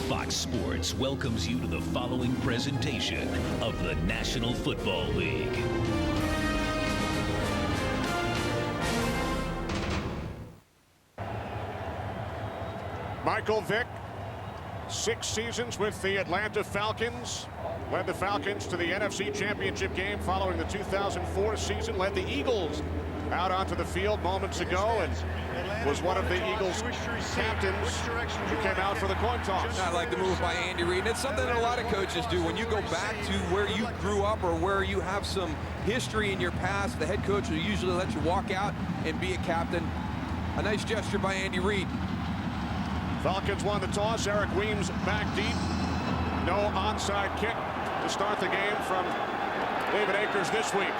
Fox Sports welcomes you to the following presentation of the National Football League. Michael Vick, 6 seasons with the Atlanta Falcons, led the Falcons to the NFC Championship game following the 2004 season, led the Eagles out onto the field moments ago, and was one of the Eagles captains who came out for the coin toss. I like the move by Andy Reid. It's something that a lot of coaches do. When you go back to where you grew up or where you have some history in your past, the head coach will usually let you walk out and be a captain. A nice gesture by Andy Reid. Falcons won the toss. Eric Weems back deep. No onside kick to start the game from David Akers this week.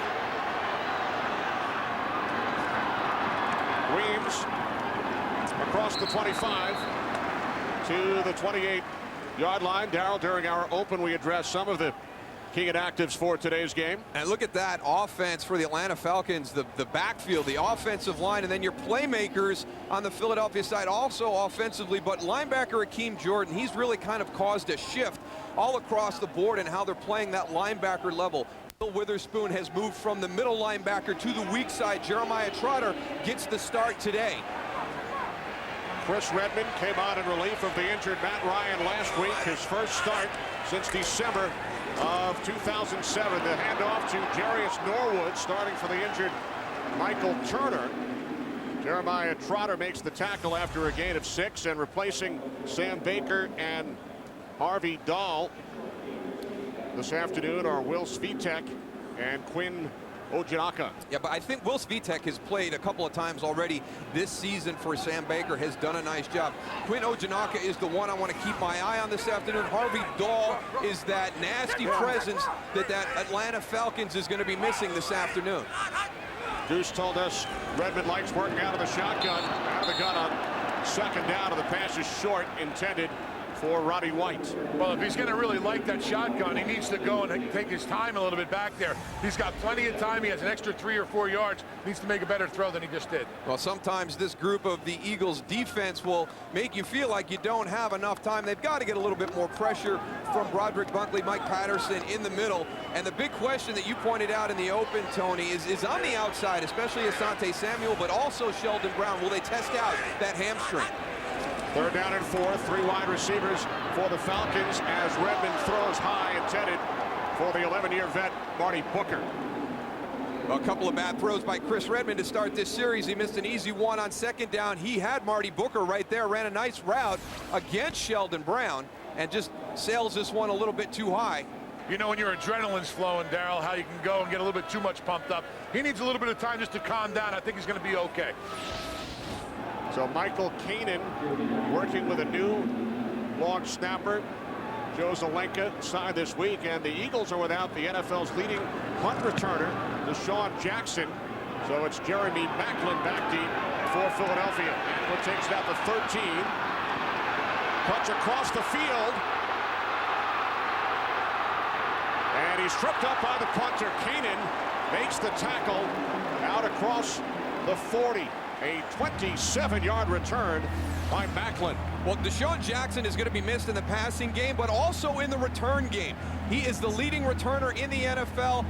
Weems across the 25 to the 28-yard line. Darryl, during our open, we addressed some of the key inactives for today's game. And look at that offense for the Atlanta Falcons, the backfield, the offensive line, and then your playmakers on the Philadelphia side also offensively. But linebacker Akeem Jordan, he's really kind of caused a shift all across the board in how they're playing that linebacker level. Bill Witherspoon has moved from the middle linebacker to the weak side. Jeremiah Trotter gets the start today. Chris Redmond came on in relief of the injured Matt Ryan last week, his first start since December of 2007. The handoff to Jarius Norwood, starting for the injured Michael Turner. Jeremiah Trotter makes the tackle after a gain of 6, and replacing Sam Baker and Harvey Dahl this afternoon are Will Svitek and Quinn Ojanaka. Yeah, but I think Will Svitek has played a couple of times already this season for Sam Baker, has done a nice job. Quinn Ojanaka is the one I want to keep my eye on this afternoon. Harvey Dahl is that nasty presence that Atlanta Falcons is going to be missing this afternoon. Deuce told us Redmond likes working out of the shotgun, out of the gun on second down, and the pass is short, intended for Roddy White. Well, if he's going to really like that shotgun, he needs to go and take his time a little bit back there. He's got plenty of time. He has an extra 3 or 4 yards. Needs to make a better throw than he just did. Well, sometimes this group of the Eagles defense will make you feel like you don't have enough time. They've got to get a little bit more pressure from Broderick Bunkley, Mike Patterson in the middle. And the big question that you pointed out in the open, Tony, is on the outside, especially Asante Samuel, but also Sheldon Brown. Will they test out that hamstring? 3rd down and 4, 3 wide receivers for the Falcons as Redmond throws high, intended for the 11-year vet, Marty Booker. A couple of bad throws by Chris Redmond to start this series. He missed an easy one on 2nd down. He had Marty Booker right there, ran a nice route against Sheldon Brown, and just sails this one a little bit too high. You know when your adrenaline's flowing, Darryl, how you can go and get a little bit too much pumped up. He needs a little bit of time just to calm down. I think he's going to be okay. So Michael Keenan working with a new long snapper, Joe Zelenka, signed this week, and the Eagles are without the NFL's leading punt returner, Deshaun Jackson. So it's Jeremy Maclin back deep for Philadelphia. Maclin takes it out to 13. Cuts across the field. And he's tripped up by the punter. Keenan makes the tackle out across the 40. A 27-yard return by Maclin. Well, Deshaun Jackson is going to be missed in the passing game, but also in the return game. He is the leading returner in the NFL.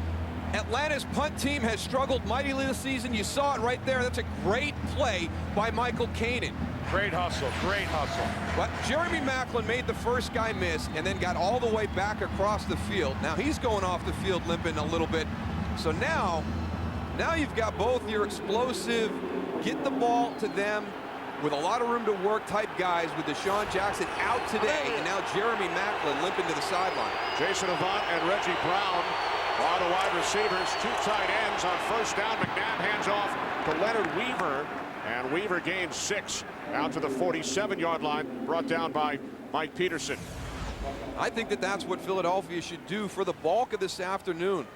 Atlanta's punt team has struggled mightily this season. You saw it right there. That's a great play by Michael Keenan. Great hustle, great hustle. But Jeremy Maclin made the first guy miss and then got all the way back across the field. Now he's going off the field limping a little bit. So now you've got both your explosive, get the ball to them with a lot of room to work type guys, with Deshaun Jackson out today, and now Jeremy Maclin limping to the sideline. Jason Avant and Reggie Brown are the wide receivers. 2 tight ends on 1st down. McNabb hands off to Leonard Weaver, and Weaver gains 6 out to the 47-yard line, brought down by Mike Peterson. I think that's what Philadelphia should do for the bulk of this afternoon.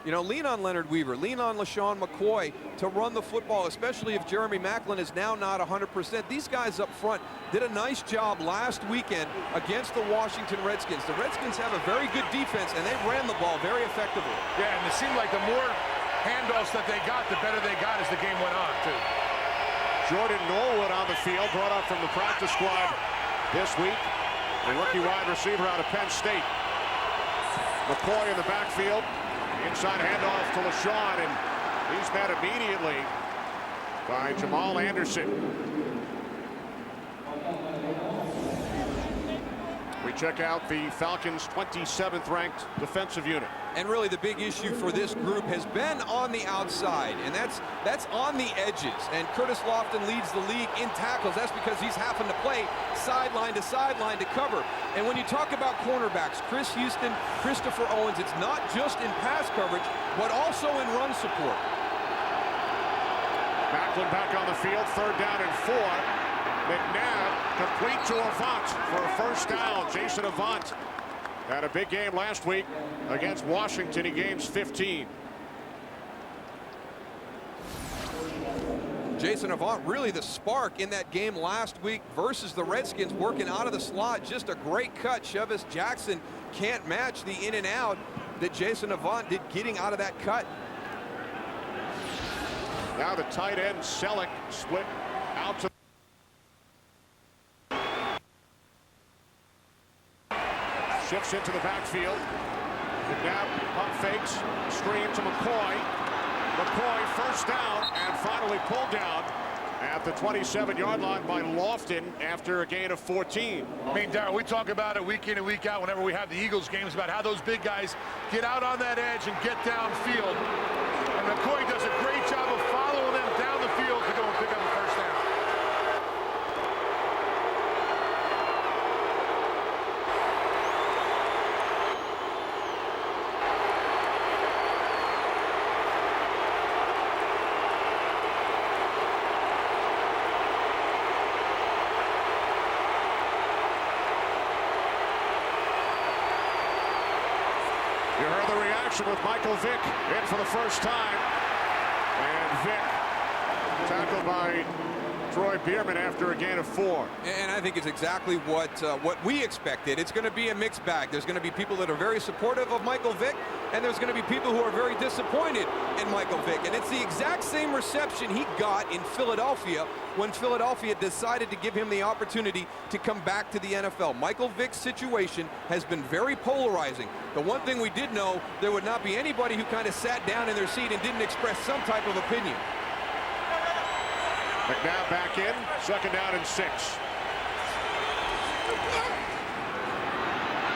You know, lean on Leonard Weaver, lean on LaShawn McCoy to run the football, especially if Jeremy Maclin is now not 100%. These guys up front did a nice job last weekend against the Washington Redskins. The Redskins have a very good defense, and they ran the ball very effectively. Yeah, and it seemed like the more handoffs that they got, the better they got as the game went on, too. Jordan Norwood on the field, brought up from the practice squad this week. the rookie wide receiver out of Penn State. McCoy in the backfield. Inside handoff to LaShawn, and he's met immediately by Jamal Anderson. We check out the Falcons' 27th ranked defensive unit. And really the big issue for this group has been on the outside, and that's on the edges. And Curtis Lofton leads the league in tackles. That's because he's having to play sideline to cover. And when you talk about cornerbacks, Chris Houston, Christopher Owens, it's not just in pass coverage, but also in run support. Macklin back on the field, 3rd down and 4. McNabb complete to Avant for a first down. Jason Avant had a big game last week against Washington. He gains 15. Jason Avant really the spark in that game last week versus the Redskins, working out of the slot. Just a great cut. Chevis Jackson can't match the in and out that Jason Avant did getting out of that cut. Now the tight end Selleck split out to shifts into the backfield. McNabb pump fakes, screen to McCoy. McCoy first down and finally pulled down at the 27-yard line by Lofton after a gain of 14. I mean, Darryl, we talk about it week in and week out whenever we have the Eagles games about how those big guys get out on that edge and get downfield. And McCoy does a great job of following them down the field to go and pick up a first down. You heard the reaction with Michael Vick in for the first time. And Vick tackled by Troy Bierman after a gain of 4. And I think it's exactly what we expected. It's going to be a mixed bag. There's going to be people that are very supportive of Michael Vick, and there's going to be people who are very disappointed in Michael Vick. And it's the exact same reception he got in Philadelphia when Philadelphia decided to give him the opportunity to come back to the NFL. Michael Vick's situation has been very polarizing. The one thing we did know, there would not be anybody who kind of sat down in their seat and didn't express some type of opinion. McNabb back in, 2nd down and 6.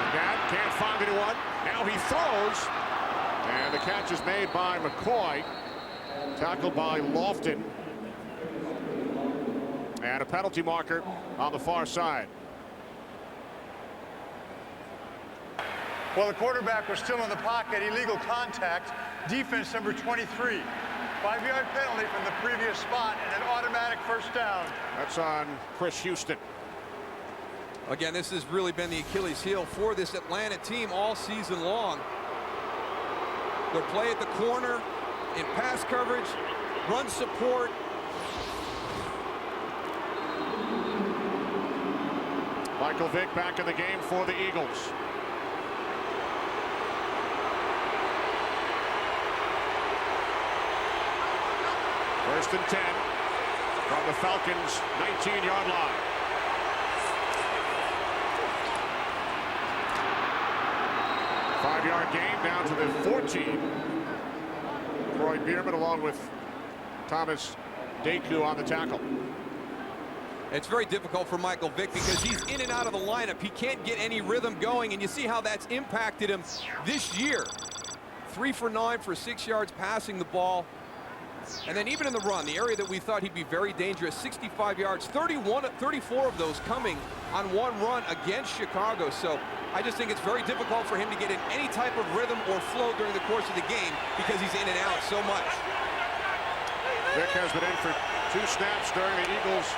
McNabb can't find anyone. Now he throws. And the catch is made by McCoy. Tackled by Lofton. And a penalty marker on the far side. Well, the quarterback was still in the pocket. Illegal contact. Defense number 23. 5-yard penalty from the previous spot and an automatic first down. That's on Chris Houston. Again, this has really been the Achilles heel for this Atlanta team all season long. Their play at the corner, in pass coverage, run support. Michael Vick back in the game for the Eagles. First and 10 from the Falcons' 19-yard line. Five-yard gain down to the 14. Troy Bierman along with Thomas Deku on the tackle. It's very difficult for Michael Vick because he's in and out of the lineup. He can't get any rhythm going, and you see how that's impacted him this year. 3 for 9 for 6 yards passing the ball. And then even in the run, the area that we thought he'd be very dangerous, 65 yards, 34 of those coming on one run against Chicago. So I just think it's very difficult for him to get in any type of rhythm or flow during the course of the game because he's in and out so much. Vick has been in for 2 snaps during the Eagles'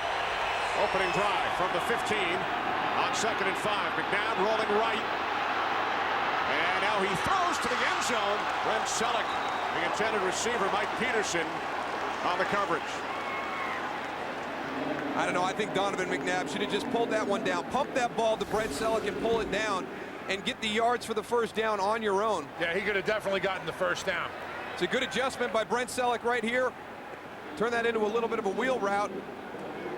opening drive from the 15 on 2nd and 5. McNabb rolling right. And now he throws to the end zone. Brent Selleck, the intended receiver, Mike Peterson, on the coverage. I don't know. I think Donovan McNabb should have just pulled that one down. Pump that ball to Brent Selleck and pull it down and get the yards for the first down on your own. Yeah, he could have definitely gotten the first down. It's a good adjustment by Brent Selleck right here. Turn that into a little bit of a wheel route.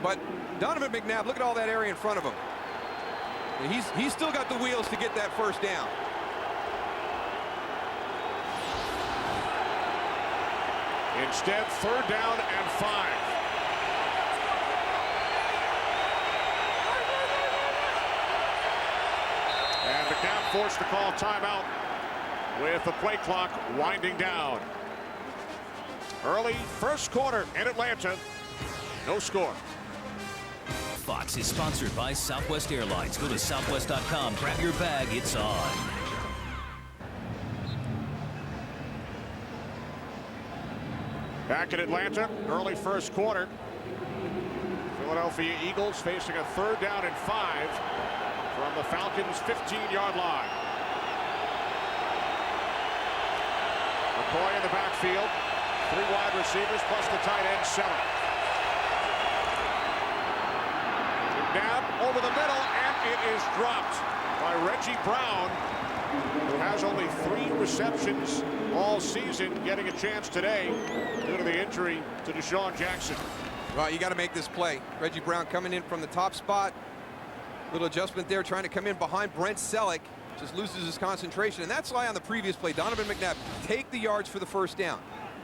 But Donovan McNabb, look at all that area in front of him. He's still got the wheels to get that first down. Instead, 3rd down and 5. And McNabb forced to call timeout with the play clock winding down. Early first quarter in Atlanta. No score. Fox is sponsored by Southwest Airlines. Go to southwest.com, grab your bag, it's on. Back in Atlanta, early first quarter. Philadelphia Eagles facing a 3rd down and 5 from the Falcons' 15-yard line. McCoy in the backfield. 3 wide receivers plus the tight end, Selleck. McNabb over the middle, and it is dropped by Reggie Brown, who has only 3 receptions all season, getting a chance today due to the injury to Deshaun Jackson. Well, you got to make this play. Reggie Brown coming in from the top spot. Little adjustment there, trying to come in behind Brent Selleck. Just loses his concentration, and that's why on the previous play, Donovan McNabb, take the yards for the first down.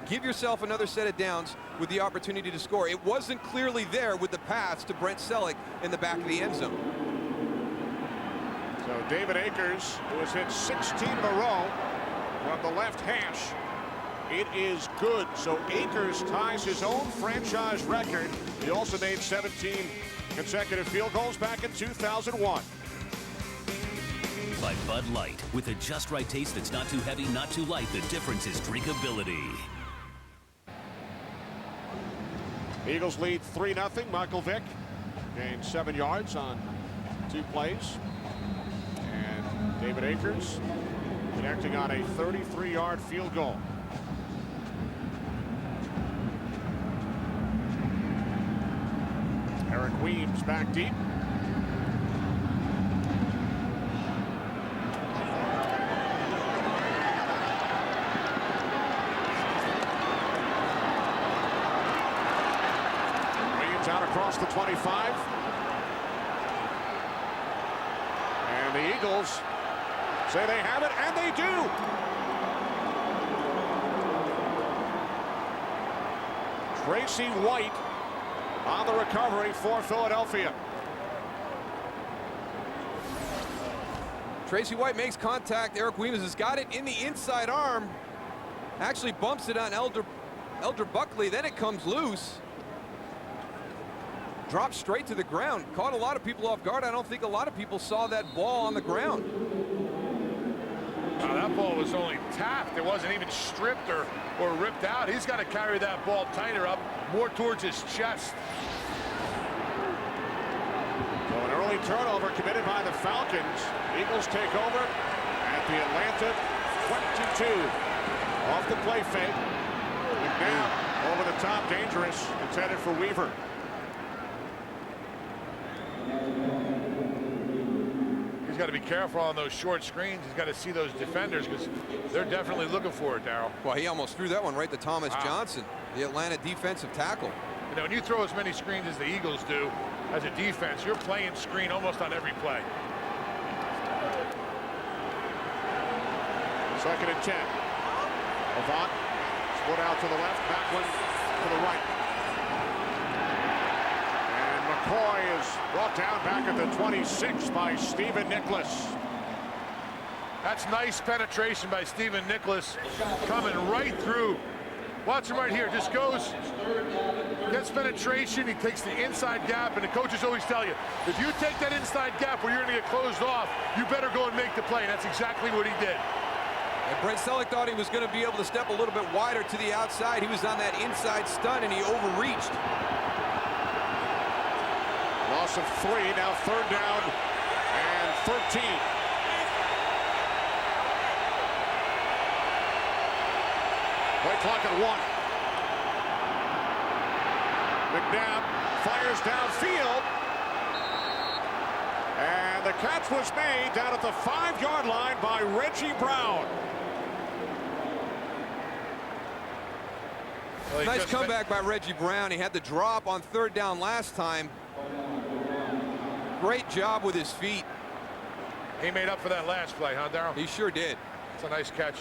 Give yourself another set of downs with the opportunity to score. It wasn't clearly there with the pass to Brent Selleck in the back of the end zone. So David Akers, who has hit 16 in a row from the left hash, it is good. So Akers ties his own franchise record. He also made 17 consecutive field goals back in 2001. By Bud Light, with a just right taste that's not too heavy, not too light. The difference is drinkability. Eagles lead 3-0. Michael Vick gained 7 yards on 2 plays. And David Akers connecting on a 33-yard field goal. Eric Weems back deep. Out across the 25. And the Eagles say they have it, and they do. Tracy White on the recovery for Philadelphia. Tracy White makes contact. Eric Weems has got it in the inside arm. Actually bumps it on Elder Buckley. Then it comes loose. Dropped straight to the ground. Caught a lot of people off guard. I don't think a lot of people saw that ball on the ground. That ball was only tapped. It wasn't even stripped or ripped out. He's got to carry that ball tighter up, more towards his chest. So an early turnover committed by the Falcons. Eagles take over at the Atlanta 22. Off the play fake. McNabb over the top, dangerous. Intended for Weaver. He's got to be careful on those short screens. He's got to see those defenders because they're definitely looking for it, Darryl. Well, he almost threw that one right to Thomas Johnson, the Atlanta defensive tackle. You know, when you throw as many screens as the Eagles do as a defense, you're playing screen almost on every play. 2nd and 10. Avant split out to the left, Backlund to the right. McCoy is brought down back at the 26 by Stephen Nicholas. That's nice penetration by Stephen Nicholas, coming right through. Watch him right here. Just goes, gets penetration. He takes the inside gap, and the coaches always tell you, if you take that inside gap where you're going to get closed off, you better go and make the play. And that's exactly what he did. And Brent Selleck thought he was going to be able to step a little bit wider to the outside. He was on that inside stun, and he overreached. Loss of 3, now 3rd down and 13. Play clock at 1. McNabb fires downfield. And the catch was made down at the 5-yard line by Reggie Brown. Well, nice comeback by Reggie Brown. He had the drop on 3rd down last time. Great job with his feet. He made up for that last play, huh, Darryl? He sure did. It's a nice catch.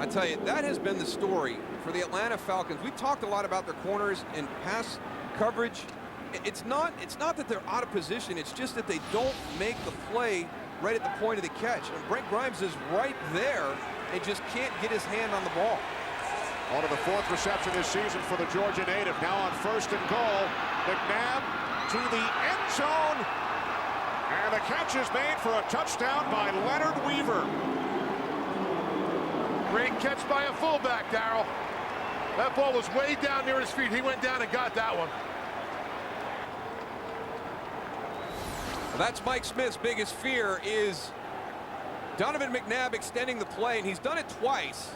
I tell you, that has been the story for the Atlanta Falcons. We talked a lot about their corners and pass coverage. It's not that they're out of position. It's just that they don't make the play right at the point of the catch. And Brent Grimes is right there and just can't get his hand on the ball. On to the 4th reception this season for the Georgia native. Now on 1st and goal. McNabb to the end zone. And the catch is made for a touchdown by Leonard Weaver. Great catch by a fullback, Darryl. That ball was way down near his feet. He went down and got that one. Well, that's Mike Smith's biggest fear, is Donovan McNabb extending the play, and he's done it twice.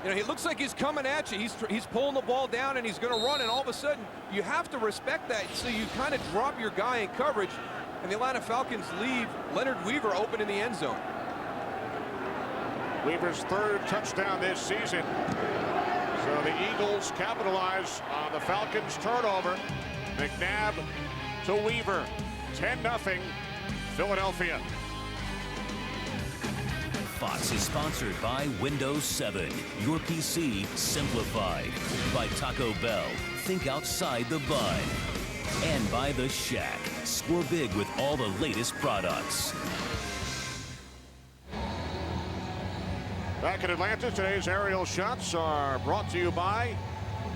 You know, he looks like he's coming at you. He's pulling the ball down, and he's going to run, and all of a sudden, you have to respect that. So you kind of drop your guy in coverage, and the Atlanta Falcons leave Leonard Weaver open in the end zone. Weaver's 3rd touchdown this season. So the Eagles capitalize on the Falcons' turnover. McNabb to Weaver. 10-0 Philadelphia. Fox is sponsored by Windows 7. Your PC simplified. By Taco Bell. Think outside the bun. And by The Shack. Score big with all the latest products. Back in Atlanta, today's aerial shots are brought to you by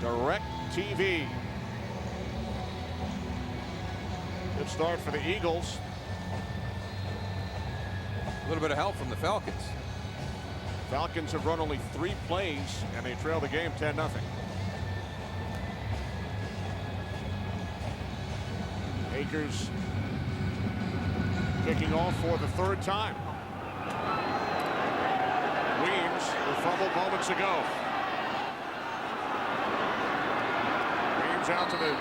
DirecTV. Good start for the Eagles. A little bit of help from the Falcons. Falcons have run only 3 plays, and they trail the game 10-0. Akers kicking off for the 3rd time. Weems, who fumbled moments ago. Weems out to the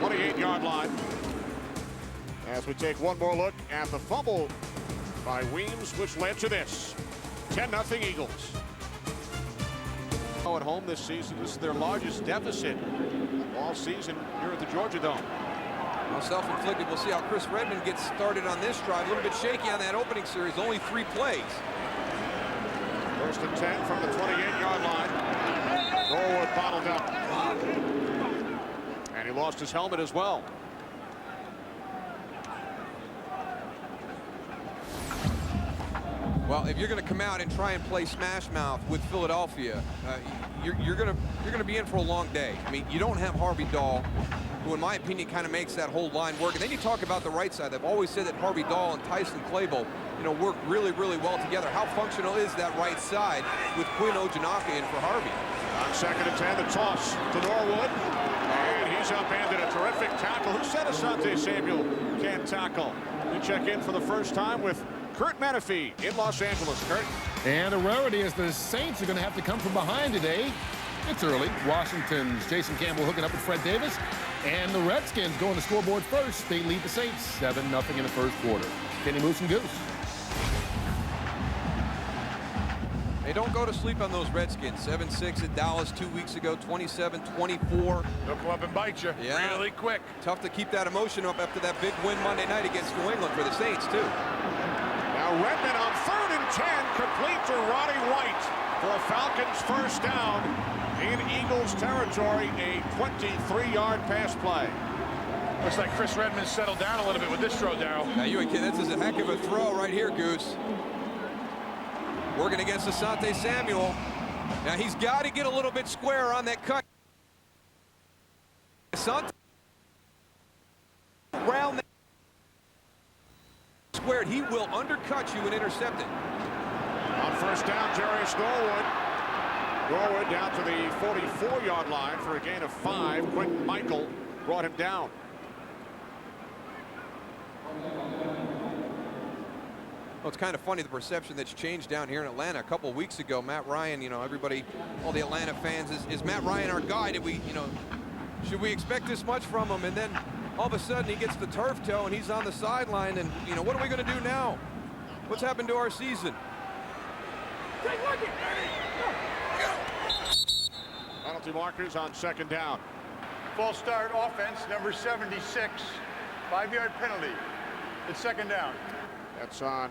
28-yard line. As we take one more look at the fumble by Weems, which led to this. 10-0 Eagles. At home this season, this is their largest deficit all season here at the Georgia Dome. Well, self-inflicted. We'll see how Chris Redmond gets started on this drive. A little bit shaky on that opening series. Only 3 plays. 1st and 10 from the 28-yard line. Norwood bottled up. And he lost his helmet as well. Well, if you're going to come out and try and play smash mouth with Philadelphia, you're going to be in for a long day. I mean, you don't have Harvey Dahl, who in my opinion kind of makes that whole line work. And then you talk about the right side. They've always said that Harvey Dahl and Tyson Clable, you know, work really, really well together. How functional is that right side with Quinn Ojanaka in for Harvey? On 2nd and 10, the toss to Norwood. And he's upended. A terrific tackle. Who said Asante Samuel can't tackle? We check in for the first time with Kurt Menefee in Los Angeles. Kurt. And the rarity is the Saints are going to have to come from behind today. It's early. Washington's Jason Campbell hooking up with Fred Davis. And the Redskins going to scoreboard first. They lead the Saints 7-0 in the 1st quarter. Kenny Moose and Goose. Hey, don't go to sleep on those Redskins. 7-6 at Dallas 2 weeks ago, 27-24. They'll come up and bite you really quick. Tough to keep that emotion up after that big win Monday night against New England for the Saints, too. Now Redmond on 3rd and 10, complete to Roddy White for a Falcons 1st down in Eagles territory. A 23-yard pass play. Looks like Chris Redmond settled down a little bit with this throw, Darryl. Now, you ain't kidding. This is a heck of a throw right here, Goose. Working against Asante Samuel. Now, he's got to get a little bit square on that cut. Asante around that squared. He will undercut you and intercept it. On 1st down, Jarius Norwood. Norwood down to the 44-yard line for a gain of 5. Quentin Michael brought him down. Well, it's kind of funny, the perception that's changed down here in Atlanta. A couple of weeks ago, Matt Ryan, you know, everybody, all the Atlanta fans, is Matt Ryan our guy? Did we, you know, should we expect this much from him? And then all of a sudden he gets the turf toe and he's on the sideline, and, you know, what are we going to do now? What's happened to our season? Penalty markers on 2nd down. False start offense, number 76. 5-yard penalty. It's 2nd down. That's on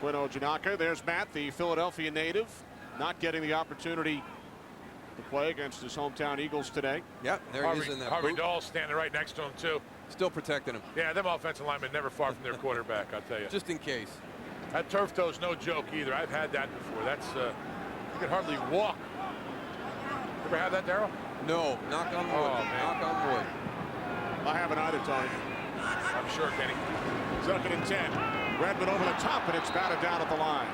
Quinn Ojanaka. There's Matt, the Philadelphia native, not getting the opportunity to play against his hometown Eagles today. Yep, there he is in that Harvey boot. Dahl standing right next to him, too. Still protecting him. Yeah, them offensive linemen never far from their quarterback, I'll tell you. Just in case. That turf toe's no joke either. I've had that before. That's, you can hardly walk. Ever had that, Darryl? No, knock on wood. Oh, man. Knock on wood. I haven't either, Tony. I'm sure, Kenny. Second and 10. Redmond over the top, and it's batted down at the line.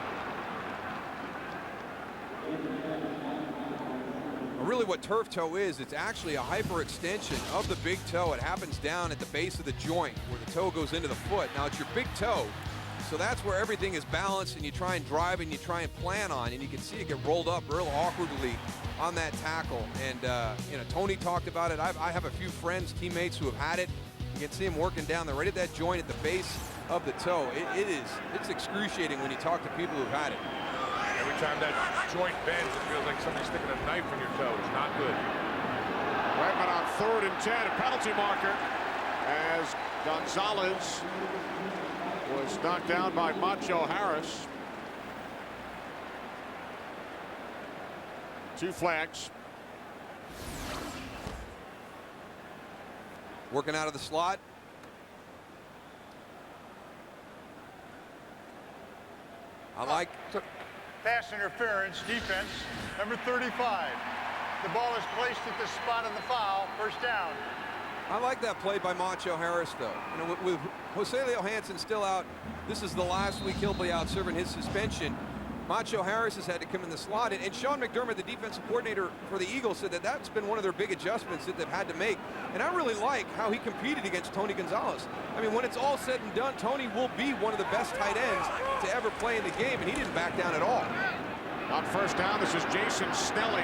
Really what turf toe is, it's actually a hyperextension of the big toe. It happens down at the base of the joint where the toe goes into the foot. Now it's your big toe, so that's where everything is balanced and you try and drive and you try and plan on, and you can see it get rolled up real awkwardly on that tackle. And you know, Tony talked about it. I have a few friends, teammates who have had it. You can see him working down there right at that joint at the base of the toe. It's excruciating when you talk to people who've had it. Every time that joint bends, it feels like somebody's sticking a knife in your toe. It's not good. Redmond on 3rd and 10, a penalty marker as Gonzalez was knocked down by Macho Harris. 2 flags. Working out of the slot. I like. Pass interference, defense, number 35. The ball is placed at the spot of the foul, first down. I like that play by Macho Harris, though. You know, with Jose Leo Hansen still out, this is the last week he'll be out serving his suspension. Macho Harris has had to come in the slot, and Sean McDermott, the defensive coordinator for the Eagles, said that that's been one of their big adjustments that they've had to make. And I really like how he competed against Tony Gonzalez. I mean, when it's all said and done, Tony will be one of the best tight ends to ever play in the game, and he didn't back down at all. On first down, this is Jason Snelling.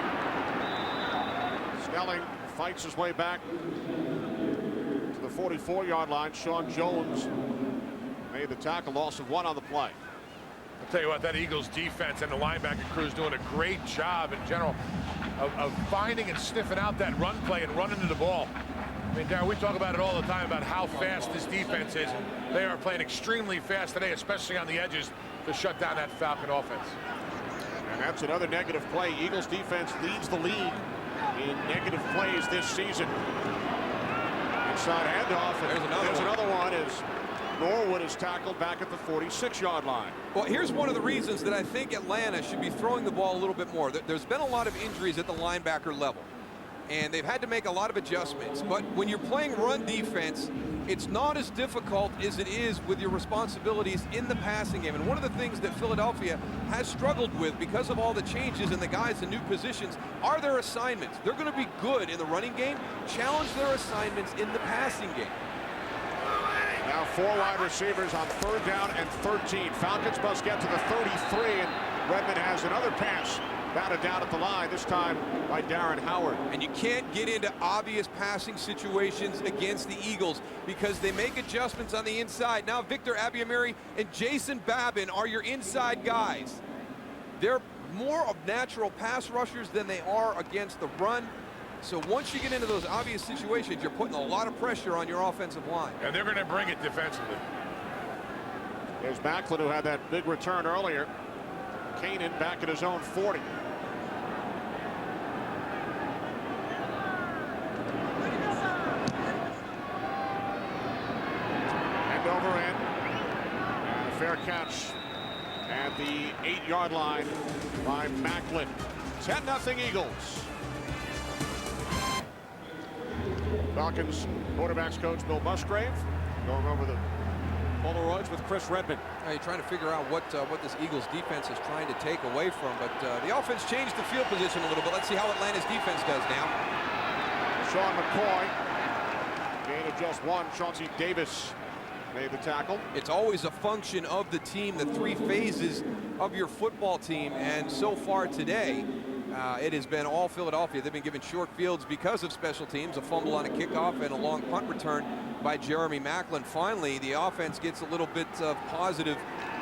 Snelling fights his way back to the 44-yard line. Sean Jones made the tackle, loss of 1 on the play. I'll tell you what, that Eagles defense and the linebacker crew is doing a great job in general of finding and sniffing out that run play and running to the ball. I mean, Darryl, we talk about it all the time about how fast this defense is. And they are playing extremely fast today, especially on the edges, to shut down that Falcon offense. And that's another negative play. Eagles defense leads the league in negative plays this season. Inside handoff, and there's another one as Norwood is tackled back at the 46-yard line. Well, here's one of the reasons that I think Atlanta should be throwing the ball a little bit more. There's been a lot of injuries at the linebacker level, and they've had to make a lot of adjustments. But when you're playing run defense, it's not as difficult as it is with your responsibilities in the passing game. And one of the things that Philadelphia has struggled with because of all the changes and the guys in new positions are their assignments. They're going to be good in the running game. Challenge their assignments in the passing game. Now 4 wide receivers on 3rd down and 13. Falcons must get to the 33, and Redmond has another pass batted down at the line, this time by Darren Howard. And you can't get into obvious passing situations against the Eagles because they make adjustments on the inside. Now Victor Abiamiri and Jason Babin are your inside guys. They're more of natural pass rushers than they are against the run. So once you get into those obvious situations, you're putting a lot of pressure on your offensive line. And they're going to bring it defensively. There's Macklin, who had that big return earlier. Kanan back at his own 40. And over in. And a fair catch at the 8-yard line by Macklin. 10-0 Eagles. Falcons quarterbacks coach Bill Musgrave going over the Polaroids with Chris Redmond. You're trying to figure out what this Eagles defense is trying to take away from, but the offense changed the field position a little bit. Let's see how Atlanta's defense does now. Sean McCoy, gain of just 1. Chauncey Davis made the tackle. It's always a function of the team, the 3 phases of your football team, and so far today, it has been all Philadelphia. They've been given short fields because of special teams, a fumble on a kickoff and a long punt return by Jeremy Macklin. Finally, the offense gets a little bit of positive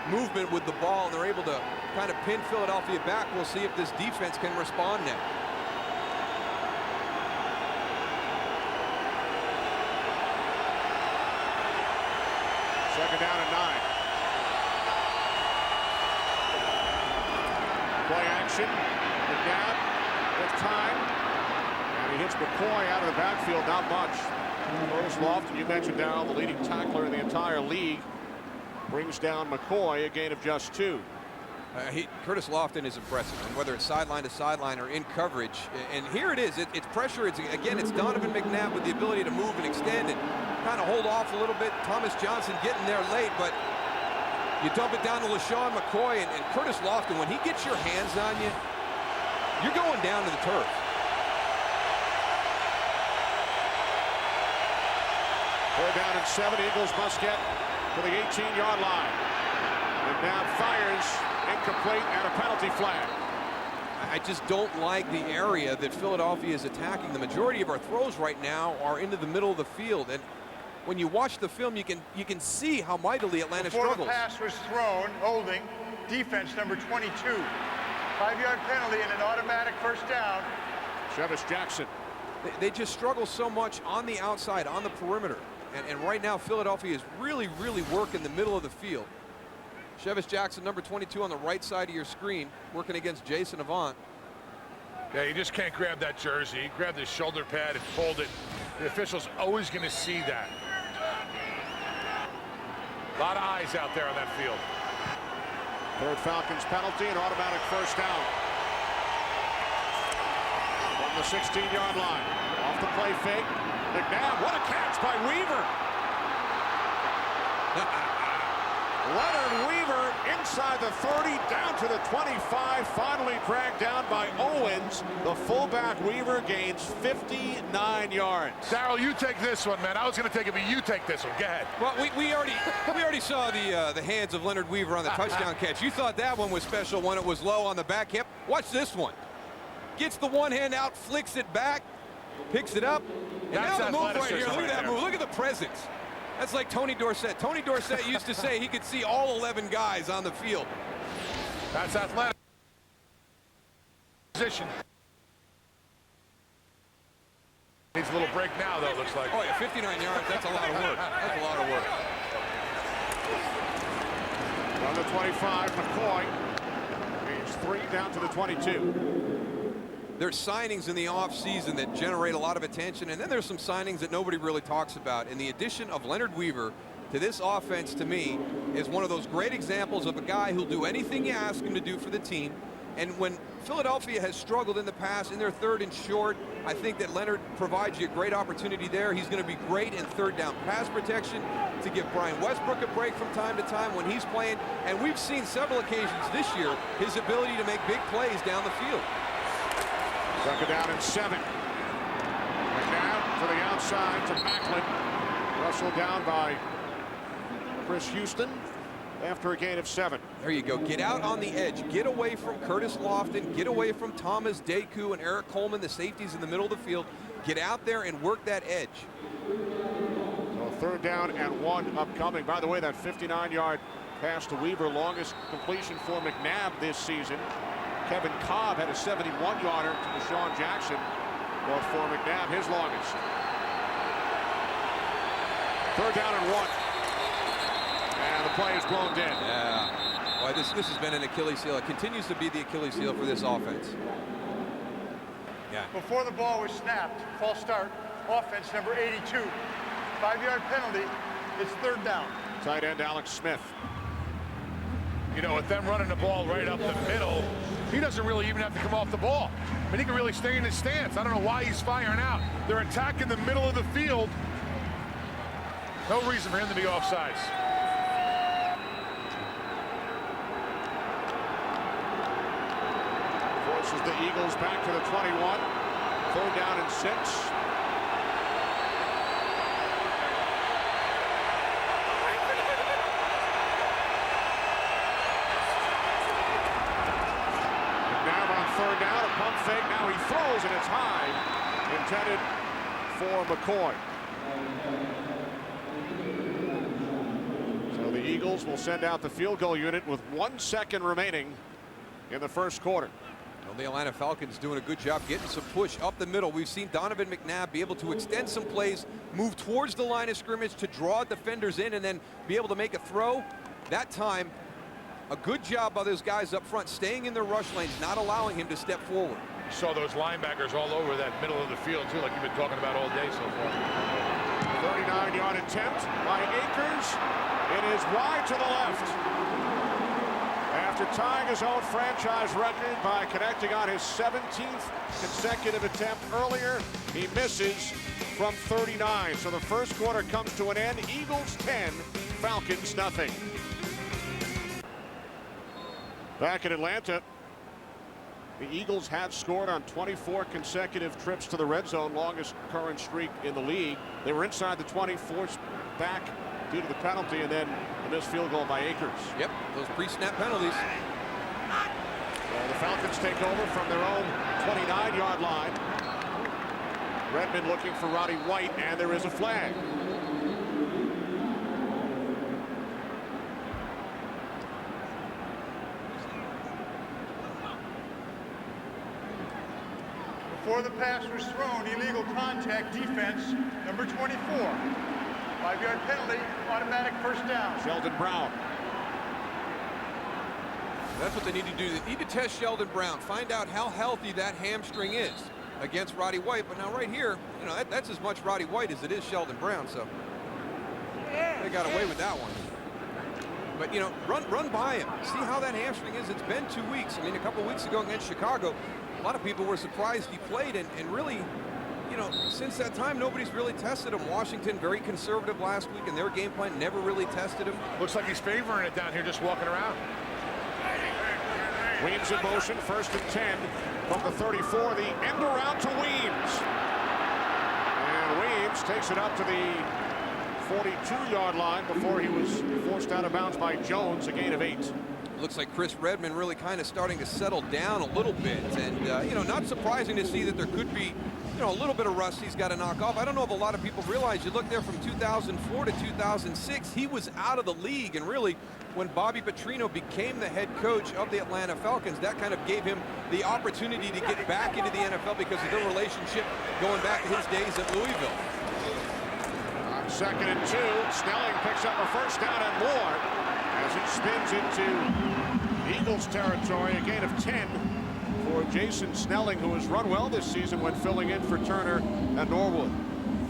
movement with the ball, and they're able to kind of pin Philadelphia back. We'll see if this defense can respond now. Second down and 9. Play action. McNabb with time. And he hits McCoy out of the backfield. Not much. Curtis Lofton, you mentioned Darryl, the leading tackler in the entire league, brings down McCoy, a gain of just 2. Curtis Lofton is impressive, and whether it's sideline to sideline or in coverage. And here it is. It's pressure. It's Donovan McNabb with the ability to move and extend and kind of hold off a little bit. Thomas Johnson getting there late, but you dump it down to LaShawn McCoy and Curtis Lofton. When he gets your hands on you, you're going down to the turf. Third down and 7. Eagles must get to the 18-yard line. McNabb fires, incomplete, and a penalty flag. I just don't like the area that Philadelphia is attacking. The majority of our throws right now are into the middle of the field, and when you watch the film, you can see how mightily Atlanta struggles. Before the pass was thrown, holding, defense number 22. 5-yard penalty and an automatic first down. Chevis Jackson. They just struggle so much on the outside, on the perimeter. And right now, Philadelphia is really, really working the middle of the field. Chevis Jackson, number 22 on the right side of your screen, working against Jason Avant. Yeah, you just can't grab that jersey. He grabbed his shoulder pad and pulled it. The official's always going to see that. A lot of eyes out there on that field. Third Falcons penalty, an automatic first down. From the 16-yard line. Off the play fake. McNabb, what a catch by Weaver. Leonard Weaver inside the 30, down to the 25, finally dragged down by Owens. The fullback Weaver gains 59 yards. Darryl, you take this one, man. I was going to take it, but you take this one. Go ahead. Well, we already saw the hands of Leonard Weaver on the touchdown catch. You thought that one was special when it was low on the back hip. Watch this one. Gets the one hand out, flicks it back, picks it up. And That's now the move right here. Look at that there. move. Look at the presence. That's like Tony Dorsett. Tony Dorsett used to say he could see all 11 guys on the field. That's athletic position. Needs a little break now, though, it looks like. Oh, yeah, 59 yards. That's a lot of work. That's a lot of work. On the 25, McCoy gains 3 down to the 22. There's signings in the offseason that generate a lot of attention, and then there's some signings that nobody really talks about. And the addition of Leonard Weaver to this offense, to me, is one of those great examples of a guy who'll do anything you ask him to do for the team. And when Philadelphia has struggled in the past in their third and short, I think that Leonard provides you a great opportunity there. He's going to be great in third down pass protection to give Brian Westbrook a break from time to time when he's playing. And we've seen several occasions this year his ability to make big plays down the field. Second down and 7. McNabb to the outside to Macklin. Russell down by Chris Houston after a gain of 7. There you go. Get out on the edge. Get away from Curtis Lofton. Get away from Thomas Deku and Eric Coleman, the safeties in the middle of the field. Get out there and work that edge. So third down and 1 upcoming. By the way, that 59-yard pass to Weaver, longest completion for McNabb this season. Kevin Cobb had a 71-yarder to Deshaun Jackson, but for McNabb, his longest. Third down and 1. And the play is blown dead. Yeah. Boy, this has been an Achilles heel. It continues to be the Achilles heel for this offense. Yeah. Before the ball was snapped, false start, offense number 82. 5-yard penalty, it's third down. Tight end Alex Smith. You know, with them running the ball right up the middle, he doesn't really even have to come off the ball. I mean, he can really stay in his stance. I don't know why he's firing out. They're attacking the middle of the field. No reason for him to be offsides. Forces the Eagles back to the 21. Third down and 6. Third down, a pump fake. Now he throws, and it's high. Intended for McCoy. So the Eagles will send out the field goal unit with 1 second remaining in the first quarter. Well, the Atlanta Falcons doing a good job getting some push up the middle. We've seen Donovan McNabb be able to extend some plays, move towards the line of scrimmage to draw defenders in, and then be able to make a throw. That time, A good job by those guys up front, staying in their rush lanes, not allowing him to step forward. You saw those linebackers all over that middle of the field, too, like you've been talking about all day so far. 39-yard attempt by Akers. It is wide to the left. After tying his own franchise record by connecting on his 17th consecutive attempt earlier, he misses from 39. So the first quarter comes to an end. Eagles 10, Falcons nothing. Back in Atlanta, the Eagles have scored on 24 consecutive trips to the red zone, longest current streak in the league. They were inside the 20, forced back due to the penalty, and then a missed field goal by Akers. Yep, those pre-snap penalties. Well, the Falcons take over from their own 29-yard line. Redmond looking for Roddy White, and there is a flag. Before the pass was thrown, illegal contact, defense, number 24. 5-yard penalty, automatic first down. Sheldon Brown. That's what they need to do. They need to test Sheldon Brown, find out how healthy that hamstring is against Roddy White. But now right here, you know, that's as much Roddy White as it is Sheldon Brown. So they got away with that one. But, you know, run by him. See how that hamstring is. It's been 2 weeks. I mean, a couple weeks ago against Chicago, a lot of people were surprised he played, and really, you know, since that time, nobody's really tested him. Washington, very conservative last week, and their game plan never really tested him. Looks like he's favoring it down here, just walking around. Weems in motion, 1st and 10 from the 34. The end around to Weems. And Weems takes it up to the 42-yard line before he was forced out of bounds by Jones, a gain of 8. Looks like Chris Redmond really kind of starting to settle down a little bit. And, you know, not surprising to see that there could be, you know, a little bit of rust he's got to knock off. I don't know if a lot of people realize, you look there from 2004 to 2006, he was out of the league. And really, when Bobby Petrino became the head coach of the Atlanta Falcons, that kind of gave him the opportunity to get back into the NFL because of their relationship going back to his days at Louisville. 2nd and 2. Snelling picks up a first down and more as he spins into Eagles territory. A gain of 10 for Jason Snelling, who has run well this season when filling in for Turner and Norwood.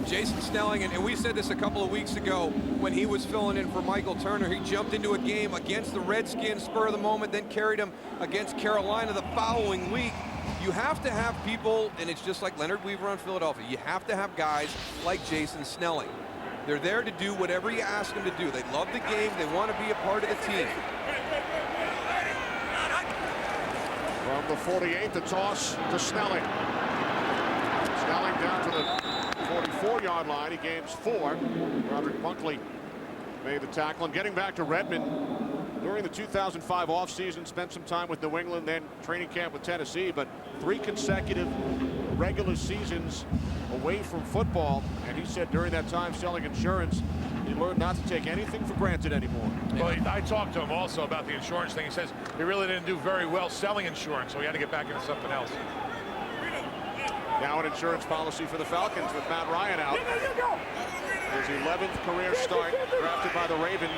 Jason Snelling, and we said this a couple of weeks ago when he was filling in for Michael Turner. He jumped into a game against the Redskins, spur of the moment, then carried him against Carolina the following week. You have to have people, and it's just like Leonard Weaver on Philadelphia, you have to have guys like Jason Snelling. They're there to do whatever you ask them to do. They love the game. They want to be a part of the team. From the 48, the toss to Snelling. Snelling down to the 44-yard line. He gains 4. Roderick Bunkley made the tackle. And getting back to Redmond, during the 2005 offseason, spent some time with New England, then training camp with Tennessee, but 3 consecutive regular seasons away from football. And he said during that time selling insurance, he learned not to take anything for granted anymore. Well, I talked to him also about the insurance thing. He says he really didn't do very well selling insurance, so he had to get back into something else. Now an insurance policy for the Falcons with Matt Ryan out. His 11th career start, drafted by the Ravens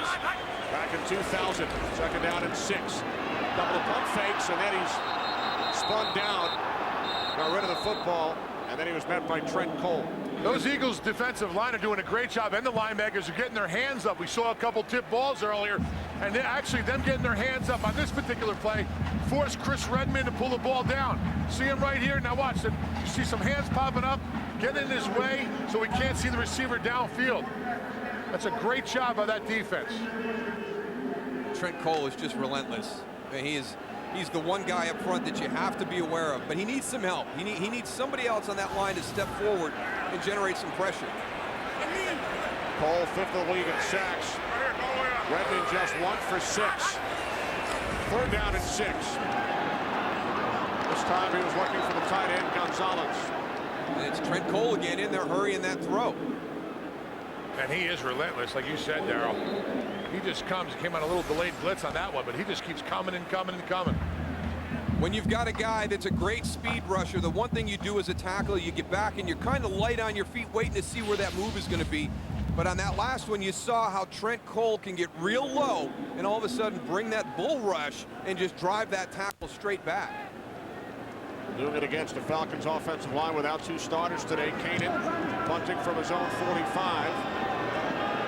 back in 2000. 2nd down and 6. Couple of pump fakes, and then he's spun down, got rid of the football, and then he was met by Trent Cole. Those Eagles defensive line are doing a great job, and the linebackers are getting their hands up. We saw a couple tip balls earlier, and actually them getting their hands up on this particular play forced Chris Redmond to pull the ball down. See him right here. Now watch it. You see some hands popping up, getting in his way so we can't see the receiver downfield. That's a great job by that defense. Trent Cole is just relentless. I mean, he's the one guy up front that you have to be aware of, but he needs some help. He needs somebody else on that line to step forward and generate some pressure. Cole, 5th of the league in sacks. Redmond just 1 for 6. 3rd down and 6. This time he was looking for the tight end, Gonzalez. And it's Trent Cole again in there hurrying that throw. And he is relentless, like you said, Darryl. He just comes. He came on a little delayed blitz on that one, but he just keeps coming and coming and coming. When you've got a guy that's a great speed rusher, the one thing you do as a tackler, you get back and you're kind of light on your feet waiting to see where that move is going to be. But on that last one, you saw how Trent Cole can get real low and all of a sudden bring that bull rush and just drive that tackle straight back. Doing it against the Falcons offensive line without 2 starters today. Kanan punting from his own 45.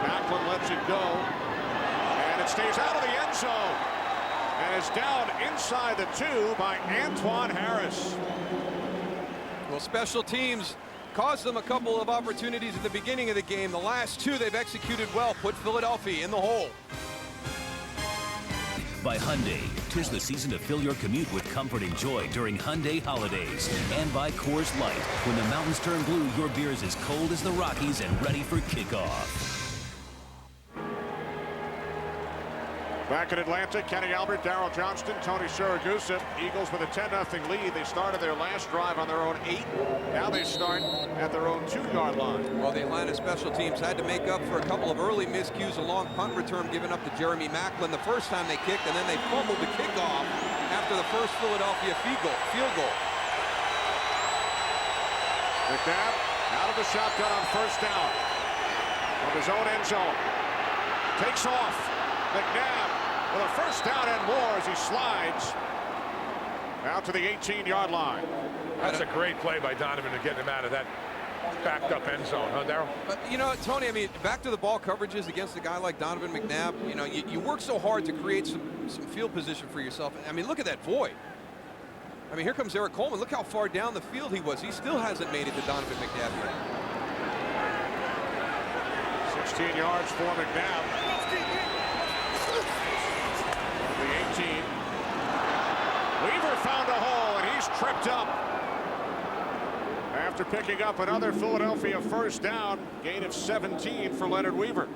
Macklin lets it go. And it stays out of the end zone. And is down inside the 2 by Antoine Harris. Well, special teams caused them a couple of opportunities at the beginning of the game. The last 2 they've executed well, put Philadelphia in the hole. By Hyundai, 'tis the season to fill your commute with comfort and joy during Hyundai holidays. And by Coors Light, when the mountains turn blue, your beer's as cold as the Rockies and ready for kickoff. Back in Atlanta, Kenny Albert, Darryl Johnston, Tony Siragusa. Eagles with a 10-0 lead. They started their last drive on their own 8. Now they start at their own 2-yard line. Well, the Atlanta special teams had to make up for a couple of early miscues, a long punt return given up to Jeremy Macklin the first time they kicked, and then they fumbled the kickoff after the first Philadelphia field goal. McNabb out of the shotgun on first down. From his own end zone. Takes off. McNabb with a first down and more as he slides out to the 18-yard line. That's a great play by Donovan to get him out of that backed up end zone, huh, Darryl? You know, Tony, I mean, back to the ball coverages against a guy like Donovan McNabb. You know, you work so hard to create some field position for yourself. I mean, look at that void. I mean, here comes Eric Coleman. Look how far down the field he was. He still hasn't made it to Donovan McNabb yet. 16 yards for McNabb. The 18. Weaver found a hole, and he's tripped up. After picking up another Philadelphia first down, gain of 17 for Leonard Weaver.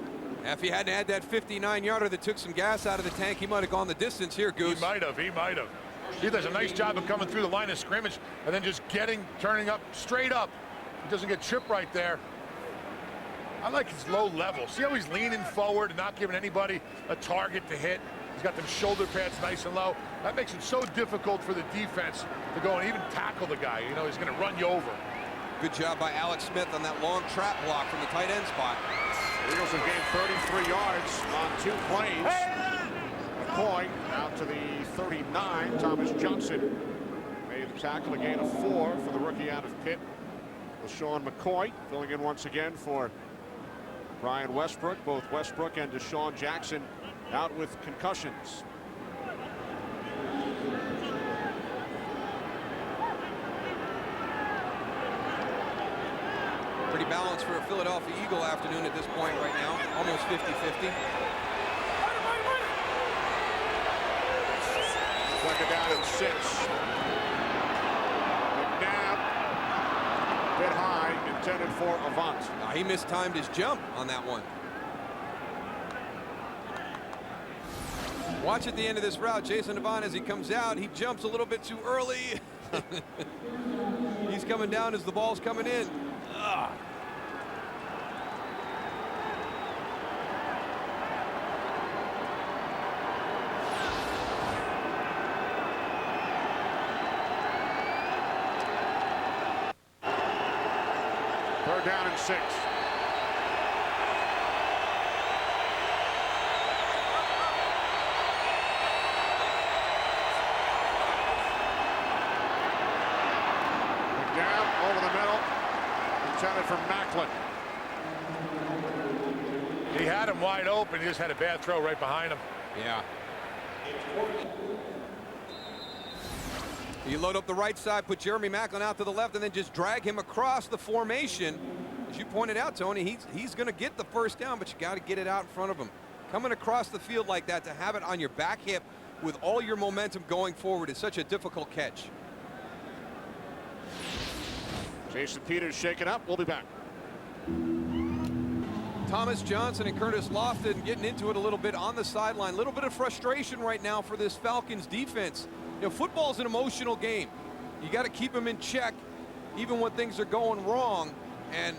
If he hadn't had that 59-yarder that took some gas out of the tank, he might have gone the distance here, Goose. He might have. He does a nice job of coming through the line of scrimmage and then just turning up straight up. He doesn't get tripped right there. I like his low level. See how he's leaning forward and not giving anybody a target to hit. He's got them shoulder pads nice and low. That makes it so difficult for the defense to go and even tackle the guy. You know, he's going to run you over. Good job by Alex Smith on that long trap block from the tight end spot. Eagles have gained 33 yards on 2 plays. McCoy out to the 39. Thomas Johnson made the tackle, a gain of 4 for the rookie out of Pitt. LaShawn McCoy filling in once again for Brian Westbrook. Both Westbrook and Deshaun Jackson out with concussions. Pretty balanced for a Philadelphia Eagle afternoon at this point right now. Almost 50-50. Second down and 6. McNabb, bit high, intended for Avant. He mistimed his jump on that one. Watch at the end of this route, Jason Avant, as he comes out, he jumps a little bit too early. He's coming down as the ball's coming in. Ugh. Third down and 6. McNabb over the middle, intended for Macklin. He had him wide open. He just had a bad throw right behind him. Yeah. You load up the right side, put Jeremy Macklin out to the left, and then just drag him across the formation. As you pointed out, Tony, he's going to get the first down, but you got to get it out in front of him. Coming across the field like that, to have it on your back hip with all your momentum going forward is such a difficult catch. Jason Peters shaken up. We'll be back. Thomas Johnson and Curtis Lofton getting into it a little bit on the sideline. A little bit of frustration right now for this Falcons defense. You know, football's an emotional game. You got to keep them in check even when things are going wrong, and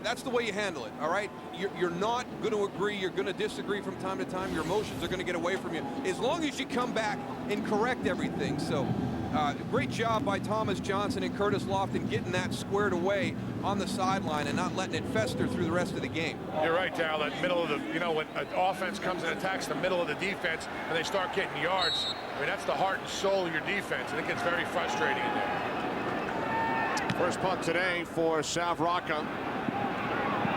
that's the way you handle it, all right? You're not going to agree. You're going to disagree from time to time. Your emotions are going to get away from you as long as you come back and correct everything. So Great job by Thomas Johnson and Curtis Lofton getting that squared away on the sideline and not letting it fester through the rest of the game. You're right, Darryl. That middle of the, when an offense comes and attacks the middle of the defense and they start getting yards, I mean, that's the heart and soul of your defense, and it gets very frustrating in there. First punt today for Savraka.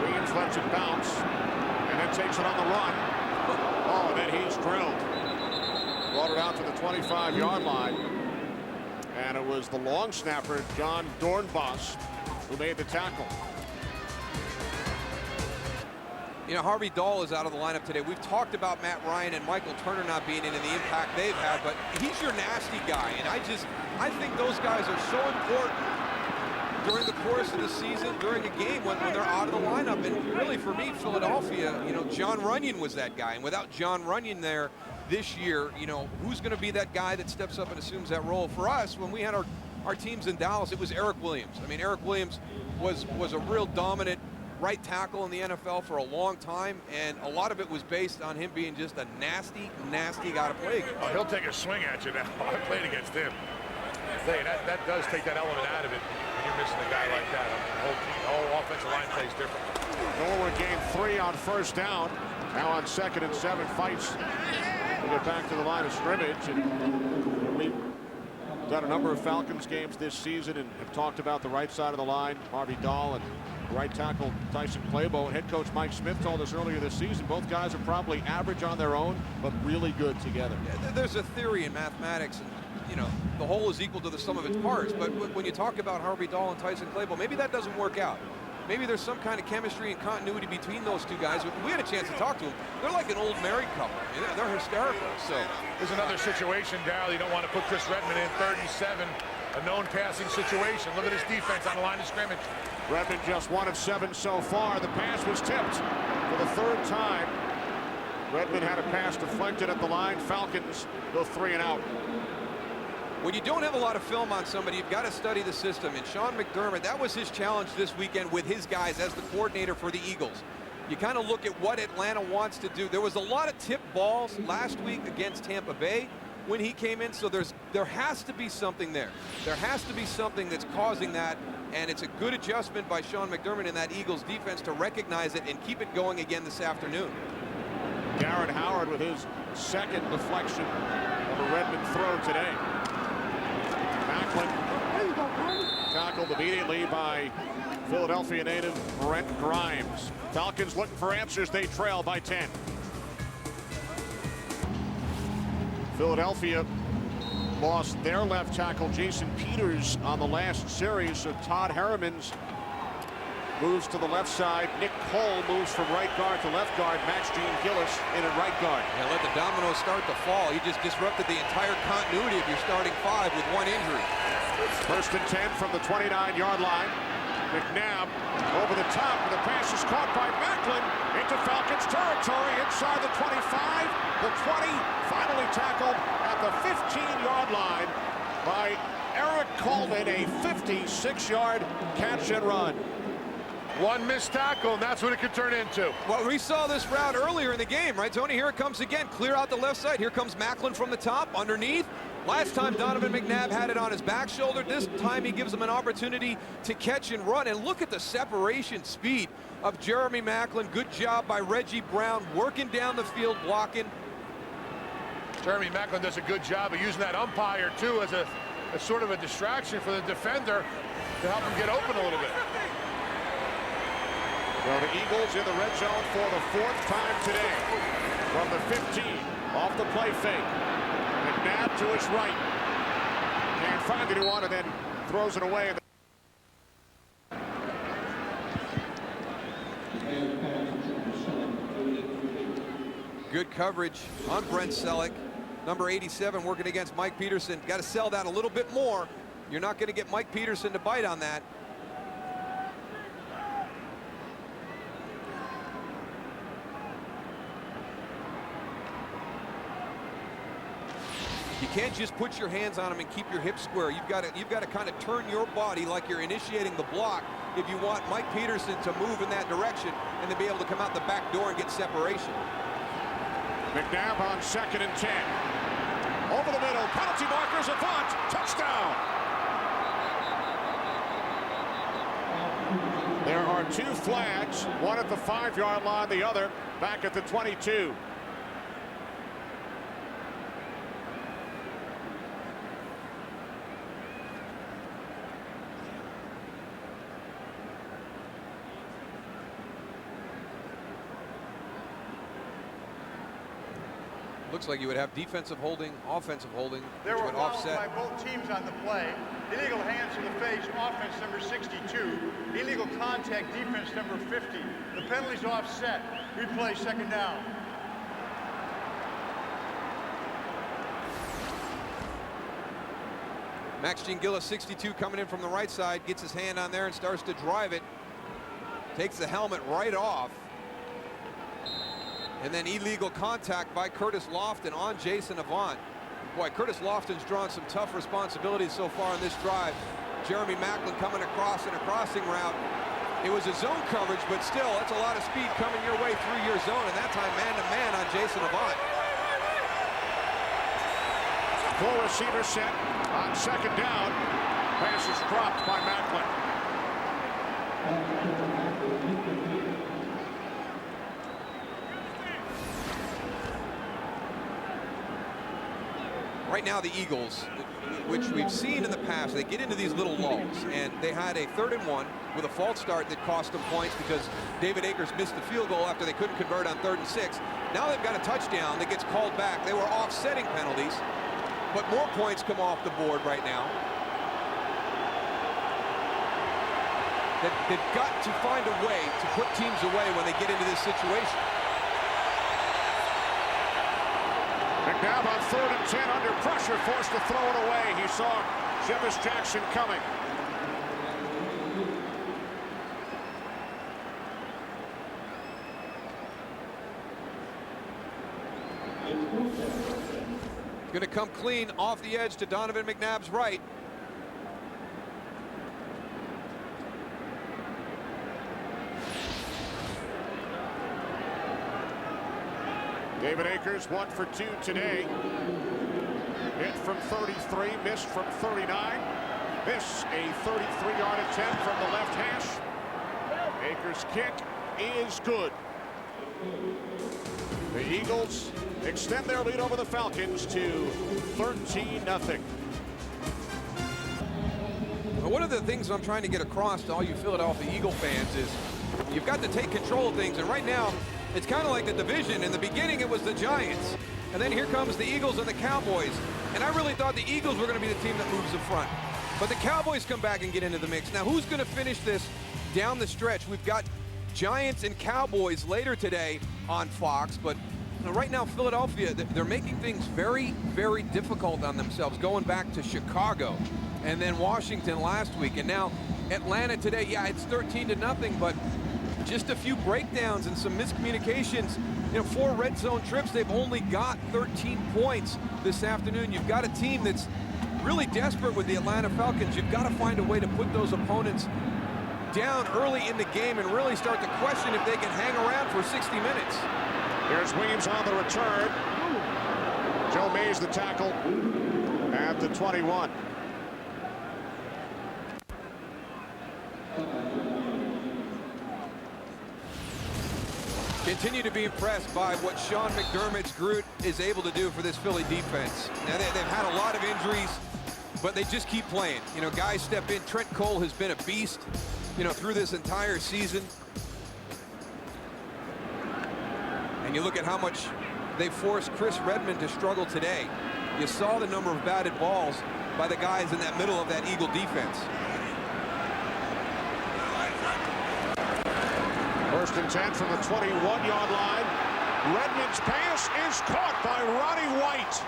Williams lets it bounce and then takes it on the run. Oh, and then he's drilled. Brought it out to the 25-yard line. And it was the long snapper, John Dornbos, who made the tackle. You know, Harvey Dahl is out of the lineup today. We've talked about Matt Ryan and Michael Turner not being in and the impact they've had, but he's your nasty guy. And I think those guys are so important during the course of the season, during a game when they're out of the lineup. And really, for me, Philadelphia, John Runyon was that guy. And without John Runyon there this year, who's going to be that guy that steps up and assumes that role? For us, when we had our teams in Dallas, it was Eric Williams. I mean, Eric Williams was a real dominant right tackle in the NFL for a long time, and a lot of it was based on him being just a nasty, nasty guy to play against. Oh, he'll take a swing at you now. I played against him. That does take that element out of it when you're missing a guy like that. I mean, the whole offensive line plays different. Norwood gained 3 on first down. Now on 2nd and 7, fights to get back to the line of scrimmage. And we've done a number of Falcons games this season and have talked about the right side of the line, Harvey Dahl, and right tackle Tyson Clabo. And head coach Mike Smith told us earlier this season both guys are probably average on their own, but really good together. Yeah, there's a theory in mathematics, and the whole is equal to the sum of its parts. But when you talk about Harvey Dahl and Tyson Clabo, maybe that doesn't work out. Maybe there's some kind of chemistry and continuity between those two guys. We had a chance to talk to them. They're like an old married couple. They're hysterical. So there's another situation, Darryl. You don't want to put Chris Redmond in 3rd and 7, a known passing situation. Look at his defense on the line of scrimmage. Redmond just 1 of 7 so far. The pass was tipped for the 3rd time. Redmond had a pass deflected at the line. Falcons go 3 and out. When you don't have a lot of film on somebody, you've got to study the system. And Sean McDermott, that was his challenge this weekend with his guys as the coordinator for the Eagles. You kind of look at what Atlanta wants to do. There was a lot of tipped balls last week against Tampa Bay when he came in, so there has to be something there. There has to be something that's causing that, and it's a good adjustment by Sean McDermott in that Eagles defense to recognize it and keep it going again this afternoon. Garrett Howard with his 2nd deflection of a Redmond throw today. Macklin tackled immediately by Philadelphia native Brent Grimes. Falcons looking for answers. They trail by 10. Philadelphia lost their left tackle Jason Peters on the last series, so Todd Harriman's moves to the left side. Nick Cole moves from right guard to left guard. Max Gene Gillis in at right guard. And let the dominoes start to fall. He just disrupted the entire continuity of your starting 5 with 1 injury. 1st and 10 from the 29-yard line. McNabb over the top, and the pass is caught by Macklin into Falcons territory inside the 25, the 20, finally tackled at the 15-yard line by Eric Coleman, a 56-yard catch and run. One missed tackle, and that's what it could turn into. Well, we saw this route earlier in the game, right, Tony? Here it comes again. Clear out the left side. Here comes Macklin from the top, underneath. Last time Donovan McNabb had it on his back shoulder. This time he gives him an opportunity to catch and run. And look at the separation speed of Jeremy Macklin. Good job by Reggie Brown working down the field, blocking. Jeremy Macklin does a good job of using that umpire, too, as a sort of a distraction for the defender to help him get open a little bit. Well, the Eagles in the red zone for the 4th time today. From the 15, off the play fake. McNabb to his right. Can't find anyone, and then throws it away. Good coverage on Brent Selleck. Number 87 working against Mike Peterson. Got to sell that a little bit more. You're not going to get Mike Peterson to bite on that. You can't just put your hands on him and keep your hips square. You've got to kind of turn your body like you're initiating the block if you want Mike Peterson to move in that direction and to be able to come out the back door and get separation. McNabb on 2nd and 10. Over the middle, penalty markers, Avant, touchdown. There are 2 flags, one at the 5-yard line, the other back at the 22. Looks like you would have defensive holding, offensive holding, There which were would fouls offset. by both teams on the play. Illegal hands to the face, offense number 62. Illegal contact, defense number 50. The penalty's offset. Replay, second down. Max Gingilla, 62, coming in from the right side, gets his hand on there and starts to drive it. Takes the helmet right off. And then illegal contact by Curtis Lofton on Jason Avant. Boy, Curtis Lofton's drawn some tough responsibilities so far in this drive. Jeremy Maclin coming across in a crossing route. It was a zone coverage, but still, that's a lot of speed coming your way through your zone, and that time man-to-man on Jason Avant. Full receiver set on second down. Pass is dropped by Maclin. Right now, the Eagles, which we've seen in the past, they get into these little lulls, and they had a 3rd and 1 with a false start that cost them points because David Akers missed the field goal after they couldn't convert on 3rd and 6. Now they've got a touchdown that gets called back. They were offsetting penalties, but more points come off the board right now. They've got to find a way to put teams away when they get into this situation. Going to come clean off the edge to Donovan McNabb's right. David Akers 1 for 2 today. Hit from 33, missed from 39. This a 33-yard attempt from the left hash. Akers' kick is good. The Eagles extend their lead over the Falcons to 13-0. Well, one of the things I'm trying to get across to all you Philadelphia Eagle fans is you've got to take control of things, and right now it's kind of like the division. In the beginning, it was the Giants, and then here comes the Eagles and the Cowboys. And I really thought the Eagles were going to be the team that moves the front. But the Cowboys come back and get into the mix. Now, who's going to finish this down the stretch? We've got Giants and Cowboys later today on Fox, but right now, Philadelphia, they're making things very, very difficult on themselves, going back to Chicago and then Washington last week. And now Atlanta today, yeah, it's 13-0, but just a few breakdowns and some miscommunications. You know, 4 red zone trips, they've only got 13 points this afternoon. You've got a team that's really desperate with the Atlanta Falcons. You've got to find a way to put those opponents down early in the game and really start to question if they can hang around for 60 minutes. Here's Weems on the return. Joe Mays the tackle at the 21. Continue to be impressed by what Sean McDermott's group is able to do for this Philly defense. Now, they've had a lot of injuries, but they just keep playing. You know, guys step in. Trent Cole has been a beast, you know, through this entire season. And you look at how much they forced Chris Redmond to struggle today. You saw the number of batted balls by the guys in that middle of that Eagle defense. 1st and 10 from the 21-yard line. Redmond's pass is caught by Roddy White.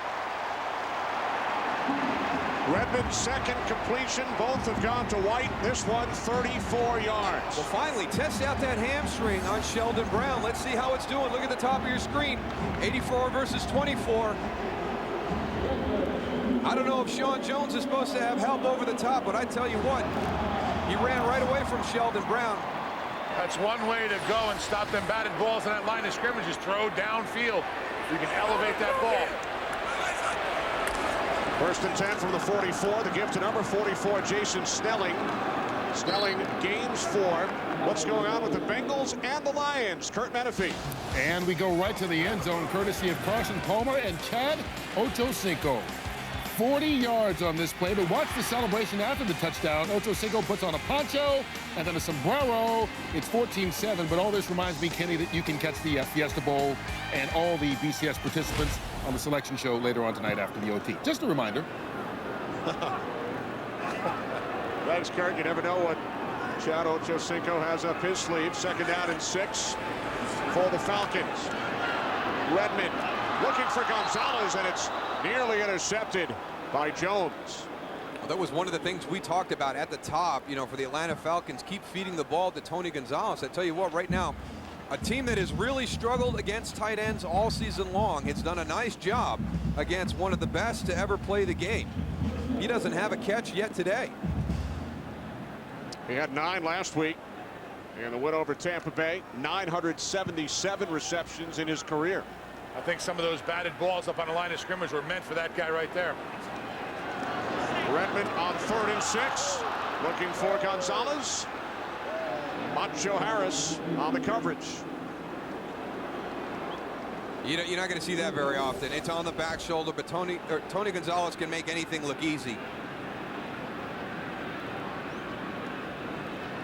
Redmond's second completion. Both have gone to White. This one 34 yards. Well, finally, test out that hamstring on Sheldon Brown. Let's see how it's doing. Look at the top of your screen. 84 versus 24. I don't know if Sean Jones is supposed to have help over the top, but I tell you what, he ran right away from Sheldon Brown. That's one way to go and stop them batted balls in that line of scrimmage is throw downfield. You can elevate that ball. First and 10 from the 44. The give to number 44, Jason Snelling. Snelling gains 4. What's going on with the Bengals and the Lions? Kurt Menefee. And we go right to the end zone, courtesy of Carson Palmer and Chad Ochocinco. 40 yards on this play, but watch the celebration after the touchdown. Ochocinco puts on a poncho and then a sombrero. It's 14-7, but all this reminds me, Kenny, that you can catch the Fiesta Bowl and all the BCS participants on the selection show later on tonight after the OT. Just a reminder. Thanks, Kurt. You never know what Chad Ochocinco has up his sleeve. Second down and 6 for the Falcons. Redmond looking for Gonzalez, and it's nearly intercepted by Jones. Well, that was one of the things we talked about at the top, you know, for the Atlanta Falcons. Keep feeding the ball to Tony Gonzalez. I tell you what, right now, a team that has really struggled against tight ends all season long has done a nice job against one of the best to ever play the game. He doesn't have a catch yet today. He had 9 last week in the win over Tampa Bay. 977 receptions in his career. I think some of those batted balls up on the line of scrimmage were meant for that guy right there. Redmond on 3rd and 6. Looking for Gonzalez. Macho Harris on the coverage. You know, you're not going to see that very often. It's on the back shoulder, but Tony Gonzalez can make anything look easy.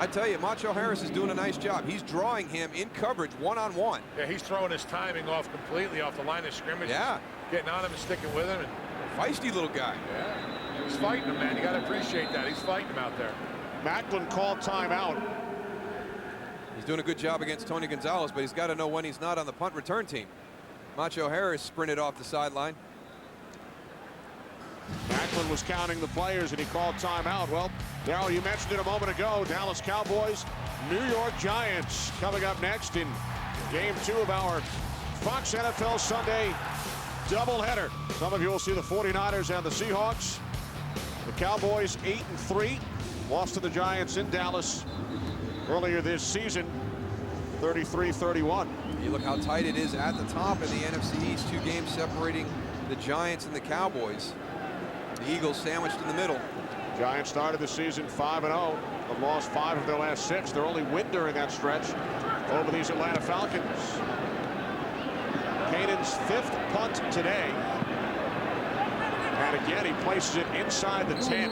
I tell you, Macho Harris is doing a nice job. He's drawing him in coverage one-on-one. Yeah, he's throwing his timing off completely off the line of scrimmage. Yeah. Getting on him and sticking with him. And feisty little guy. Yeah. He's fighting him, man. You got to appreciate that. He's fighting him out there. Macklin called timeout. He's doing a good job against Tony Gonzalez, but he's got to know when he's not on the punt return team. Macho Harris sprinted off the sideline. Macklin was counting the players, and he called timeout. Well, Darryl, you mentioned it a moment ago. Dallas Cowboys, New York Giants coming up next in Game 2 of our Fox NFL Sunday doubleheader. Some of you will see the 49ers and the Seahawks. The Cowboys 8-3, lost to the Giants in Dallas earlier this season, 33-31. You look how tight it is at the top in the NFC East. 2 games separating the Giants and the Cowboys. The Eagles sandwiched in the middle. Giants started the season 5-0. Have lost 5 of their last 6. Their only win during that stretch over these Atlanta Falcons. Canaan's 5th punt today. And again, he places it inside the 10.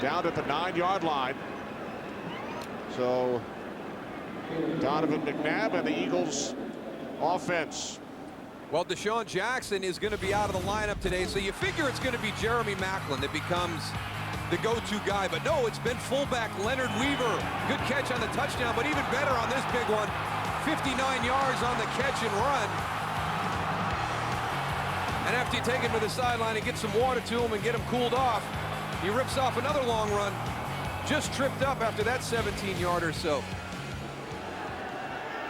Down at the 9-yard line. So Donovan McNabb and the Eagles offense. Well, Deshaun Jackson is going to be out of the lineup today, so you figure it's going to be Jeremy Macklin that becomes the go-to guy. But no, it's been fullback Leonard Weaver. Good catch on the touchdown, but even better on this big one. 59 yards on the catch and run. And after you take him to the sideline and get some water to him and get him cooled off, he rips off another long run. Just tripped up after that 17-yarder or so.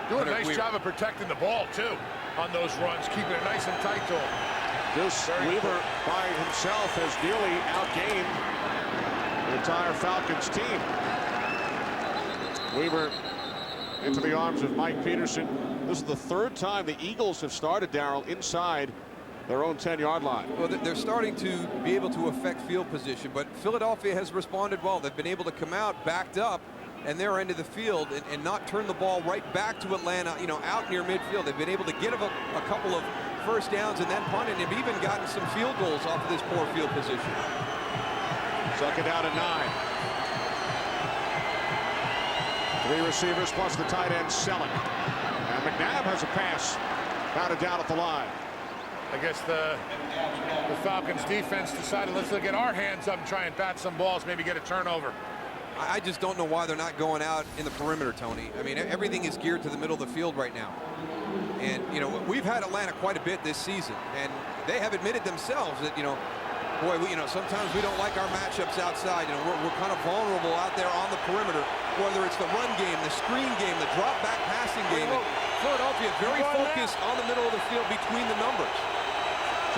Doing a nice job of protecting the ball, too, on those runs, keeping it nice and tight to him. This Weaver by himself has nearly outgained the entire Falcons team. Weaver into the arms of Mike Peterson. This is the 3rd time the Eagles have started, Darryl, inside their own 10-yard line. Well, they're starting to be able to affect field position, but Philadelphia has responded well. They've been able to come out backed up and their end of the field and not turn the ball right back to Atlanta, you know, out near midfield. They've been able to get a couple of first downs and then punt, and they've even gotten some field goals off of this poor field position. 2nd down and 9. 3 receivers plus the tight end Selleck. And McNabb has a pass batted down at the line. I guess the Falcons defense decided, let's look at our hands up and try and bat some balls, maybe get a turnover. I just don't know why they're not going out in the perimeter, Tony. I mean, everything is geared to the middle of the field right now. And, you know, we've had Atlanta quite a bit this season, and they have admitted themselves that, you know, boy, sometimes we don't like our matchups outside. You know, we're kind of vulnerable out there on the perimeter, whether it's the run game, the screen game, the drop back passing game. And Philadelphia very focused on the middle of the field between the numbers.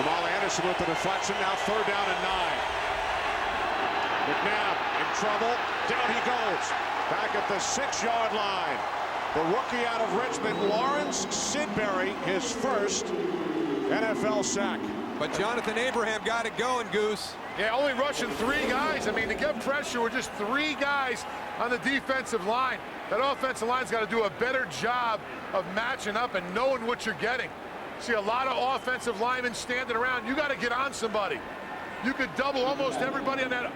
Jamal Anderson with the deflection, now 3rd down and 9. McNabb in trouble. Down he goes. Back at the 6-yard line. The rookie out of Richmond, Lawrence Sidbury, his first NFL sack. But Jonathan Abraham got it going, Goose. Yeah, only rushing 3 guys. I mean, to get pressure with just 3 guys on the defensive line. That offensive line's got to do a better job of matching up and knowing what you're getting. See a lot of offensive linemen standing around. You got to get on somebody. You could double almost everybody on that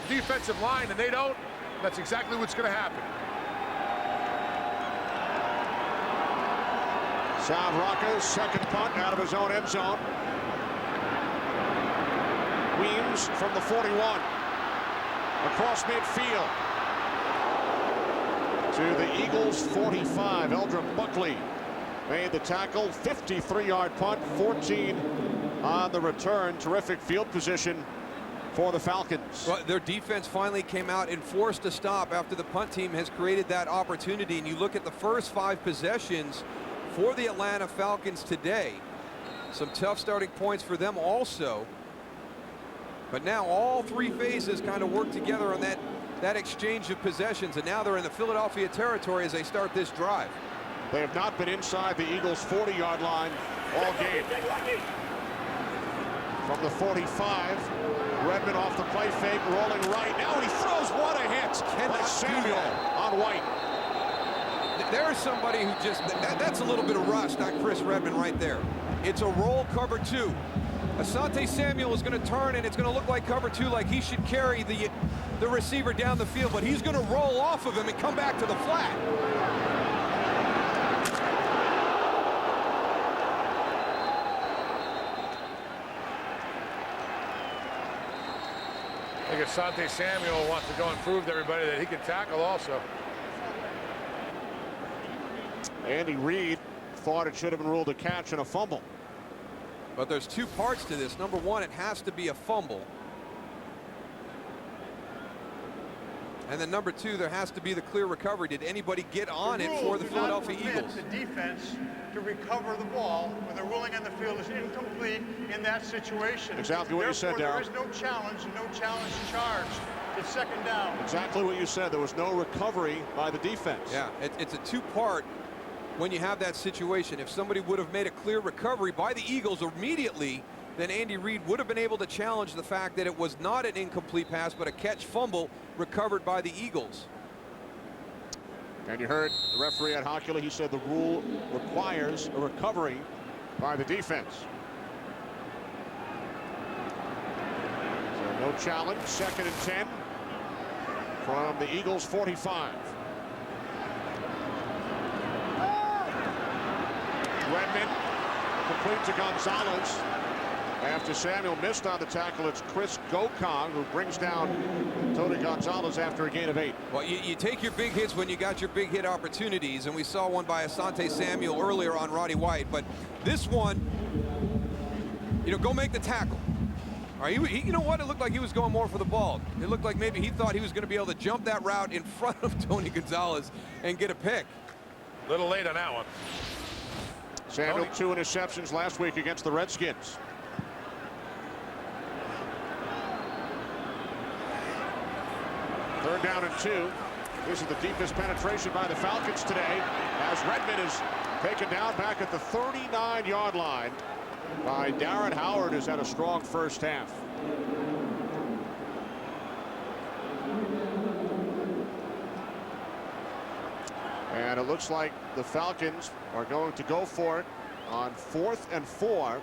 defensive line, and they don't. That's exactly what's going to happen. Sam Rocca's second punt out of his own end zone. Weems from the 41. Across midfield. To the Eagles 45. Eldrum Buckley made the tackle. 53-yard punt. 14 on the return. Terrific field position for the Falcons. Well, their defense finally came out and forced a stop after the punt team has created that opportunity. And you look at the first 5 possessions for the Atlanta Falcons today. Some tough starting points for them also. But now all 3 phases kind of work together on that exchange of possessions. And now they're in the Philadelphia territory as they start this drive. They have not been inside the Eagles' 40-yard line all game. From the 45, Redmond off the play fake, rolling right. Now he throws. What a hit by Samuel on White. There's somebody who just, that's a little bit of rust on Chris Redmond right there. It's a roll cover 2. Asante Samuel is going to turn, and it's going to look like cover 2, like he should carry the receiver down the field, but he's going to roll off of him and come back to the flat. I think Asante Samuel wants to go and prove to everybody that he can tackle also. Andy Reid thought it should have been ruled a catch and a fumble. But there's 2 parts to this. Number 1, it has to be a fumble. And then number 2, there has to be the clear recovery. Did anybody get on it for the Philadelphia Eagles? The defense to recover the ball when the ruling on the field is incomplete in that situation. Exactly what you said, Darryl. There is no challenge and no challenge charged. It's second down. Exactly what you said. There was no recovery by the defense. Yeah, it's a 2-part when you have that situation. If somebody would have made a clear recovery by the Eagles immediately, then Andy Reid would have been able to challenge the fact that it was not an incomplete pass, but a catch fumble recovered by the Eagles. And you heard the referee at Hockley. He said the rule requires a recovery by the defense. So no challenge. 2nd and 10 from the Eagles 45. Redmond complete to Gonzalez. After Samuel missed on the tackle, it's Chris Gokong who brings down Tony Gonzalez after a gain of 8. Well, you take your big hits when you got your big hit opportunities, and we saw one by Asante Samuel earlier on Roddy White. But this one, go make the tackle. All right, you know what? It looked like he was going more for the ball. It looked like maybe he thought he was going to be able to jump that route in front of Tony Gonzalez and get a pick. A little late on that one. Samuel, 2 interceptions last week against the Redskins. Third down and 2. This is the deepest penetration by the Falcons today, as Redmond is taken down back at the 39-yard line by Darren Howard, who's had a strong first half. And it looks like the Falcons are going to go for it on 4th and 4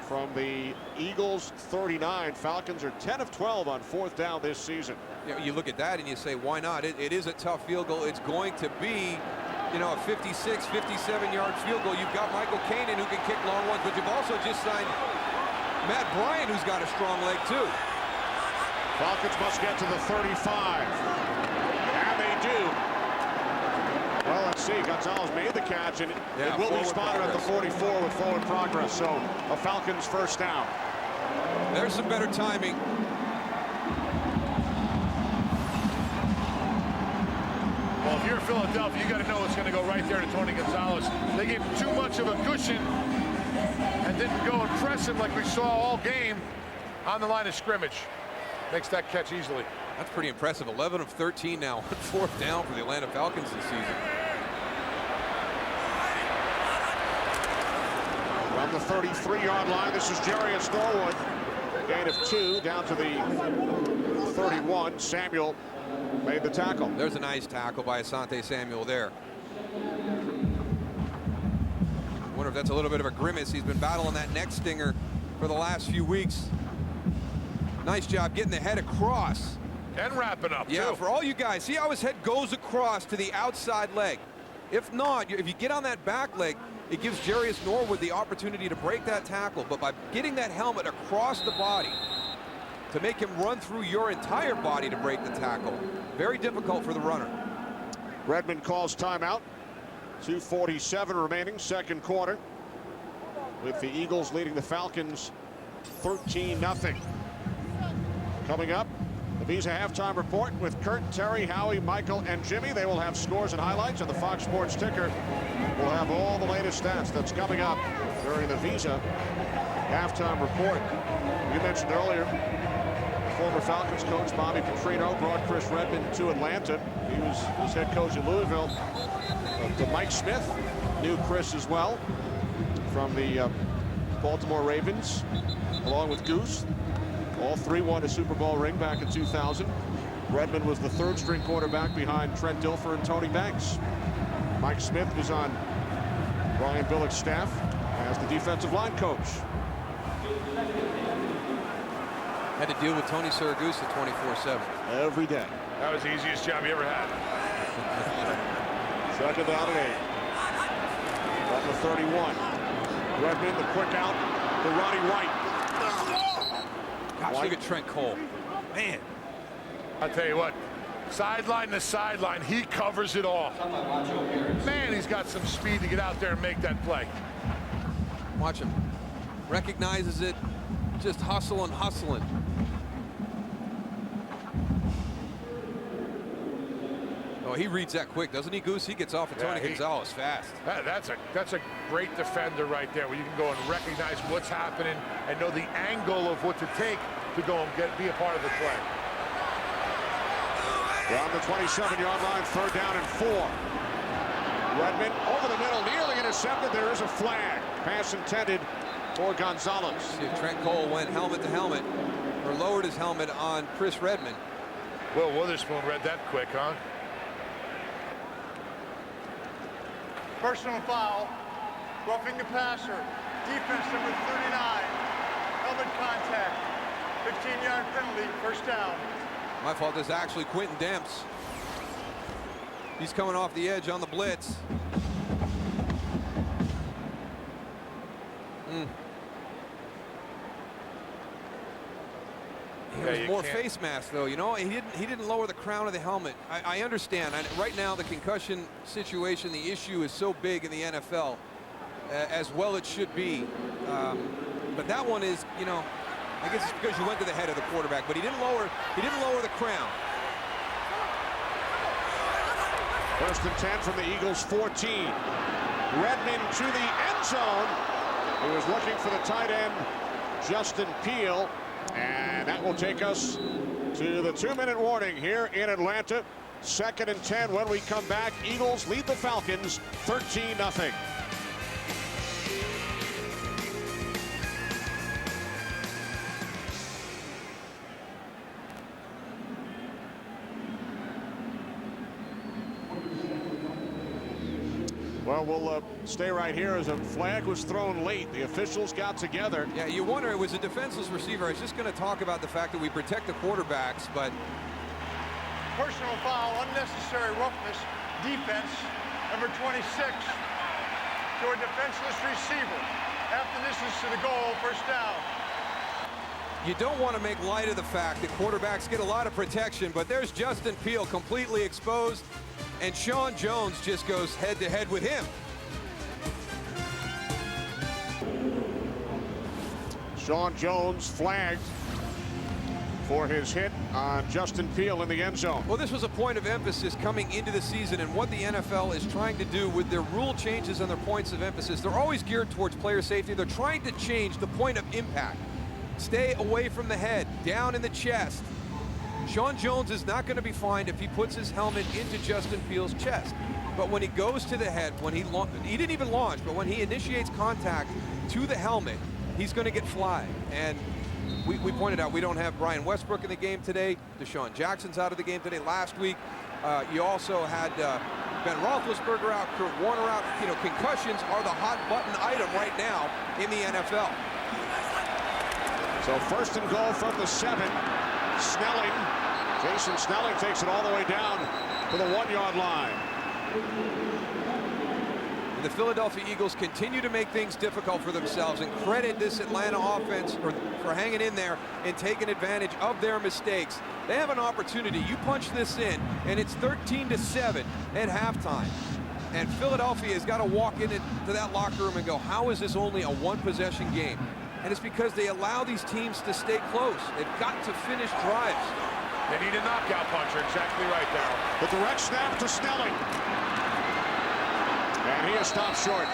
from the Eagles 39. Falcons are 10 of 12 on 4th down this season. You look at that and you say, why not? It is a tough field goal. It's going to be, a 56, 57-yard field goal. You've got Michael Kanan who can kick long ones, but you've also just signed Matt Bryant, who's got a strong leg too. Falcons must get to the 35. And they do. Well, let's see. Gonzalez made the catch, and it will be spotted at the 44 with forward progress. So a Falcons first down. There's some better timing. Well, if you're Philadelphia, you got to know it's going to go right there to Tony Gonzalez. They gave him too much of a cushion and didn't go and press him like we saw all game on the line of scrimmage. Makes that catch easily. That's pretty impressive. 11 of 13 now on 4th down for the Atlanta Falcons this season. Run from the 33-yard line. This is Jarius Norwood. Gain of 2 down to the 31. Samuel made the tackle. There's a nice tackle by Asante Samuel there. I wonder if that's a little bit of a grimace. He's been battling that neck stinger for the last few weeks. Nice job getting the head across. And wrapping up, Yeah, too. for all you guys, see how his head goes across to the outside leg. If not, if you get on that back leg, it gives Jarius Norwood the opportunity to break that tackle. But by getting that helmet across the body to make him run through your entire body to break the tackle, very difficult for the runner. Redmond calls timeout. 2:47 remaining, second quarter, with the Eagles leading the Falcons 13-0. Coming up, the Visa halftime report with Kurt, Terry, Howie, Michael, and Jimmy. They will have scores and highlights, and the Fox Sports ticker will have all the latest stats. That's coming up during the Visa halftime report. You mentioned earlier, former Falcons coach Bobby Petrino brought Chris Redmond to Atlanta. He was his head coach in Louisville. Mike Smith knew Chris as well from the Baltimore Ravens, along with Goose. All three won a Super Bowl ring back in 2000. Redmond was the third-string quarterback behind Trent Dilfer and Tony Banks. Mike Smith was on Brian Billick's staff as the defensive line coach. Had to deal with Tony Siragusa 24/7. Every day. That was the easiest job he ever had. Second down and 8. At the 31. Redmond, the quick out to Ronnie White. Gosh, look at Trent Cole. Man. I'll tell you what, sideline to sideline, he covers it all. Man, he's got some speed to get out there and make that play. Watch him. Recognizes it, just hustling. Oh, he reads that quick, doesn't he, Goose? He gets off of Tony Gonzalez fast. That's a great defender right there, where you can go and recognize what's happening and know the angle of what to take to go and be a part of the play. Down the 27-yard line, third down and 4. Redmond over the middle, nearly intercepted. There is a flag. Pass intended for Gonzalez. See if Trent Cole went helmet to helmet, or lowered his helmet on Chris Redmond. Will Witherspoon read that quick, huh? Personal foul, roughing the passer, defense number 39, helmet contact, 15-yard penalty, first down. My fault is actually Quentin Demps. He's coming off the edge on the blitz. There's more face mask, though. You know, he didn't lower the crown of the helmet. I understand. Right now, the concussion situation, the issue is so big in the NFL, as well it should be. But that one is, you know, I guess it's because you went to the head of the quarterback, but he didn't lower the crown. First and 10 from the Eagles' 14. Redmond to the end zone. He was looking for the tight end, Justin Peele. And that will take us to the 2-minute warning here in Atlanta. Second and 10 when we come back. Eagles lead the Falcons 13-0. Well, we'll stay right here as a flag was thrown late. The officials got together. Yeah, you wonder, it was a defenseless receiver. I was just going to talk about the fact that we protect the quarterbacks, but... Personal foul, unnecessary roughness, defense, number 26, to a defenseless receiver. After this is to the goal, first down. You don't want to make light of the fact that quarterbacks get a lot of protection, but there's Justin Peele completely exposed, and Sean Jones just goes head-to-head with him. Sean Jones flagged for his hit on Justin Peele in the end zone. Well, this was a point of emphasis coming into the season, and what the NFL is trying to do with their rule changes and their points of emphasis. They're always geared towards player safety. They're trying to change the point of impact. Stay away from the head, down in the chest. Sean Jones is not going to be fined if he puts his helmet into Justin Peele's chest. but when he goes to the head, when he didn't even launch, but when he initiates contact to the helmet, he's going to get flagged. And we pointed out we don't have Brian Westbrook in the game today. Deshaun Jackson's out of the game today. Last week, you also had Ben Roethlisberger out, Kurt Warner out. You know, concussions are the hot button item right now in the NFL. So first and goal from the 7. Snelling. Jason Snelling takes it all the way down to the 1-yard line. And the Philadelphia Eagles continue to make things difficult for themselves, and credit this Atlanta offense for hanging in there and taking advantage of their mistakes. They have an opportunity. You punch this in, and it's 13-7 at halftime. And Philadelphia has got to walk into that locker room and go, how is this only a one-possession game? And it's because they allow these teams to stay close. They've got to finish drives. They need a knockout puncher. Exactly right, Darryl. The direct snap to Snelling. And he is stopped short.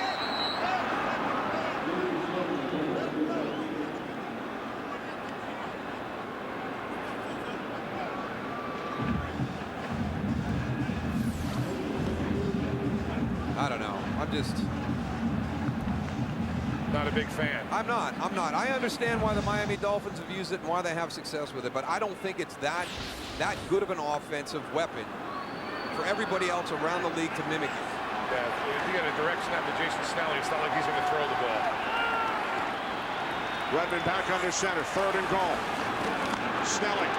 I don't know. I'm just... Not a big fan. I'm not. I understand why the Miami Dolphins have used it and why they have success with it, but I don't think it's that good of an offensive weapon for everybody else around the league to mimic it. Yeah, if you get a direct snap to Jason Snelling, it's not like he's going to throw the ball. Redmond back under center, 3rd and goal. Snelling.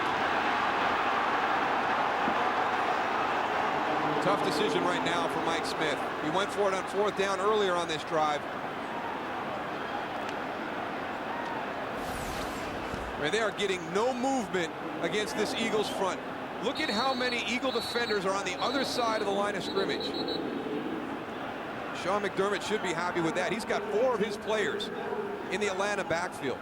Tough decision right now for Mike Smith. He went for it on 4th down earlier on this drive. And they are getting no movement against this Eagles front. Look at how many Eagle defenders are on the other side of the line of scrimmage. Sean McDermott should be happy with that. He's got 4 of his players in the Atlanta backfield.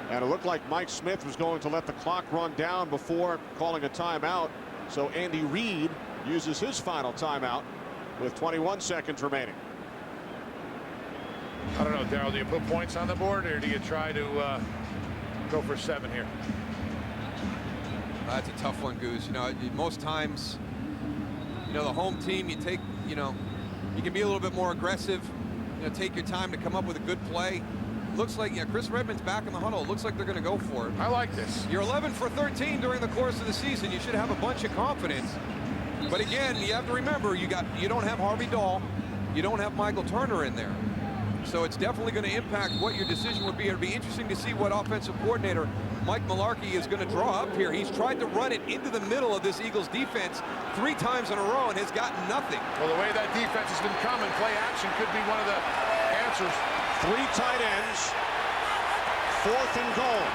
And it looked like Mike Smith was going to let the clock run down before calling a timeout. So Andy Reid uses his final timeout with 21 seconds remaining. I don't know, Darryl, do you put points on the board, or do you try to go for 7 here? That's a tough one, Goose. You know, most times, you know, the home team, you take, you know, you can be a little bit more aggressive, you know, take your time to come up with a good play. Looks like, yeah, Chris Redmond's back in the huddle. Looks like they're going to go for it. I like this. You're 11 for 13 during the course of the season. You should have a bunch of confidence. But again, you have to remember, you don't have Harvey Dahl, you don't have Michael Turner in there. So it's definitely going to impact what your decision would be. It'll be interesting to see what offensive coordinator Mike Mularkey is going to draw up here. He's tried to run it into the middle of this Eagles defense 3 times in a row and has gotten nothing. Well, the way that defense has been coming, play action could be one of the answers. 3 tight ends. 4th and goal.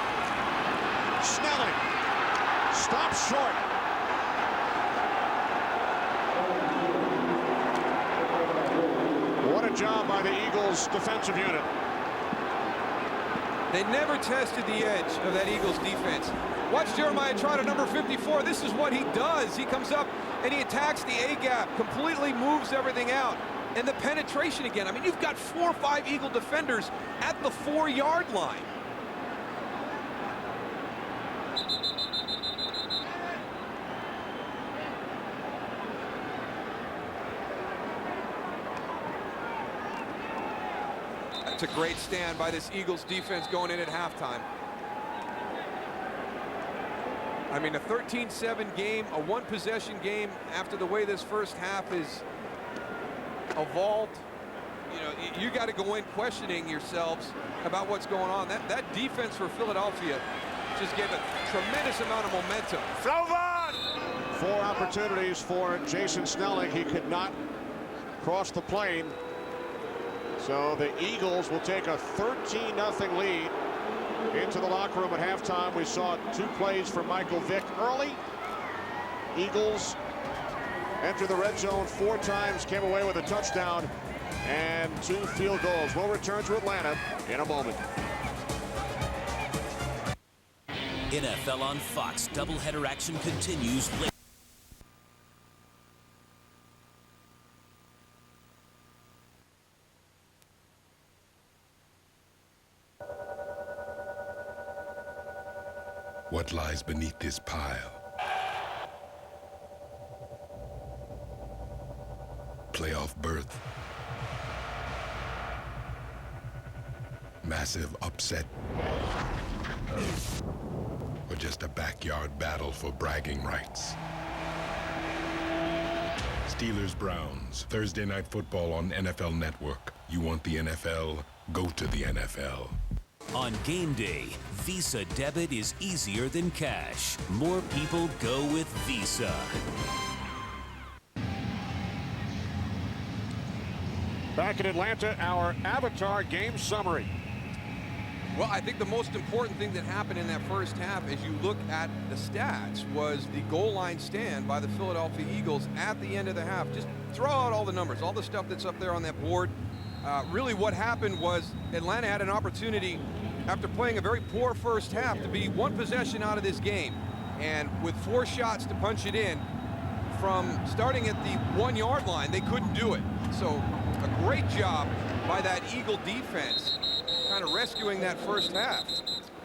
Snelling stops short. What a job by the Eagles defensive unit. They never tested the edge of that Eagles defense. Watch Jeremiah Trotter, number 54. This is what he does. He comes up and he attacks the A-gap, completely moves everything out. And the penetration again. I mean, you've got 4 or 5 Eagle defenders at the 4-yard line. That's a great stand by this Eagles defense going in at halftime. I mean, a 13-7 game, a 1-possession game after the way this first half is evolved. You know, you got to go in questioning yourselves about what's going on. That defense for Philadelphia just gave a tremendous amount of momentum. Slovan! 4 opportunities for Jason Snelling. He could not cross the plane. So the Eagles will take a 13-0 lead into the locker room at halftime. We saw 2 plays for Michael Vick early. Eagles entered the red zone 4 times, came away with a touchdown and 2 field goals. We'll return to Atlanta in a moment. NFL on Fox doubleheader action continues later. What lies beneath this pile? playoff berth. Massive upset. Or just a backyard battle for bragging rights. Steelers-Browns, Thursday Night Football on NFL Network. You want the NFL? Go to the NFL. On game day, Visa debit is easier than cash. More people go with Visa. Back in Atlanta, our Avatar game summary. Well, I think the most important thing that happened in that first half, as you look at the stats, was the goal line stand by the Philadelphia Eagles at the end of the half. Just throw out all the numbers, all the stuff that's up there on that board. Really what happened was Atlanta had an opportunity after playing a very poor first half to be one possession out of this game. And with 4 shots to punch it in, from starting at the 1-yard line, they couldn't do it. So a great job by that Eagle defense, kind of rescuing that first half.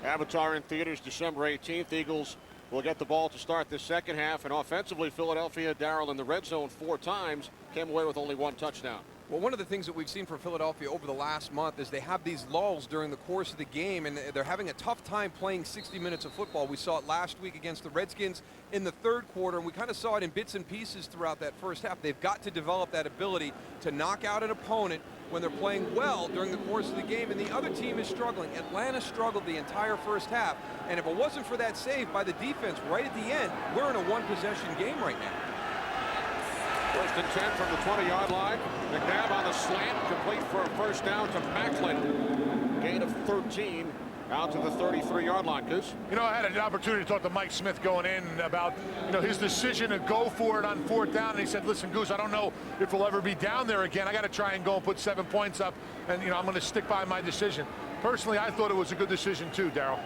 Avatar in theaters December 18th. Eagles will get the ball to start this second half. And offensively, Philadelphia, Darryl, in the red zone 4 times, came away with only 1 touchdown. Well, one of the things that we've seen from Philadelphia over the last month is they have these lulls during the course of the game, and they're having a tough time playing 60 minutes of football. We saw it last week against the Redskins in the third quarter, and we kind of saw it in bits and pieces throughout that first half. They've got to develop that ability to knock out an opponent when they're playing well during the course of the game, and the other team is struggling. Atlanta struggled the entire first half, and if it wasn't for that save by the defense right at the end, we're in a one-possession game right now. First and 10 from the 20-yard line. McNabb on the slant, complete for a first down to Macklin. Gain of 13 out to the 33-yard line. Goose? You know, I had an opportunity to talk to Mike Smith going in about, you know, his decision to go for it on 4th down. And he said, listen, Goose, I don't know if we'll ever be down there again. I got to try and go and put 7 points up. And, you know, I'm going to stick by my decision. Personally, I thought it was a good decision, too, Darryl.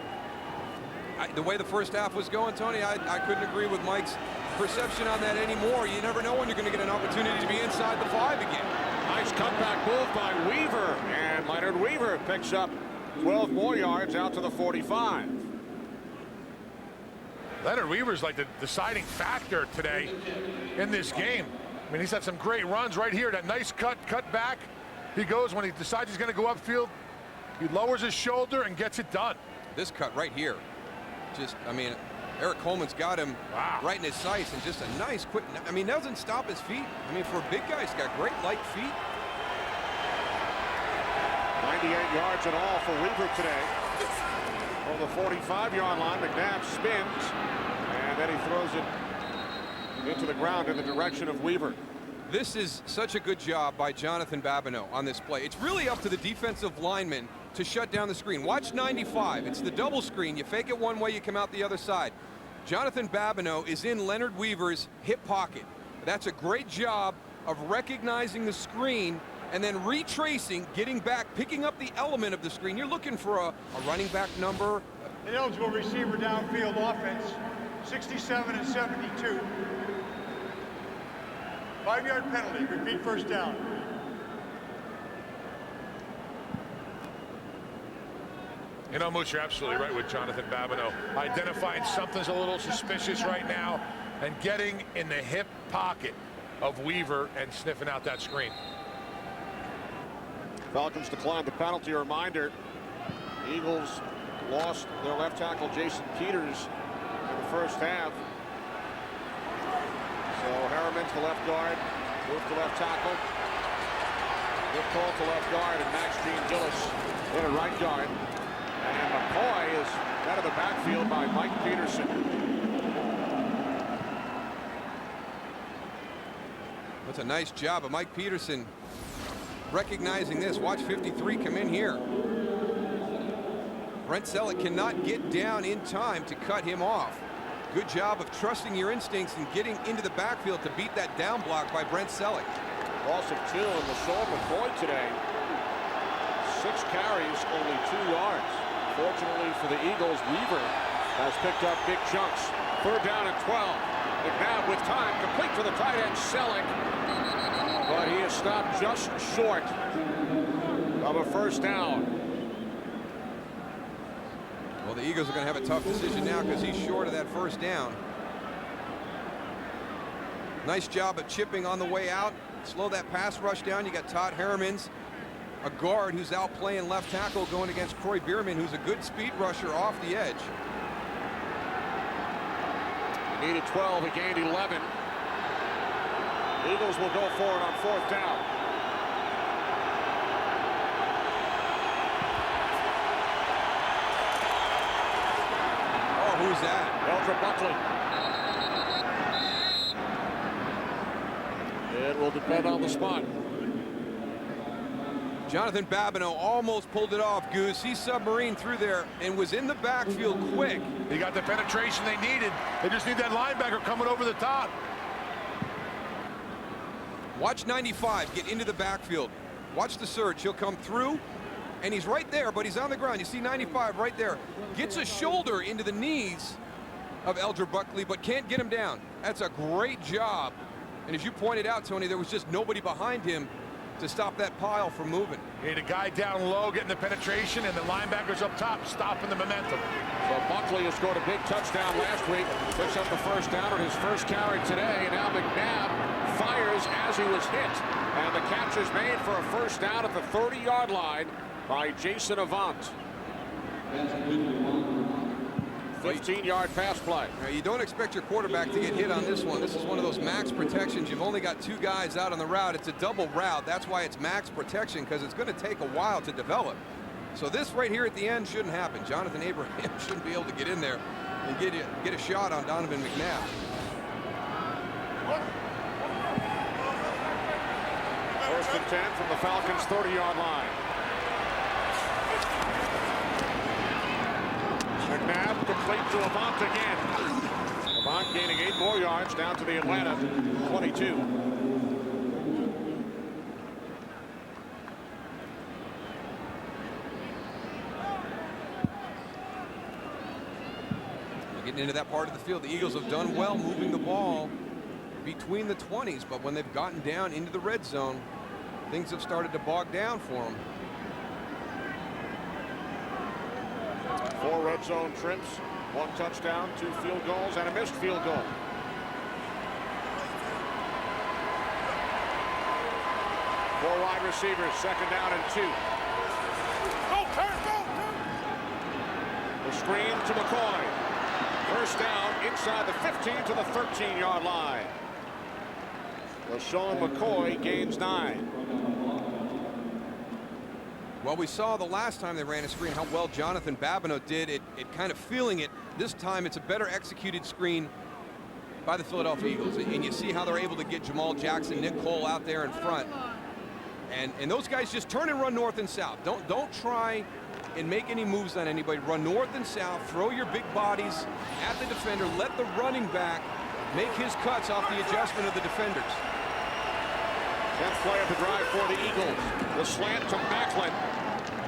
The way the first half was going, Tony, I couldn't agree with Mike's perception on that anymore. You never know when you're going to get an opportunity to be inside the 5 again. Nice cutback move by Weaver, and Leonard Weaver picks up 12 more yards out to the 45. Leonard Weaver's like the deciding factor today in this game. I mean, he's had some great runs right here. That nice cut back. He goes when he decides he's going to go upfield. He lowers his shoulder and gets it done. This cut right here, just, I mean, Eric Coleman's got him right in his sights, and just a nice quick, I mean, doesn't stop his feet. I mean, for a big guy, he's got great light feet. 98 yards in all for Weaver today. On the 45-yard line, McNabb spins, and then he throws it into the ground in the direction of Weaver. This is such a good job by Jonathan Babineau on this play. It's really up to the defensive lineman to shut down the screen. Watch 95. It's the double screen. You fake it one way, you come out the other side. Jonathan Babineau is in Leonard Weaver's hip pocket. That's a great job of recognizing the screen and then retracing, getting back, picking up the element of the screen. You're looking for a running back number. Ineligible receiver downfield offense, 67 and 72. 5-yard penalty, repeat first down. You know, Moose, you're absolutely right with Jonathan Babineau. Identifying something's a little suspicious right now and getting in the hip pocket of Weaver and sniffing out that screen. Falcons declined the penalty. A reminder, the Eagles lost their left tackle, Jason Peters, in the first half. So Harriman to left guard, move to left tackle. Good call to left guard, and Max Gene Gillis in a right guard. And McCoy is out of the backfield by Mike Peterson. That's a nice job of Mike Peterson recognizing this. Watch 53 come in here. Brent Selleck cannot get down in time to cut him off. Good job of trusting your instincts and getting into the backfield to beat that down block by Brent Selleck. Loss of 2 in the Saul McCoy today. 6 carries, only 2 yards. Fortunately for the Eagles, Weaver has picked up big chunks. 3rd down and 12. McNabb with time, complete to the tight end, Selleck. But he is stopped just short of a first down. Well, the Eagles are going to have a tough decision now because he's short of that first down. Nice job of chipping on the way out. slow that pass rush down. You got Todd Harrimans, a guard who's out playing left tackle, going against Troy Bierman, who's a good speed rusher off the edge. He needed 12, he gained 11. Eagles will go for it on 4th down. Oh, who's that? Eldra Buckley. It will depend on the spot. Jonathan Babineau almost pulled it off, Goose. He submarined through there and was in the backfield quick. He got the penetration they needed. They just need that linebacker coming over the top. Watch 95 get into the backfield. Watch the surge. He'll come through, and he's right there, but he's on the ground. You see 95 right there. Gets a shoulder into the knees of Eldra Buckley, but can't get him down. That's a great job. And as you pointed out, Tony, there was just nobody behind him to stop that pile from moving. You need a guy down low getting the penetration, and the linebackers up top stopping the momentum. So Buckley has scored a big touchdown last week. Picks up the 1st down on his first carry today. And now McNabb fires as he was hit. And the catch is made for a 1st down at the 30-yard line by Jason Avant. 15-yard pass play. Now, you don't expect your quarterback to get hit on this one. This is one of those max protections. You've only got 2 guys out on the route. It's a double route. That's why it's max protection, because it's going to take a while to develop. So this right here at the end shouldn't happen. Jonathan Abraham shouldn't be able to get in there and get a shot on Donovan McNabb. First and 10 from the Falcons' 30-yard line. McNabb complete to Avant again. Avant gaining 8 more yards down to the Atlanta 22. Getting into that part of the field, the Eagles have done well moving the ball between the 20s, but when they've gotten down into the red zone, things have started to bog down for them. 4 red zone trips, 1 touchdown, 2 field goals, and a missed field goal. Four wide receivers, 2nd down and 2. The screen to McCoy. 1st down inside the 15 to the 13-yard line. LaShawn McCoy gains 9. Well, we saw the last time they ran a screen how well Jonathan Babineau did it kind of feeling it. This time it's a better executed screen by the Philadelphia Eagles. And you see how they're able to get Jamal Jackson, Nick Cole out there in front. And those guys just turn and run north and south. Don't try and make any moves on anybody. Run north and south, throw your big bodies at the defender, let the running back make his cuts off the adjustment of the defenders. 10th play of the drive for the Eagles. The slant to Macklin.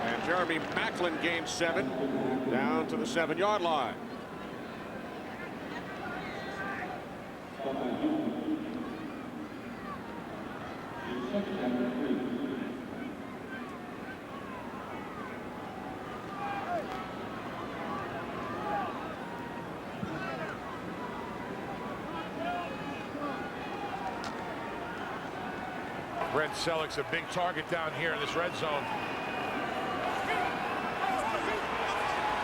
And Jeremy Macklin gains 7 down to the 7-yard line. Brent Selleck's a big target down here in this red zone.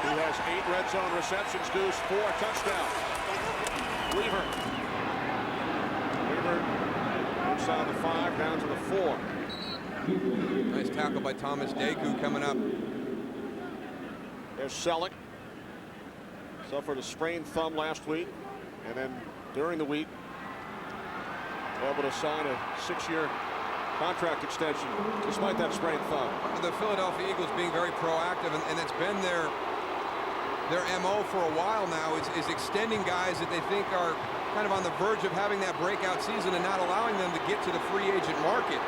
He has 8 red zone receptions, Goose, 4 touchdowns. Weaver inside the 5, down to the 4. Nice tackle by Thomas Deku coming up. There's Selleck. Suffered a sprained thumb last week, and then during the week, able to sign a 6-year contract extension despite that sprained thumb. The Philadelphia Eagles being very proactive, and it's been their MO for a while now, is extending guys that they think are kind of on the verge of having that breakout season and not allowing them to get to the free agent market.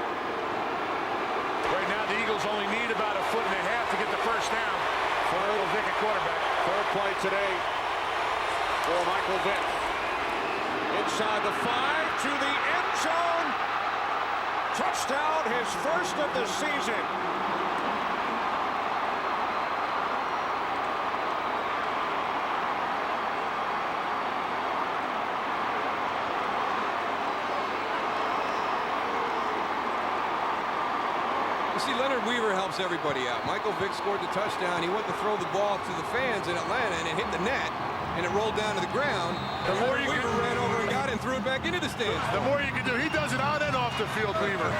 Right now the Eagles only need about 1.5 feet to get the 1st down for Michael Vick at quarterback. 3rd play today for Michael Vick. Inside the 5 to the end zone. Touchdown, his first of the season. see, Leonard Weaver helps everybody out. Michael Vick scored the touchdown. He went to throw the ball to the fans in Atlanta, and it hit the net, and it rolled down to the ground. The more you Weaver ran over and got it and threw it back into the stands. The more you can do. He does it on and off the field, Weaver.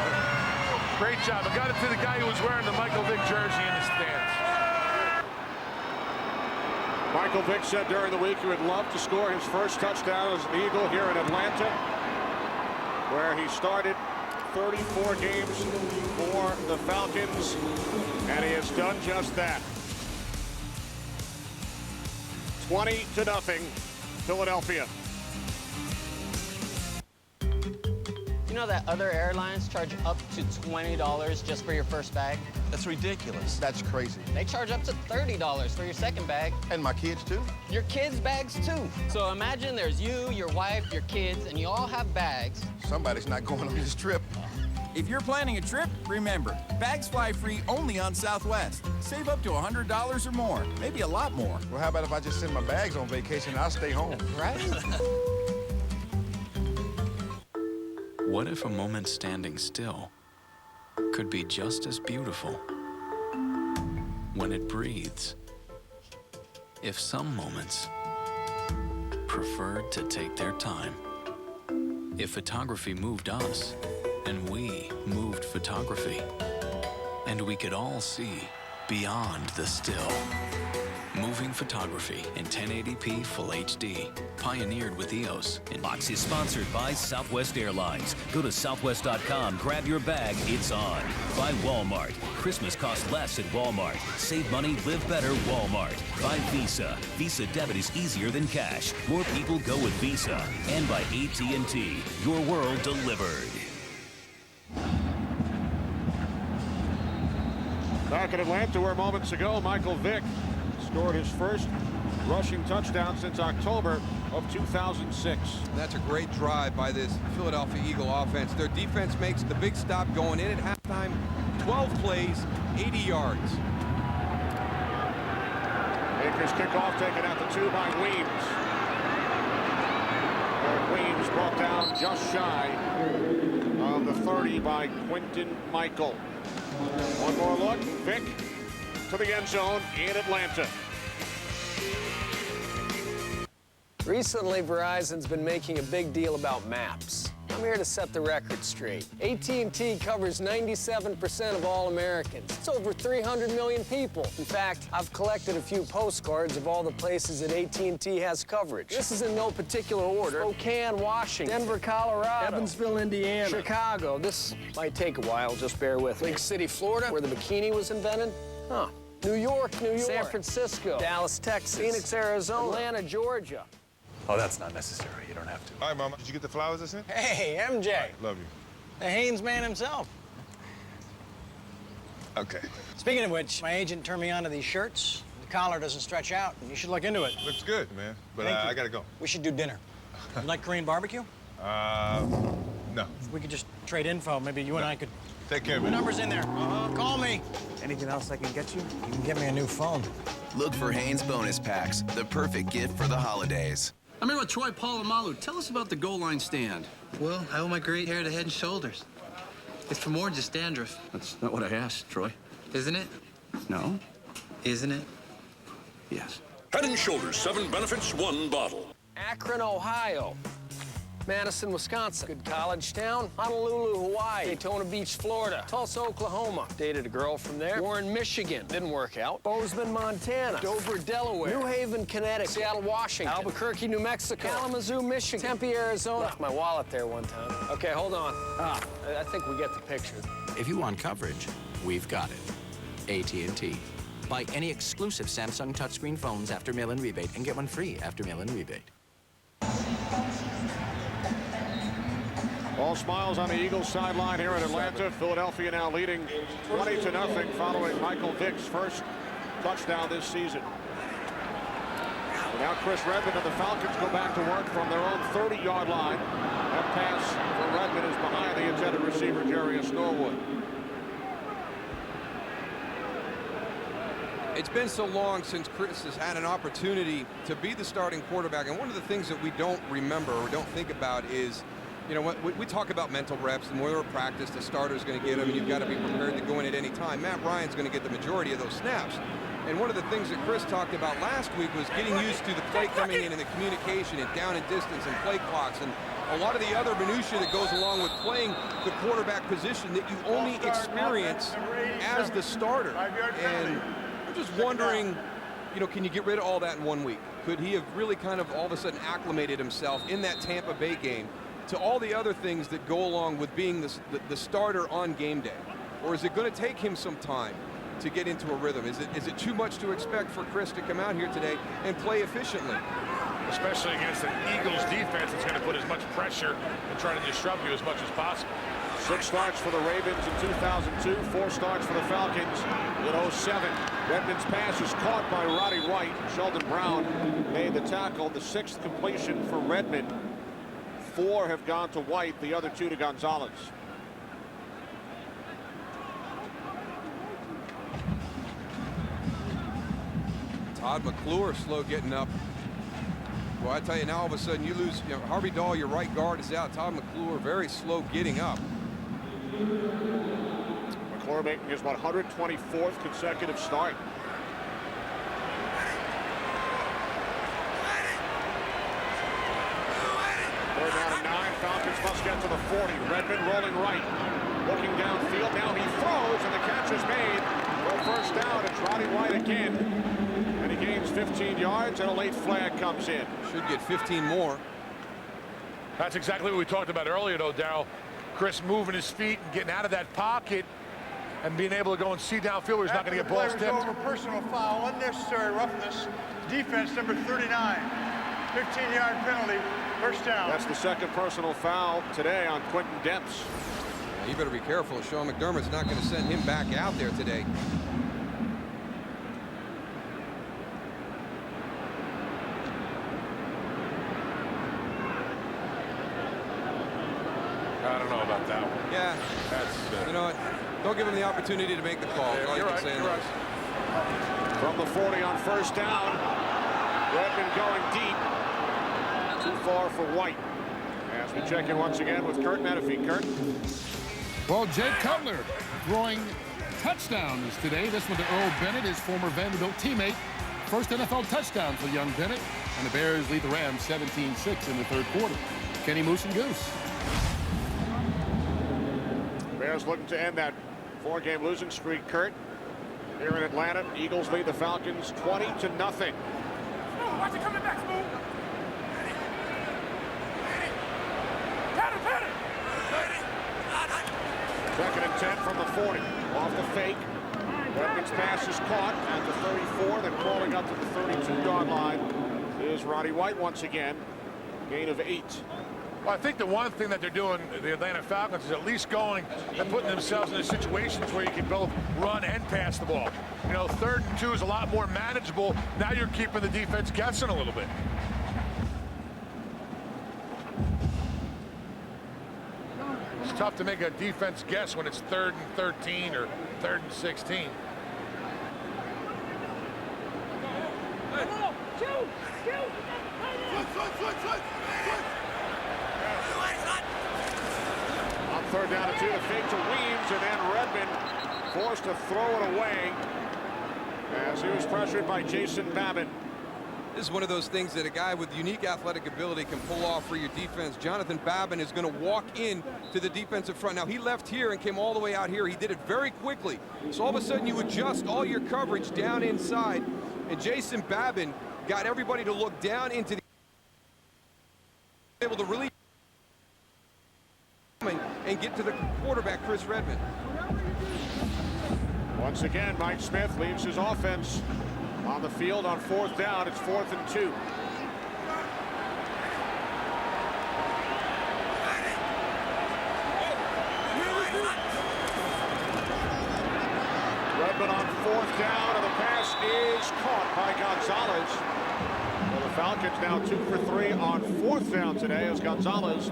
Great job. I got it to the guy who was wearing the Michael Vick jersey in the stands. Michael Vick said during the week he would love to score his first touchdown as an Eagle here in Atlanta, where he started 34 games for the Falcons, and he has done just that. 20-0, Philadelphia. You know that other airlines charge up to $20 just for your first bag? That's ridiculous. That's crazy. They charge up to $30 for your second bag. And my kids, too? Your kids' bags, too. So imagine there's you, your wife, your kids, and you all have bags. Somebody's not going on this trip. If you're planning a trip, remember, bags fly free only on Southwest. Save up to $100 or more, maybe a lot more. Well, how about if I just send my bags on vacation and I'll stay home? Right? What if a moment standing still could be just as beautiful when it breathes? If some moments preferred to take their time. If photography moved us and we moved photography, and we could all see beyond the still. Moving photography in 1080p Full HD. Pioneered with EOS. Box is sponsored by Southwest Airlines. Go to southwest.com, grab your bag, it's on. By Walmart. Christmas costs less at Walmart. Save money, live better, Walmart. By Visa. Visa debit is easier than cash. More people go with Visa. And by AT&T. Your world delivered. Back in Atlanta, where moments ago Michael Vick scored his first rushing touchdown since October of 2006. That's a great drive by this Philadelphia Eagle offense. Their defense makes the big stop going in at halftime. 12 plays, 80 yards. Akers kickoff taken at the 2 by Weems. Weems brought down just shy of the 30 by Quentin Michael. One more look. Vick to the end zone in Atlanta. Recently, Verizon's been making a big deal about maps. I'm here to set the record straight. AT&T covers 97% of all Americans. It's over 300 million people. In fact, I've collected a few postcards of all the places that AT&T has coverage. This is in no particular order. Spokane, Washington. Denver, Colorado. Evansville, Indiana. Chicago. This might take a while, just bear with me. Lake City, Florida, where the bikini was invented. Huh. New York. San Francisco. Dallas, Texas. Phoenix, Arizona. Atlanta, Georgia. Oh, that's not necessary. You don't have to. All right, Mama. Did you get the flowers I sent? Hey, MJ. Love you. The Haynes man himself. Okay. Speaking of which, my agent turned me on to these shirts. The collar doesn't stretch out, and you should look into it. Looks good, man. But I gotta go. We should do dinner. You like Korean barbecue? No. We could just trade info. Maybe you and I could... Take care, The man. number's in there. Call me. Anything else I can get you? You can get me a new phone. Look for Haynes bonus packs, the perfect gift for the holidays. I'm here with Troy Polamalu. Tell us about the goal line stand. Well, I owe my great hair to Head & Shoulders. It's for more than just dandruff. That's not what I asked, Troy. Isn't it? No. Isn't it? Yes. Head & Shoulders, 7 benefits, 1 bottle. Akron, Ohio. Madison, Wisconsin. Good college town. Honolulu, Hawaii. Daytona Beach, Florida. Tulsa, Oklahoma. Dated a girl from there. Warren, Michigan. Didn't work out. Bozeman, Montana. Dover, Delaware. New Haven, Connecticut. Seattle, Washington. Albuquerque, New Mexico. Kalamazoo, Michigan. Tempe, Arizona. Left my wallet there one time. Okay, hold on. I think we get the picture. If you want coverage, we've got it. AT&T. Buy any exclusive Samsung touchscreen phones after mail-in rebate and get one free after mail-in rebate. All smiles on the Eagles sideline here in Atlanta. Philadelphia now leading 20-0 following Michael Vick's first touchdown this season. Now Chris Redmond and the Falcons go back to work from their own 30-yard line. That pass for Redmond is behind the intended receiver, Jarius Norwood. It's been so long since Chris has had an opportunity to be the starting quarterback, and one of the things that we don't remember or don't think about is You know what, we talk about mental reps. The more practice the starter's going to get them, and you've got to be prepared to go in at any time. Matt Ryan's going to get the majority of those snaps. And one of the things that Chris talked about last week was getting used to the play coming in and the communication and down and distance and play clocks and a lot of the other minutia that goes along with playing the quarterback position that you only experience as the starter. And I'm just wondering, you know, can you get rid of all that in 1 week? Could he have really kind of all of a sudden acclimated himself in that Tampa Bay game to all the other things that go along with being the starter on game day? Or is it going to take him some time to get into a rhythm? Is it too much to expect for Chris to come out here today and play efficiently? Especially against an Eagles defense that's going to put as much pressure and try to disrupt you as much as possible. 6 starts for the Ravens in 2002, 4 starts for the Falcons in 07. Redmond's pass is caught by Roddy White. Sheldon Brown made the tackle. The 6th completion for Redmond. 4 have gone to White, the other 2 to Gonzalez. Todd McClure slow getting up. Well, I tell you now, all of a sudden you lose, you know, Harvey Dahl, your right guard, is out. Todd McClure very slow getting up. McClure making his 124th consecutive start. Third down and 9. Falcons must get to the 40. Redmond rolling right. Looking downfield. Now he throws, and the catch is made. For first down, it's Roddy White again. And he gains 15 yards, and a late flag comes in. Should get 15 more. That's exactly what we talked about earlier, though, Darryl. Chris moving his feet and getting out of that pocket and being able to go and see downfield where he's not going to get balls tipped. Over personal foul, unnecessary roughness. Defense number 39. 15-yard penalty, first down. That's the 2nd personal foul today on Quentin Dempsey. Yeah, you better be careful. Sean McDermott's not going to send him back out there today. I don't know about that one. Yeah, that's you know what? Don't give him the opportunity to make the call. Yeah, all you're you right. can say You're right. From the 40 on first down. Redmond going deep. Too far for White. As we check in once again with Kurt Menefee. Kurt. Well, Jay Cutler throwing touchdowns today. This one to Earl Bennett, his former Vanderbilt teammate. First NFL touchdown for young Bennett. And the Bears lead the Rams 17-6 in the 3rd quarter. Kenny Moose and Goose. Bears looking to end that 4-game losing streak, Kurt. Here in Atlanta, Eagles lead the Falcons 20-0. Watch it coming back, Smooth. 2nd and 10 from the 40. Off the fake. Redmond's pass is caught at the 34, then crawling up to the 32-yard line is Roddy White once again. Gain of 8. Well, I think the one thing that they're doing, the Atlanta Falcons, is at least going and putting themselves in situations where you can both run and pass the ball. You know, 3rd and 2 is a lot more manageable. Now you're keeping the defense guessing a little bit. It's tough to make a defense guess when it's 3rd and 13 or 3rd and 16. On 3rd down and 2, the fake to Weems, and then Redmond forced to throw it away as he was pressured by Jason Babin. This is one of those things that a guy with unique athletic ability can pull off for your defense. Jonathan Babin is going to walk in to the defensive front. Now, he left here and came all the way out here. He did it very quickly. So all of a sudden, you adjust all your coverage down inside. And Jason Babin got everybody to look down into the able to really and get to the quarterback, Chris Redmond. Once again, Mike Smith leaves his offense on the field on 4th down. It's 4th and 2. Redmond on 4th down, and the pass is caught by Gonzalez. Well, the Falcons now 2 for 3 on 4th down today as Gonzalez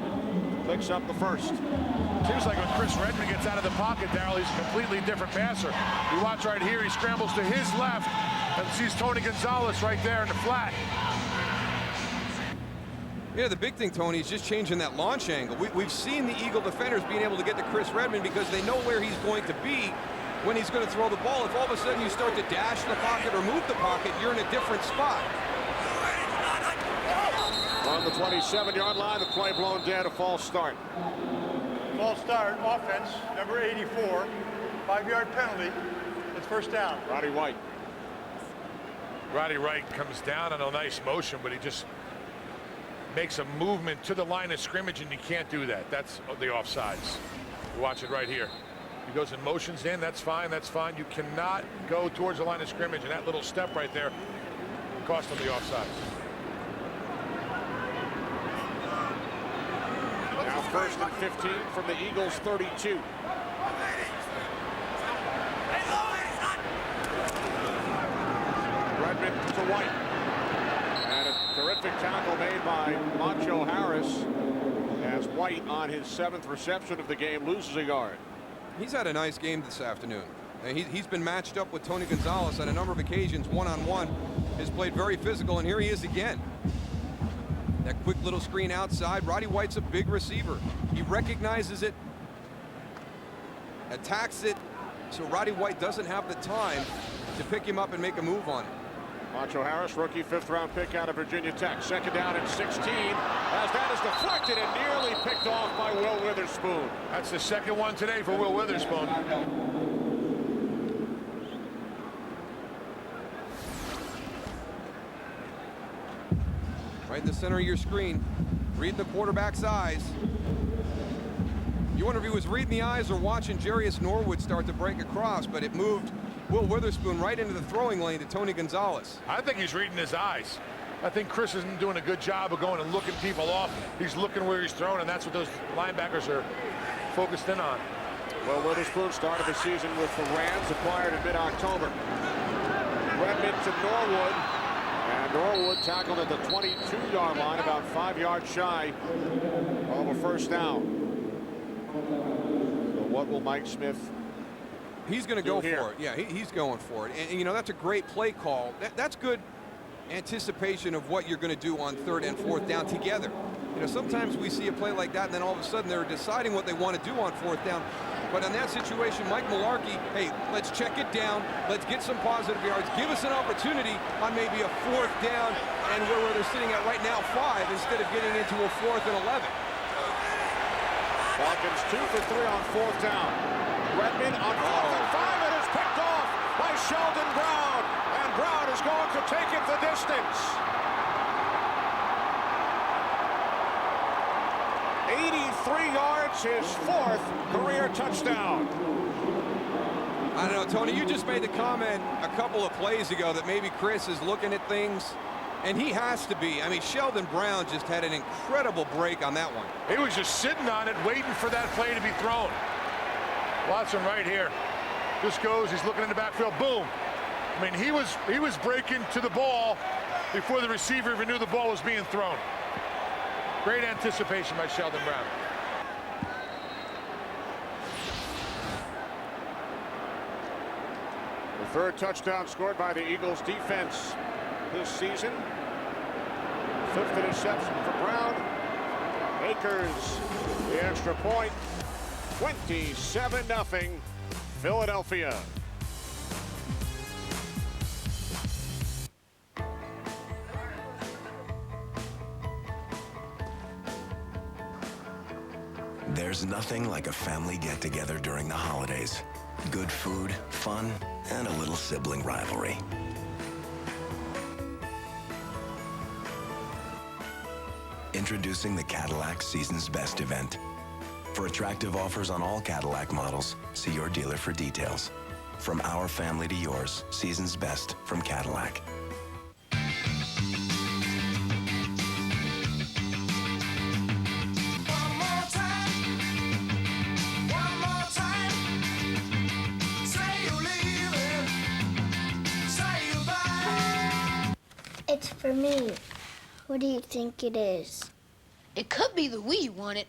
picks up the first. Seems like when Chris Redmond gets out of the pocket, Darryl, he's a completely different passer. You watch right here, he scrambles to his left and sees Tony Gonzalez right there in the flat. Yeah, the big thing, Tony, is just changing that launch angle. We've seen the Eagle defenders being able to get to Chris Redmond because they know where he's going to be when he's going to throw the ball. If all of a sudden you start to dash the pocket or move the pocket, you're in a different spot. On the 27-yard line, the play blown dead, a false start. False start, offense, number 84, 5-yard penalty. It's first down. Roddy White. Roddy White comes down on a nice motion, but he just makes a movement to the line of scrimmage, and you can't do that. That's the offsides. Watch it right here. He goes and motions in. That's fine. That's fine. You cannot go towards the line of scrimmage, and that little step right there cost him the offsides. Now 1st and 15 from the Eagles' 32. Redmond to White. And a terrific tackle made by Macho Harris as White on his 7th reception of the game loses a yard. He's had a nice game this afternoon. He's been matched up with Tony Gonzalez on a number of occasions, one-on-one. Has played very physical, and here he is again. That quick little screen outside. Roddy White's a big receiver. He recognizes it, attacks it, so Roddy White doesn't have the time to pick him up and make a move on it. Macho Harris, rookie 5th-round pick out of Virginia Tech. 2nd down and 16 as that is deflected and nearly picked off by Will Witherspoon. That's the 2nd one today for Will Witherspoon. Right in the center of your screen. Read the quarterback's eyes. You wonder if he was reading the eyes or watching Jarius Norwood start to break across, but it moved Will Witherspoon right into the throwing lane to Tony Gonzalez. I think he's reading his eyes. I think Chris isn't doing a good job of going and looking people off. He's looking where he's throwing, and that's what those linebackers are focused in on. Well, Witherspoon started the season with the Rams, acquired in mid-October. Redmond to Norwood, and Norwood tackled at the 22-yard line, about 5 yards shy of a first down. So what will Mike Smith He's going to go for it. Yeah, he's going for it. And, you know, that's a great play call. That's good anticipation of what you're going to do on 3rd and 4th down together. You know, sometimes we see a play like that, and then all of a sudden they're deciding what they want to do on 4th down. But in that situation, Mike Mularkey, hey, let's check it down. Let's get some positive yards. Give us an opportunity on maybe a 4th down, and where they're sitting at right now 5 instead of getting into a 4th and 11. Falcons 2 for 3 on 4th down. Redmond on 4th and 5, and it's picked off by Sheldon Brown. And Brown is going to take it the distance. 83 yards, his 4th career touchdown. I don't know, Tony, you just made the comment a couple of plays ago that maybe Chris is looking at things, and he has to be. I mean, Sheldon Brown just had an incredible break on that one. He was just sitting on it, waiting for that play to be thrown. Watch him right here. This goes, he's looking in the backfield, boom. I mean, he was breaking to the ball before the receiver even knew the ball was being thrown. Great anticipation by Sheldon Brown. The 3rd touchdown scored by the Eagles defense this season. 5th interception for Brown. Akers, the extra point. 27-0 Philadelphia. There's nothing like a family get-together during the holidays. Good food, fun, and a little sibling rivalry. Introducing the Cadillac Season's Best event. For attractive offers on all Cadillac models, see your dealer for details. From our family to yours, Season's Best from Cadillac. It's for me. What do you think it is? It could be the Wii you wanted.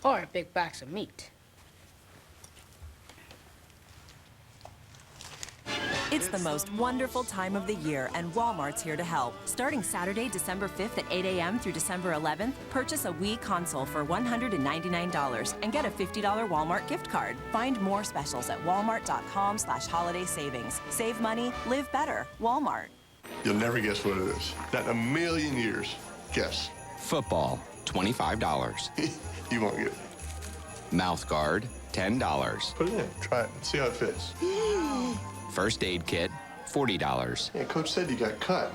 Or a big box of meat. It's the most wonderful time of the year, and Walmart's here to help. Starting Saturday, December 5th at 8 a.m. through December 11th, purchase a Wii console for $199 and get a $50 Walmart gift card. Find more specials at walmart.com/holiday savings. Save money, live better. Walmart. You'll never guess what it is. Not in a million years. Guess. Football, $25. You won't get it. Mouth guard, $10. Put it in. Try it. See how it fits. First aid kit, $40. Yeah, Coach said you got cut.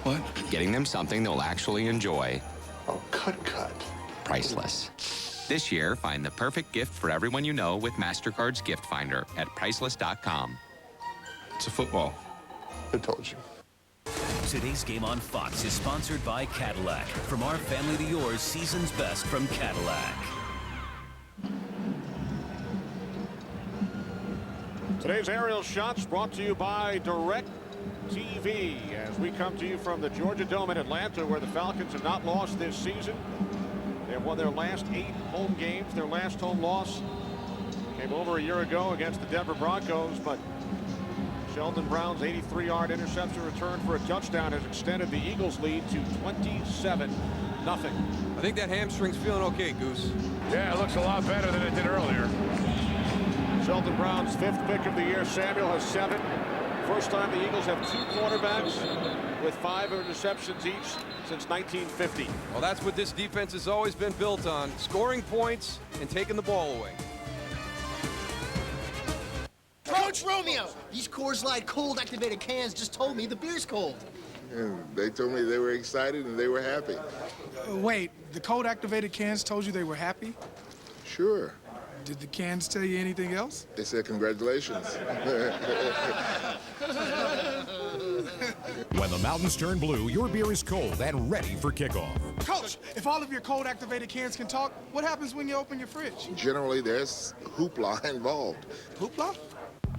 What? Getting them something they'll actually enjoy. Oh, cut. Priceless. This year, find the perfect gift for everyone you know with MasterCard's Gift Finder at Priceless.com. It's a football. I told you. Today's game on Fox is sponsored by Cadillac. From our family to yours, season's best from Cadillac. Today's aerial shots brought to you by Direct TV as we come to you from the Georgia Dome in Atlanta, where the Falcons have not lost this season. They have won their last 8 home games. Their last home loss came over a year ago against the Denver Broncos, but Sheldon Brown's 83-yard interception return for a touchdown has extended the Eagles' lead to 27-0. I think that hamstring's feeling okay, Goose. Yeah, it looks a lot better than it did earlier. Sheldon Brown's 5th pick of the year. Samuel has 7. First time the Eagles have 2 quarterbacks with 5 interceptions each since 1950. Well, that's what this defense has always been built on, scoring points and taking the ball away. Coach Romeo, these Coors Light cold activated cans just told me the beer's cold. And they told me they were excited and they were happy. Wait, the cold activated cans told you they were happy? Sure. Did the cans tell you anything else? They said congratulations. When the mountains turn blue, your beer is cold and ready for kickoff. Coach, if all of your cold activated cans can talk, what happens when you open your fridge? Generally, there's hoopla involved. Hoopla?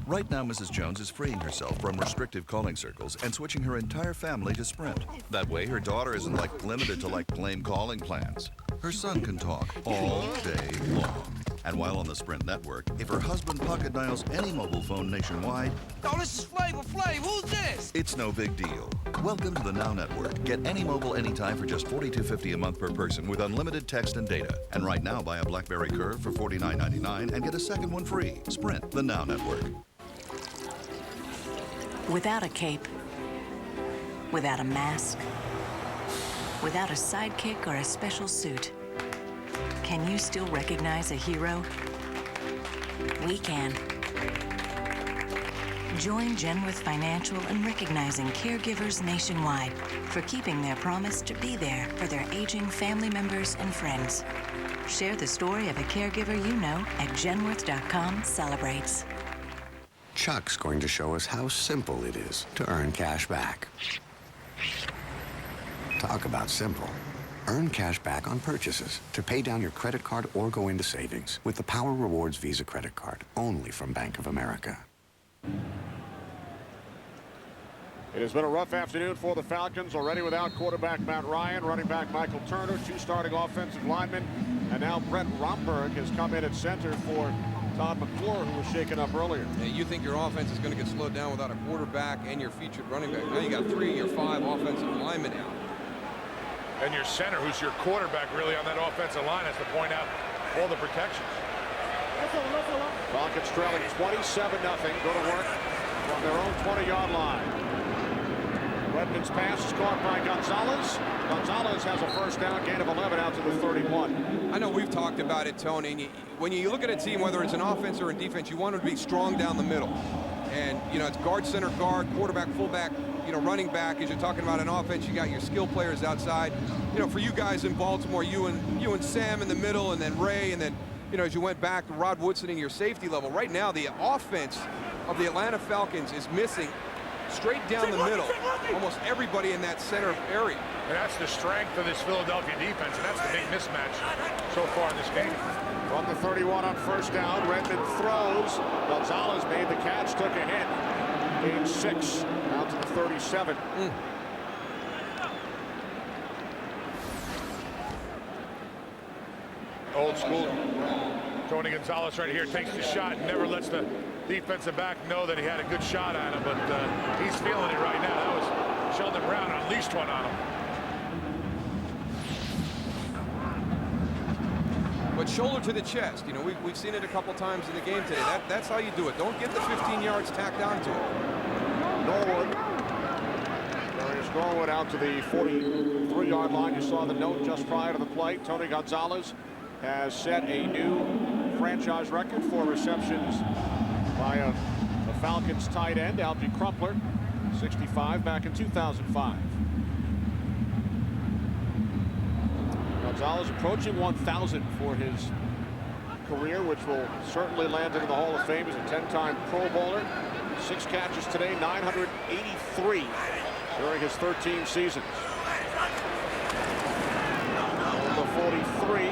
Right now, Mrs. Jones is freeing herself from restrictive calling circles and switching her entire family to Sprint. That way, her daughter isn't limited to lame calling plans. Her son can talk all day long. And while on the Sprint network, if her husband pocket dials any mobile phone nationwide... Oh, this is Flavor Flav. Who's this? It's no big deal. Welcome to the Now Network. Get any mobile anytime for just $42.50 a month per person with unlimited text and data. And right now, buy a BlackBerry Curve for $49.99 and get a second one free. Sprint, the Now Network. Without a cape, without a mask, without a sidekick or a special suit, can you still recognize a hero? We can. Join Genworth Financial in recognizing caregivers nationwide for keeping their promise to be there for their aging family members and friends. Share the story of a caregiver you know at Genworth.com/celebrates. Chuck's going to show us how simple it is to earn cash back. Talk about simple. Earn cash back on purchases to pay down your credit card or go into savings with the Power Rewards Visa credit card, only from Bank of America. It has been a rough afternoon for the Falcons, already without quarterback Matt Ryan, running back Michael Turner, 2 starting offensive linemen, and now Brett Romberg has come in at center for Todd McClure, who was shaken up earlier. Yeah, you think your offense is going to get slowed down without a quarterback and your featured running back. Now you got 3 of your 5 offensive linemen out. And your center, who's your quarterback really on that offensive line, has to point out all the protections. Falcons trailing 27-0. Go to work from their own 20-yard line. Redmond's pass is caught by Gonzalez. Gonzalez has a first down, gain of 11 out to the 31. I know we've talked about it, Tony. And when you look at a team, whether it's an offense or a defense, you want them to be strong down the middle. And, it's guard, center, guard, quarterback, fullback, running back. As you're talking about an offense, you got your skill players outside. For you guys in Baltimore, you and Sam in the middle, and then Ray, and then, as you went back to Rod Woodson in your safety level. Right now, the offense of the Atlanta Falcons is missing straight down the middle almost everybody in that center area. And that's the strength of this Philadelphia defense, and that's the big mismatch so far in this game. From the 31 on first down, Redmond throws. Gonzalez made the catch, took a hit. Gained 6 out to the 37. Old school. Tony Gonzalez right here takes the shot and never lets the defensive back know that he had a good shot at him, but he's feeling it right now. That was Sheldon Brown unleashed one on him. But shoulder to the chest, you know, we've seen it a couple times in the game today. That's how you do it. Don't get the 15 yards tacked onto it. Norwood. Darius Norwood out to the 43-yard line. You saw the note just prior to the play. Tony Gonzalez has set a new franchise record for receptions by a Falcons tight end, Algie Crumpler, 65 back in 2005. Gonzalez approaching 1,000 for his career, which will certainly land him in the Hall of Fame. He's a 10-time Pro Bowler. 6 catches today, 983 during his 13 seasons. Number 43,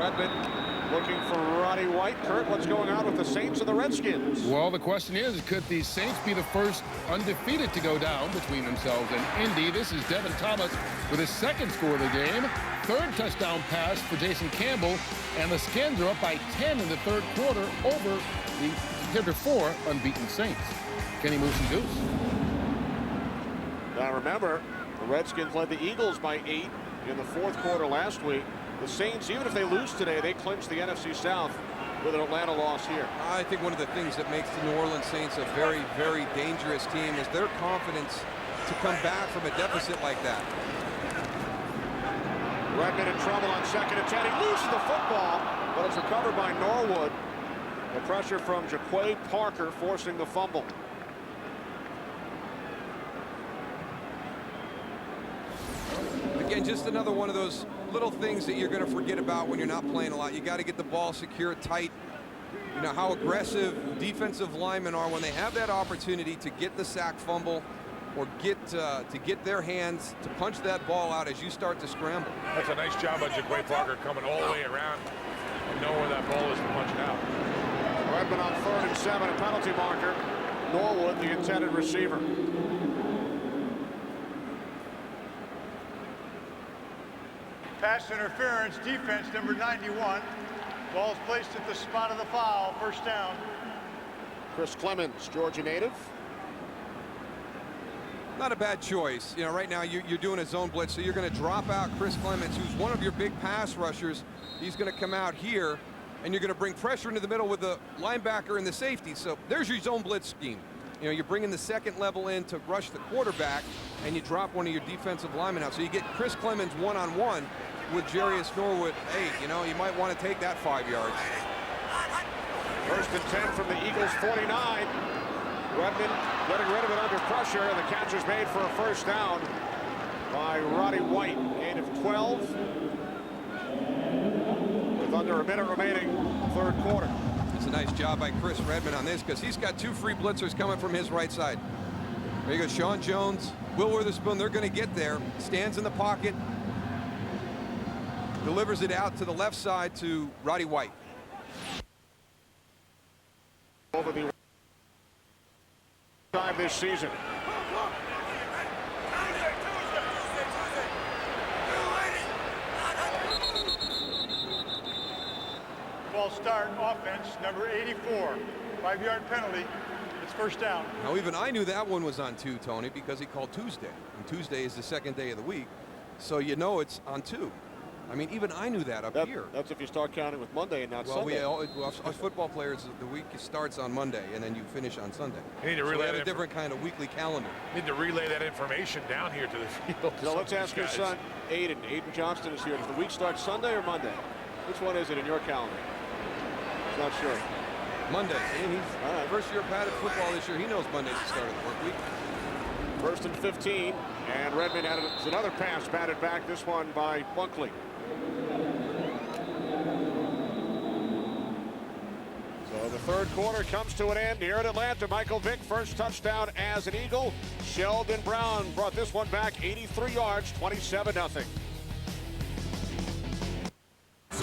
Redmond looking for Roddy White. Kurt, what's going on with the Saints and the Redskins? Well, the question is, could the Saints be the first undefeated to go down between themselves and Indy? This is Devin Thomas with his second score of the game. Third touchdown pass for Jason Campbell, and the Skins are up by 10 in the third quarter over the heretofore unbeaten Saints. Can he move some goose? Now remember, the Redskins led the Eagles by 8 in the fourth quarter last week. The Saints, even if they lose today, they clinch the NFC South with an Atlanta loss here. I think one of the things that makes the New Orleans Saints a very, very dangerous team is their confidence to come back from a deficit like that. Redmond in trouble on second and 10. He loses the football, but it's recovered by Norwood. The pressure from Jaquay Parker forcing the fumble. Again, just another one of those little things that you're going to forget about when you're not playing a lot. You got to get the ball secure, tight. You know how aggressive defensive linemen are when they have that opportunity to get the sack fumble or to get their hands to punch that ball out as you start to scramble. That's a nice job by Jaquay Parker coming all the way around and know where that ball is to punch it out. Redmond on 3rd and 7, a penalty marker. Norwood, the intended receiver. Pass interference, defense number 91. Ball is placed at the spot of the foul, first down. Chris Clemens, Georgia native. Not a bad choice. You know, right now you're doing a zone blitz, so you're going to drop out Chris Clemens, who's one of your big pass rushers. He's going to come out here, and you're going to bring pressure into the middle with the linebacker and the safety. So there's your zone blitz scheme. You know, you're bringing the second level in to rush the quarterback, and you drop one of your defensive linemen out. So you get Chris Clemens one-on-one with Jarius Norwood. Hey, you know, you might want to take that 5 yards. 1st and 10 from the Eagles 49. Redmond getting rid of it under pressure, and the catch is made for a first down by Roddy White. Gain of 12 with under a minute remaining, third quarter. It's a nice job by Chris Redmond on this because he's got 2 free blitzers coming from his right side. There you go, Sean Jones, Will Witherspoon. They're going to get there. Stands in the pocket, delivers it out to the left side to Roddy White. Over the time this season. Ball start, offense, number 84. 5-yard penalty. It's first down. Now, even I knew that one was on 2, Tony, because he called Tuesday. And Tuesday is the 2nd day of the week. So you know it's on 2. I mean, even I knew that here. That's if you start counting with Monday and not Sunday. Us football players, the week starts on Monday, and then you finish on Sunday. You need to relay so we have a different kind of weekly calendar. Need to relay that information down here to the field. So let's ask your son, Aiden. Aiden Johnston is here. Does the week start Sunday or Monday? Which one is it in your calendar? He's not sure. Monday. He's first year padded football this year. He knows Monday's the start of the work week. 1st and 15, and Redmond had another pass batted back. This one by Bunkley. So the third quarter comes to an end here in Atlanta. Michael Vick, first touchdown as an Eagle. Sheldon Brown brought this one back 83 yards, 27-0.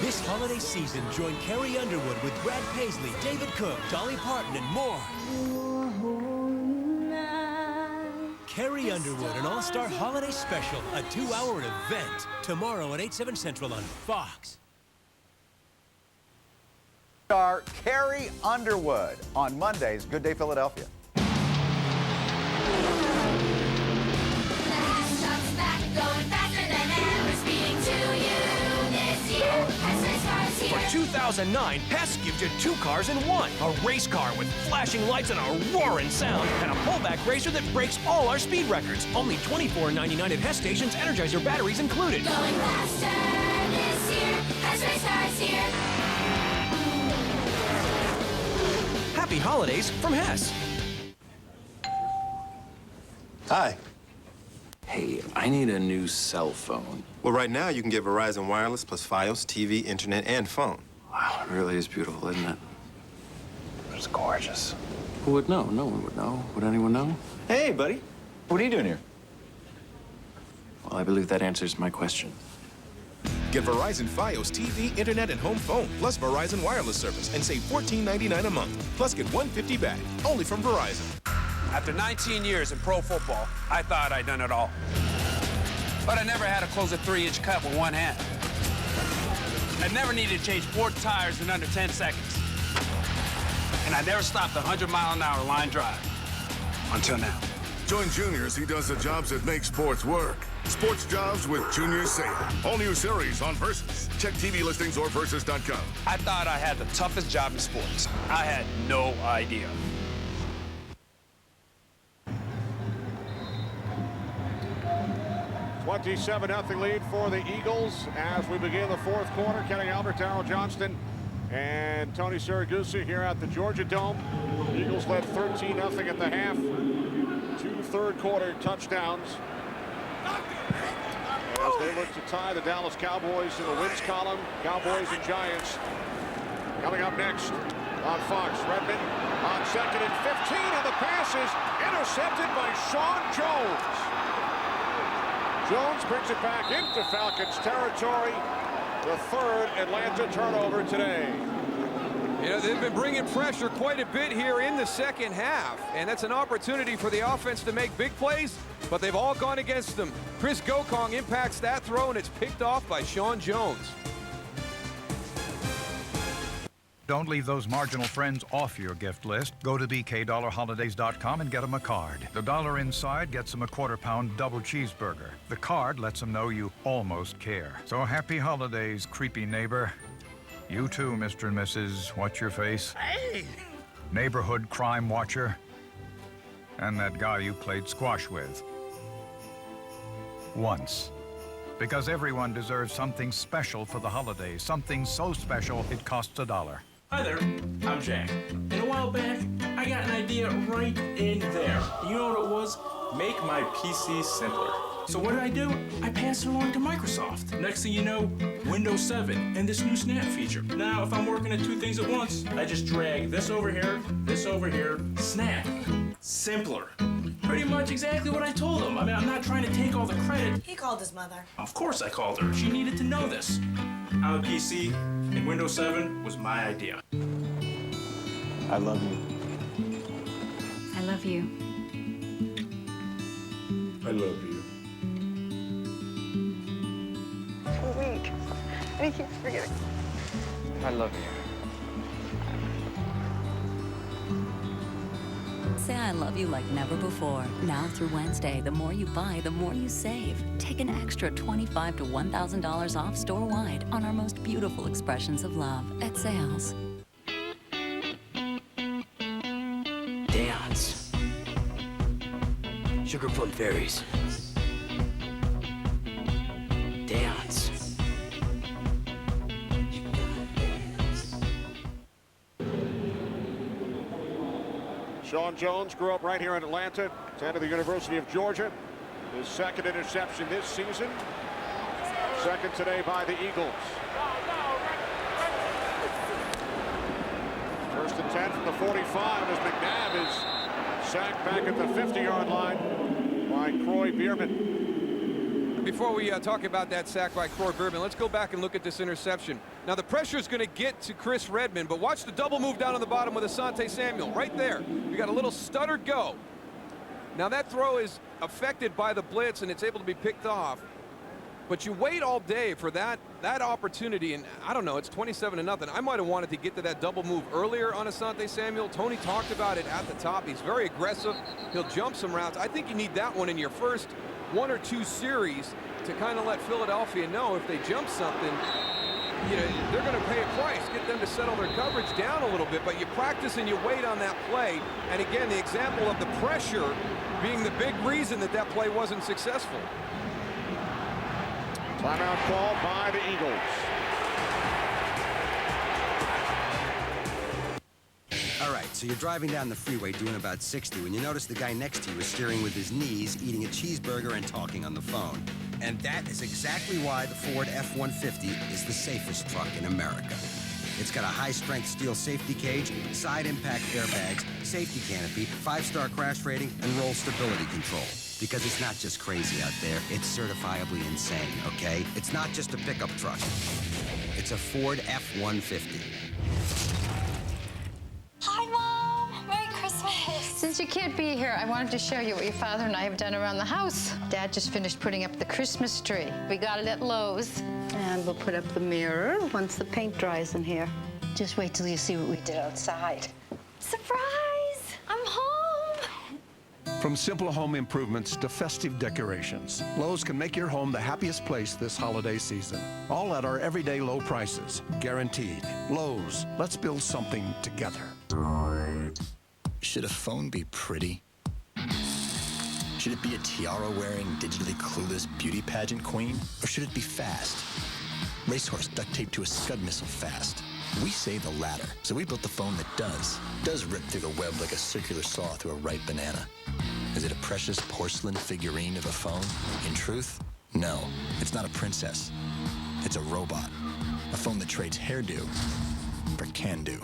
This holiday season, join Carrie Underwood with Brad Paisley, David Cook, Dolly Parton, and more. Carrie Underwood, an all-star holiday special, a 2-hour event. Tomorrow at 8/7 Central on Fox. Star Carrie Underwood on Monday's Good Day Philadelphia. For 2009, Hess gives you 2 cars in 1. A race car with flashing lights and a roaring sound, and a pullback racer that breaks all our speed records. Only $24.99 at Hess stations, Energizer batteries included. Going faster this year, Hess race cars here. Happy holidays from Hess. Hi. Hey, I need a new cell phone. Well, right now you can get Verizon Wireless plus Fios, TV, internet, and phone. Wow, it really is beautiful, isn't it? It's gorgeous. Who would know? No one would know. Would anyone know? Hey, buddy. What are you doing here? Well, I believe that answers my question. Get Verizon Fios TV, internet, and home phone, plus Verizon wireless service, and save $14.99 a month. Plus get $150 back, only from Verizon. After 19 years in pro football, I thought I'd done it all. But I never had to close a 3-inch cut with one hand. I never needed to change 4 tires in under 10 seconds. And I never stopped a 100-mile-an-hour line drive. Until now. Join Junior as he does the jobs that make sports work. Sports jobs with Junior Saban. All new series on Versus. Check TV listings or Versus.com. I thought I had the toughest job in sports. I had no idea. 27-0 lead for the Eagles as we begin the 4th quarter. Kenny Albert, Darryl Johnston, and Tony Siragusa here at the Georgia Dome. The Eagles led 13-0 at the half. 2 third-quarter touchdowns as they look to tie the Dallas Cowboys in the wins column. Cowboys and Giants coming up next on Fox. Redmond on 2nd and 15, and the pass is intercepted by Sean Jones. Jones brings it back into Falcons territory. The 3rd Atlanta turnover today. You know, they've been bringing pressure quite a bit here in the second half, and that's an opportunity for the offense to make big plays, but they've all gone against them. Chris Gokong impacts that throw, and it's picked off by Sean Jones. Don't leave those marginal friends off your gift list. Go to bkdollarholidays.com and get them a card. The dollar inside gets them a quarter-pound double cheeseburger. The card lets them know you almost care. So happy holidays, creepy neighbor. You too, Mr. and Mrs. What's-your-face? Hey! Neighborhood crime watcher. And that guy you played squash with. Once. Because everyone deserves something special for the holidays. Something so special it costs $1. Hi there, I'm Jack. And a while back, I got an idea right in there. You know what it was? Make my PC simpler. So what did? I passed it along to Microsoft. Next thing you know, Windows 7 and this new Snap feature. Now, if I'm working at 2 things at once, I just drag this over here, Snap. Simpler. Pretty much exactly what I told him. I mean, I'm not trying to take all the credit. He called his mother. Of course I called her. She needed to know this. I'm a PC, and Windows 7 was my idea. I love you. I love you. I love you. Weak. I keep forgetting. I love you. Say I love you like never before. Now through Wednesday, the more you buy, the more you save. Take an extra $25 to $1,000 off store-wide on our most beautiful expressions of love at Sales. Dance. Sugarplum fairies. Dance. Sean Jones grew up right here in Atlanta, attended the University of Georgia. His 2nd interception this season. 2nd today by the Eagles. 1st and 10 from the 45 as McNabb is sacked back at the 50-yard line by Croy Bierman. Before we talk about that sack by Croy Bierman, let's go back and look at this interception. Now, the pressure is going to get to Chris Redmond, but watch the double move down on the bottom with Asante Samuel. Right there. You got a little stuttered go. Now, that throw is affected by the blitz, and it's able to be picked off. But you wait all day for that opportunity, and I don't know, it's 27-0. I might have wanted to get to that double move earlier on Asante Samuel. Tony talked about it at the top. He's very aggressive. He'll jump some routes. I think you need that one in your first 1 or 2 series to kind of let Philadelphia know if they jump something, you know, they're going to pay a price. Get them to settle their coverage down a little bit, but you practice and you wait on that play. And again, the example of the pressure being the big reason that that play wasn't successful. Timeout called by the Eagles. All right, so you're driving down the freeway doing about 60 when you notice the guy next to you is steering with his knees, eating a cheeseburger and talking on the phone. And that is exactly why the Ford F-150 is the safest truck in America. It's got a high-strength steel safety cage, side impact airbags, safety canopy, 5-star crash rating, and roll stability control. Because it's not just crazy out there, it's certifiably insane, okay? It's not just a pickup truck. It's a Ford F-150. Hi, Mom! Merry Christmas! Since you can't be here, I wanted to show you what your father and I have done around the house. Dad just finished putting up the Christmas tree. We got it at Lowe's. And we'll put up the mirror once the paint dries in here. Just wait till you see what we did outside. Surprise! I'm home! From simple home improvements to festive decorations, Lowe's can make your home the happiest place this holiday season. All at our everyday low prices, guaranteed. Lowe's, let's build something together. Should a phone be pretty? Should it be a tiara-wearing, digitally clueless beauty pageant queen? Or should it be fast? Racehorse duct taped to a Scud missile fast. We say the latter, so we built the phone that does rip through the web like a circular saw through a ripe banana. Is it a precious porcelain figurine of a phone? In truth, no. It's not a princess. It's a robot. A phone that trades hairdo for can-do.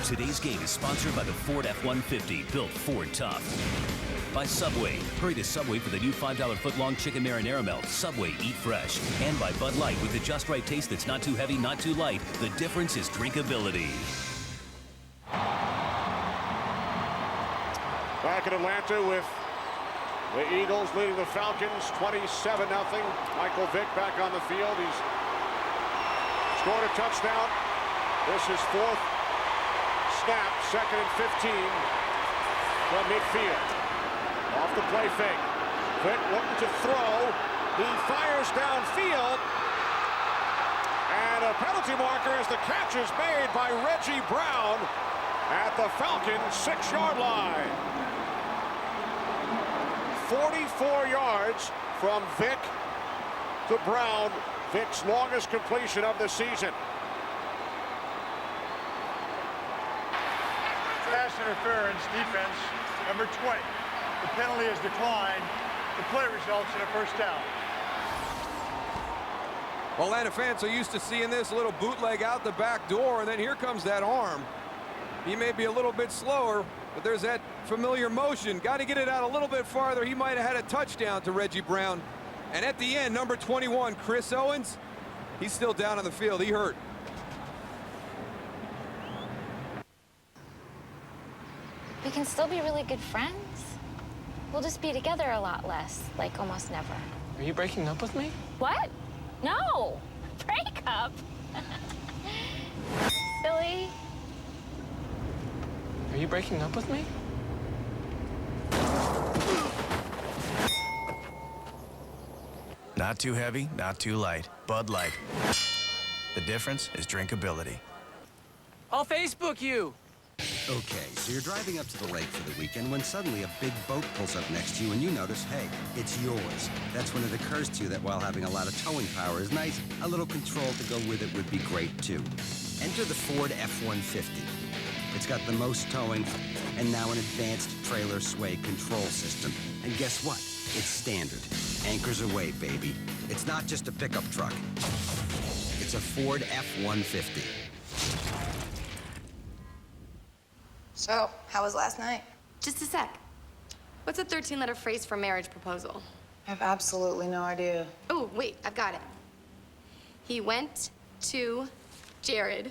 Today's game is sponsored by the Ford F-150, built Ford tough. By Subway. Hurry to Subway for the new $5 footlong chicken marinara melt. Subway, eat fresh. And by Bud Light, with the just right taste that's not too heavy, not too light. The difference is drinkability. Back in Atlanta with the Eagles leading the Falcons 27-0. Michael Vick back on the field. He's scored a touchdown. This is fourth snap, 2nd and 15 from midfield. Off the play fake. Vick looking to throw. He fires downfield. And a penalty marker as the catch is made by Reggie Brown at the Falcons' 6-yard line. 44 yards from Vick to Brown. Vick's longest completion of the season. Pass interference defense, number 20. The penalty is declined. The play results in a first down. Well, Atlanta fans are used to seeing this little bootleg out the back door, and then here comes that arm. He may be a little bit slower, but there's that familiar motion. Got to get it out a little bit farther. He might have had a touchdown to Reggie Brown. And at the end, number 21, Chris Owens, he's still down on the field. He hurt. We can still be really good friends. We'll just be together a lot less, like almost never. Are you breaking up with me? What? No! Break up? Silly. Are you breaking up with me? Not too heavy, not too light. Bud Light. The difference is drinkability. I'll Facebook you. Okay, so you're driving up to the lake for the weekend when suddenly a big boat pulls up next to you and you notice, hey, it's yours. That's when it occurs to you that while having a lot of towing power is nice, a little control to go with it would be great too. Enter the Ford F-150. It's got the most towing and now an advanced trailer sway control system. And guess what? It's standard. Anchors away, baby. It's not just a pickup truck. It's a Ford F-150. So, how was last night? Just a sec. What's a 13-letter phrase for marriage proposal? I have absolutely no idea. Oh, wait, I've got it. He went to Jared.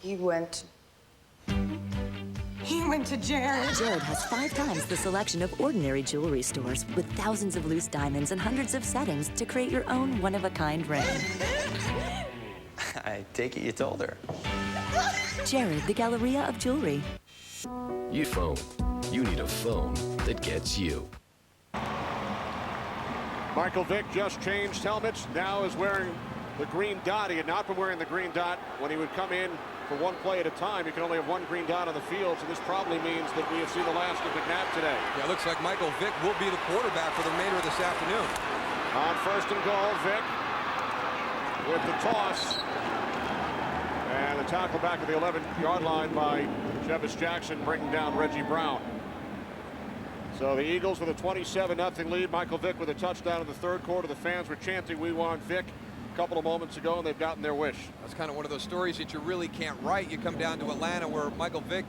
He went He went to Jared. Jared has 5 times the selection of ordinary jewelry stores with thousands of loose diamonds and hundreds of settings to create your own one-of-a-kind ring. I take it you told her. Jared, the Galleria of Jewelry. You phone. You need a phone that gets you. Michael Vick just changed helmets. Now is wearing the green dot. He had not been wearing the green dot when he would come in for one play at a time. You can only have one green dot on the field, so this probably means that we have seen the last of McNabb today. Yeah, it looks like Michael Vick will be the quarterback for the remainder of this afternoon. On first and goal, Vick with the toss. And the tackle back at the 11-yard line by Jevis Jackson, bringing down Reggie Brown. So the Eagles with a 27-0 lead. Michael Vick with a touchdown in the third quarter. The fans were chanting, "We want Vick," a couple of moments ago, and they've gotten their wish. That's kind of one of those stories that you really can't write. You come down to Atlanta, where Michael Vick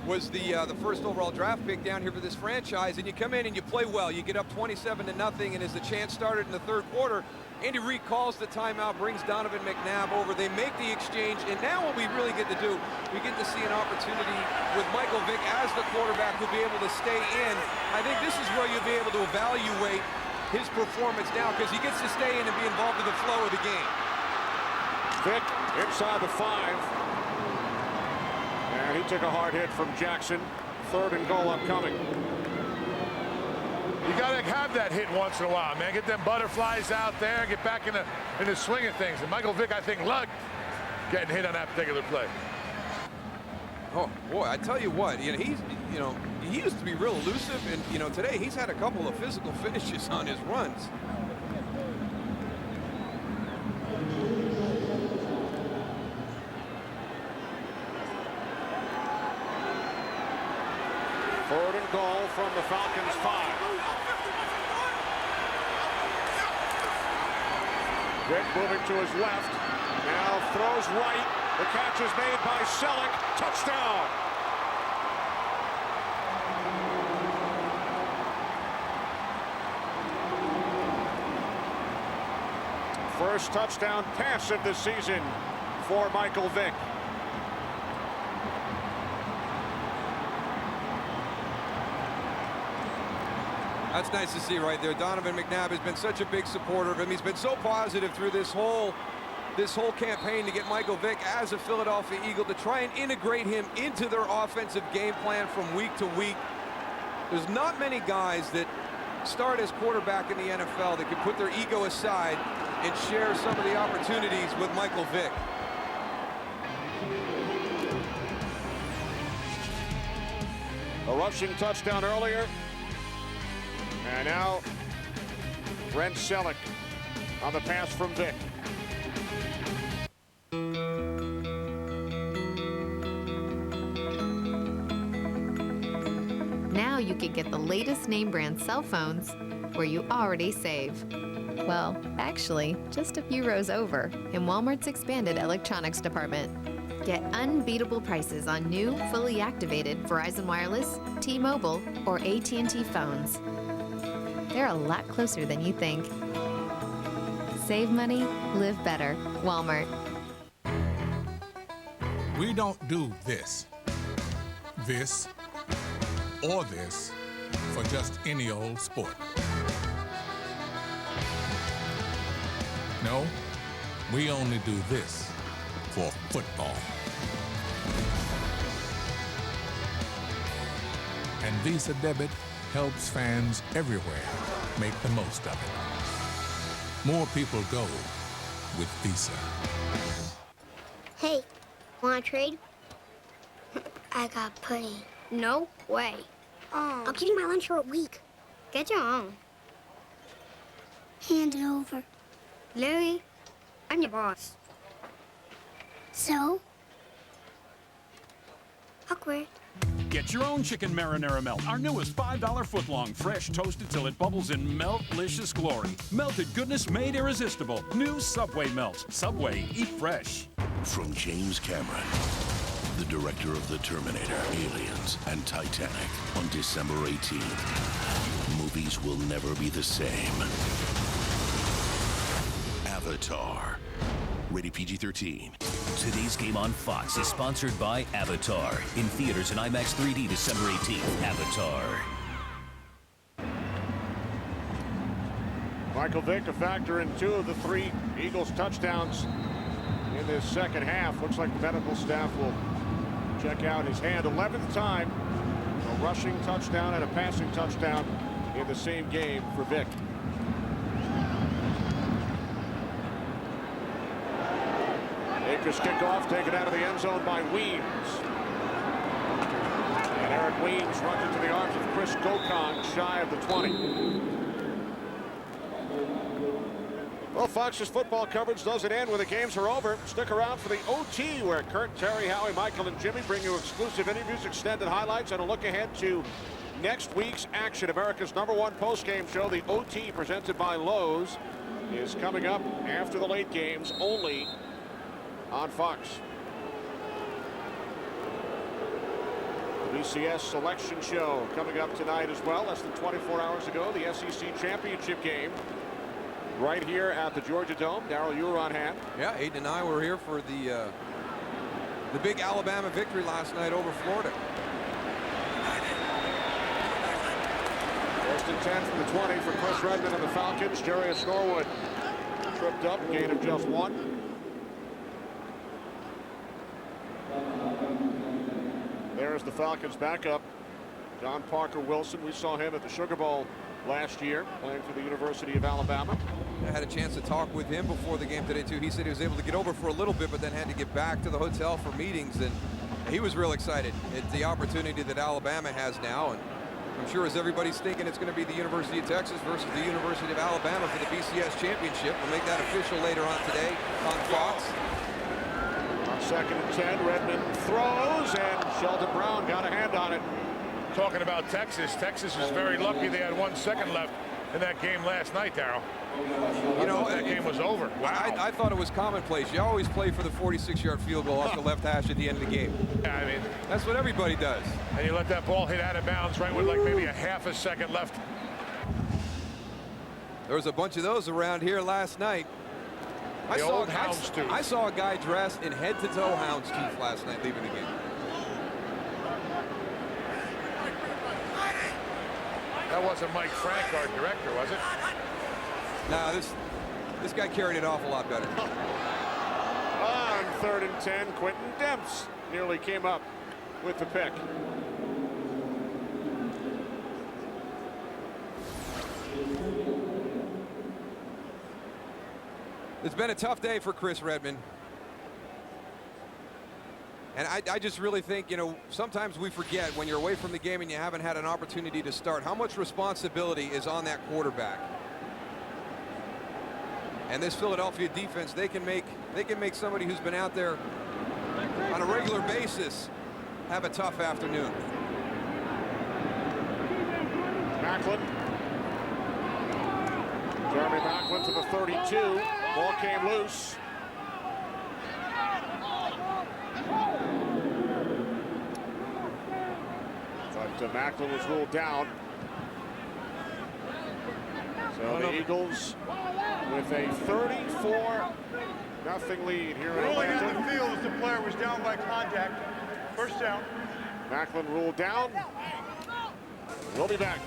was the first overall draft pick down here for this franchise, and you come in and you play well. You get up 27-0, and as the chance started in the third quarter, Andy Reid calls the timeout, brings Donovan McNabb over. They make the exchange, and now what we really get to do, we get to see an opportunity with Michael Vick as the quarterback who'll be able to stay in. I think this is where you'll be able to evaluate his performance now, because he gets to stay in and be involved in the flow of the game. Vick inside the 5. And he took a hard hit from Jackson. Third and goal upcoming. You got to have that hit once in a while, man. Get them butterflies out there, get back in the swing of things. And Michael Vick, I think, lugged getting hit on that particular play. Oh boy, I tell you what, he used to be real elusive, and today he's had a couple of physical finishes on his runs. Third and goal from the Falcons 5. Vick moving to his left. Now throws right. The catch is made by Selleck. Touchdown. First touchdown pass of the season for Michael Vick. That's nice to see right there. Donovan McNabb has been such a big supporter of him. He's been so positive through this whole campaign to get Michael Vick as a Philadelphia Eagle, to try and integrate him into their offensive game plan from week to week. There's not many guys that start as quarterback in the NFL that can put their ego aside and share some of the opportunities with Michael Vick. A rushing touchdown earlier. And now Brent Selleck on the pass from Vick. Now you can get the latest name brand cell phones where you already save. Well, actually, just a few rows over in Walmart's expanded electronics department. Get unbeatable prices on new, fully activated Verizon Wireless, T-Mobile, or AT&T phones. They're a lot closer than you think. Save money, live better. Walmart. We don't do this, or this for just any old sport. No, we only do this for football. And Visa Debit helps fans everywhere make the most of it. More people go with Visa. Hey, wanna trade? I got pudding. No way. I'll give you my lunch for a week. Get your own. Hand it over. Louie, I'm your boss. So? Awkward. Get your own chicken marinara melt, our newest $5 footlong, fresh toasted till it bubbles in melt-licious glory. Melted goodness made irresistible. New Subway melts. Subway, eat fresh. From James Cameron, the director of The Terminator, Aliens, and Titanic, on December 18th. Movies will never be the same. Avatar. Rated PG-13. Today's game on Fox is sponsored by Avatar. In theaters and IMAX 3D December 18th. Avatar. Michael Vick a factor in 2 of the 3 Eagles touchdowns in this second half. Looks like the medical staff will check out his hand. 11th time a rushing touchdown and a passing touchdown in the same game for Vick. Akers kickoff taken out of the end zone by Weems. And Eric Weems runs into the arms of Chris Gokong shy of the 20. Well, Fox's football coverage doesn't end when the games are over. Stick around for the OT, where Kurt, Terry, Howie, Michael, and Jimmy bring you exclusive interviews, extended highlights, and a look ahead to next week's action. America's #1 post-game show, the OT, presented by Lowe's, is coming up after the late games, only on Fox. The BCS selection show coming up tonight as well. Less than 24 hours ago, the SEC championship game right here at the Georgia Dome. Darrell, you were on hand. Yeah, Aiden and I were here for the big Alabama victory last night over Florida. 1st and 10 from the 20 for Chris Redmond and the Falcons. Jarius Norwood tripped up, gain of just 1. There's the Falcons backup, John Parker Wilson. We saw him at the Sugar Bowl last year, playing for the University of Alabama. I had a chance to talk with him before the game today, too. He said he was able to get over for a little bit, but then had to get back to the hotel for meetings, and he was real excited. It's the opportunity that Alabama has now, and I'm sure as everybody's thinking it's going to be the University of Texas versus the University of Alabama for the BCS championship. We'll make that official later on today on Fox. On 2nd and 10, Redmond throws, and Sheldon Brown got a hand on it. Talking about Texas, Texas is very lucky they had 1 second left in that game last night, Darrell. You know, that game was over. Wow. I thought it was commonplace. You always play for the 46-yard field goal off the left hash at the end of the game. Yeah, I mean, that's what everybody does. And you let that ball hit out of bounds right with like maybe a half a second left. There was a bunch of those around here last night. I saw a guy dressed in head-to-toe houndstooth last night leaving the game. That wasn't Mike Frank, our director, was it? No, this guy carried it off a lot better. On 3rd and 10, Quentin Demps nearly came up with the pick. It's been a tough day for Chris Redmond. And I just really think, you know, sometimes we forget when you're away from the game and you haven't had an opportunity to start how much responsibility is on that quarterback. And this Philadelphia defense, they can make somebody who's been out there on a regular basis have a tough afternoon. Macklin. Jeremy Macklin to the 32. Ball came loose. But Macklin was ruled down. So the Eagles with a 34-0 lead here in Ruling Atlanta. on the field as the player was down by contact. First down. Macklin ruled down. We'll be back.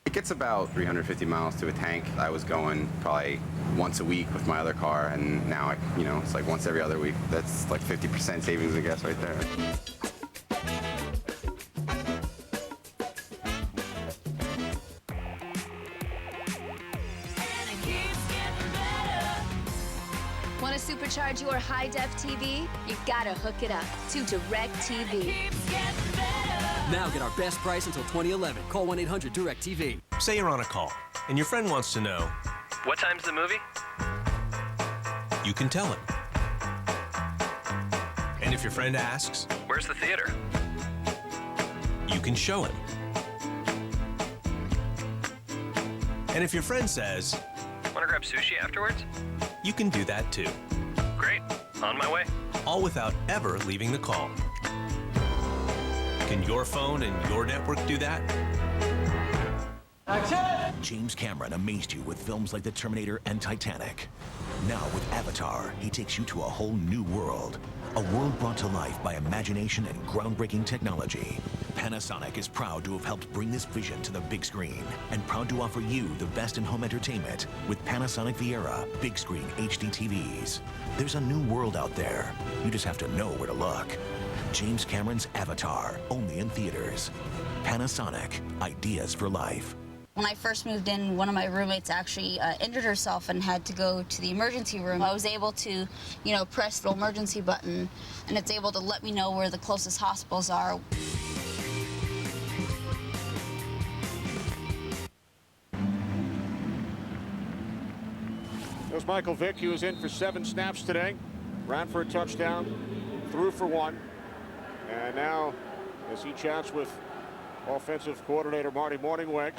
It gets about 350 miles to a tank. I was going probably once a week with my other car, and now it's like once every other week. That's like 50% savings, I guess, right there. Want to supercharge your high-def TV? You gotta hook it up to DirecTV. Now get our best price until 2011. Call 1-800-DIRECTV. Say you're on a call, and your friend wants to know, what time's the movie? You can tell him. And if your friend asks, where's the theater? You can show him. And if your friend says, want to grab sushi afterwards? You can do that too. Great, on my way. All without ever leaving the call. Can your phone and your network do that? James Cameron amazed you with films like The Terminator and Titanic. Now with Avatar, he takes you to a whole new world. A world brought to life by imagination and groundbreaking technology. Panasonic is proud to have helped bring this vision to the big screen and proud to offer you the best in home entertainment with Panasonic Viera big screen HD TVs. There's a new world out there. You just have to know where to look. James Cameron's Avatar, only in theaters. Panasonic, ideas for life. When I first moved in, one of my roommates actually injured herself and had to go to the emergency room. I was able to, press the emergency button, and it's able to let me know where the closest hospitals are. There's Michael Vick. He was in for 7 snaps today. Ran for a touchdown, threw for 1. And now, as he chats with offensive coordinator Marty Morningweg,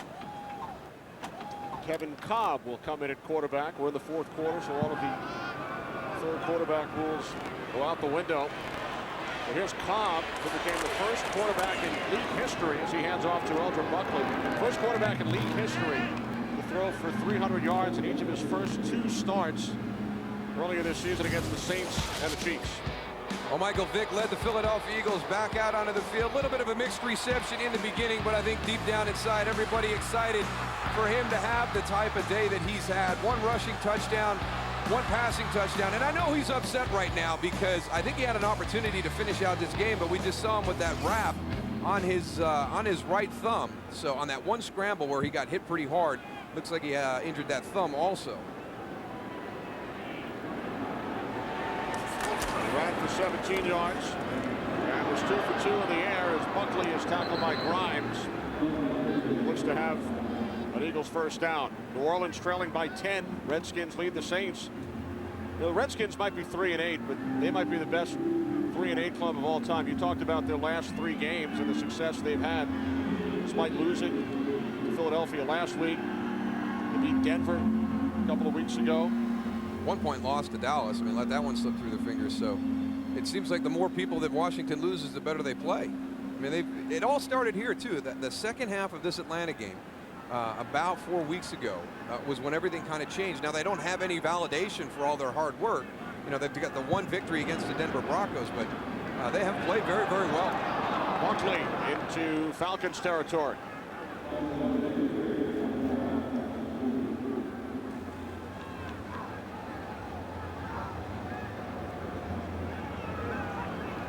Kevin Cobb will come in at quarterback. We're in the 4th quarter, so all of the 3rd quarterback rules go out the window. But here's Cobb, who became the first quarterback in league history as he hands off to Eldrin Buckley. First quarterback in league history to throw for 300 yards in each of his first 2 starts earlier this season against the Saints and the Chiefs. Well, Michael Vick led the Philadelphia Eagles back out onto the field. A little bit of a mixed reception in the beginning, but I think deep down inside, everybody excited for him to have the type of day that he's had. 1 rushing touchdown, 1 passing touchdown. And I know he's upset right now because I think he had an opportunity to finish out this game, but we just saw him with that wrap on his right thumb. So on that 1 scramble where he got hit pretty hard, looks like he injured that thumb also. Ran for 17 yards and was 2 for 2 in the air as Buckley is tackled by Grimes. Looks to have an Eagles first down. New Orleans trailing by 10. Redskins lead the Saints. The Redskins might be 3-8, but they might be the best 3-8 club of all time. You talked about their last 3 games and the success they've had, despite losing to Philadelphia last week. They beat Denver a couple of weeks ago. 1-point loss to Dallas. I mean, let that one slip through the fingers. So it seems like the more people that Washington loses, the better they play. I mean, it all started here too. The second half of this Atlanta game, about 4 weeks ago, was when everything kind of changed. Now they don't have any validation for all their hard work. They've got the 1 victory against the Denver Broncos, but they have played very, very well. Buckley into Falcons territory.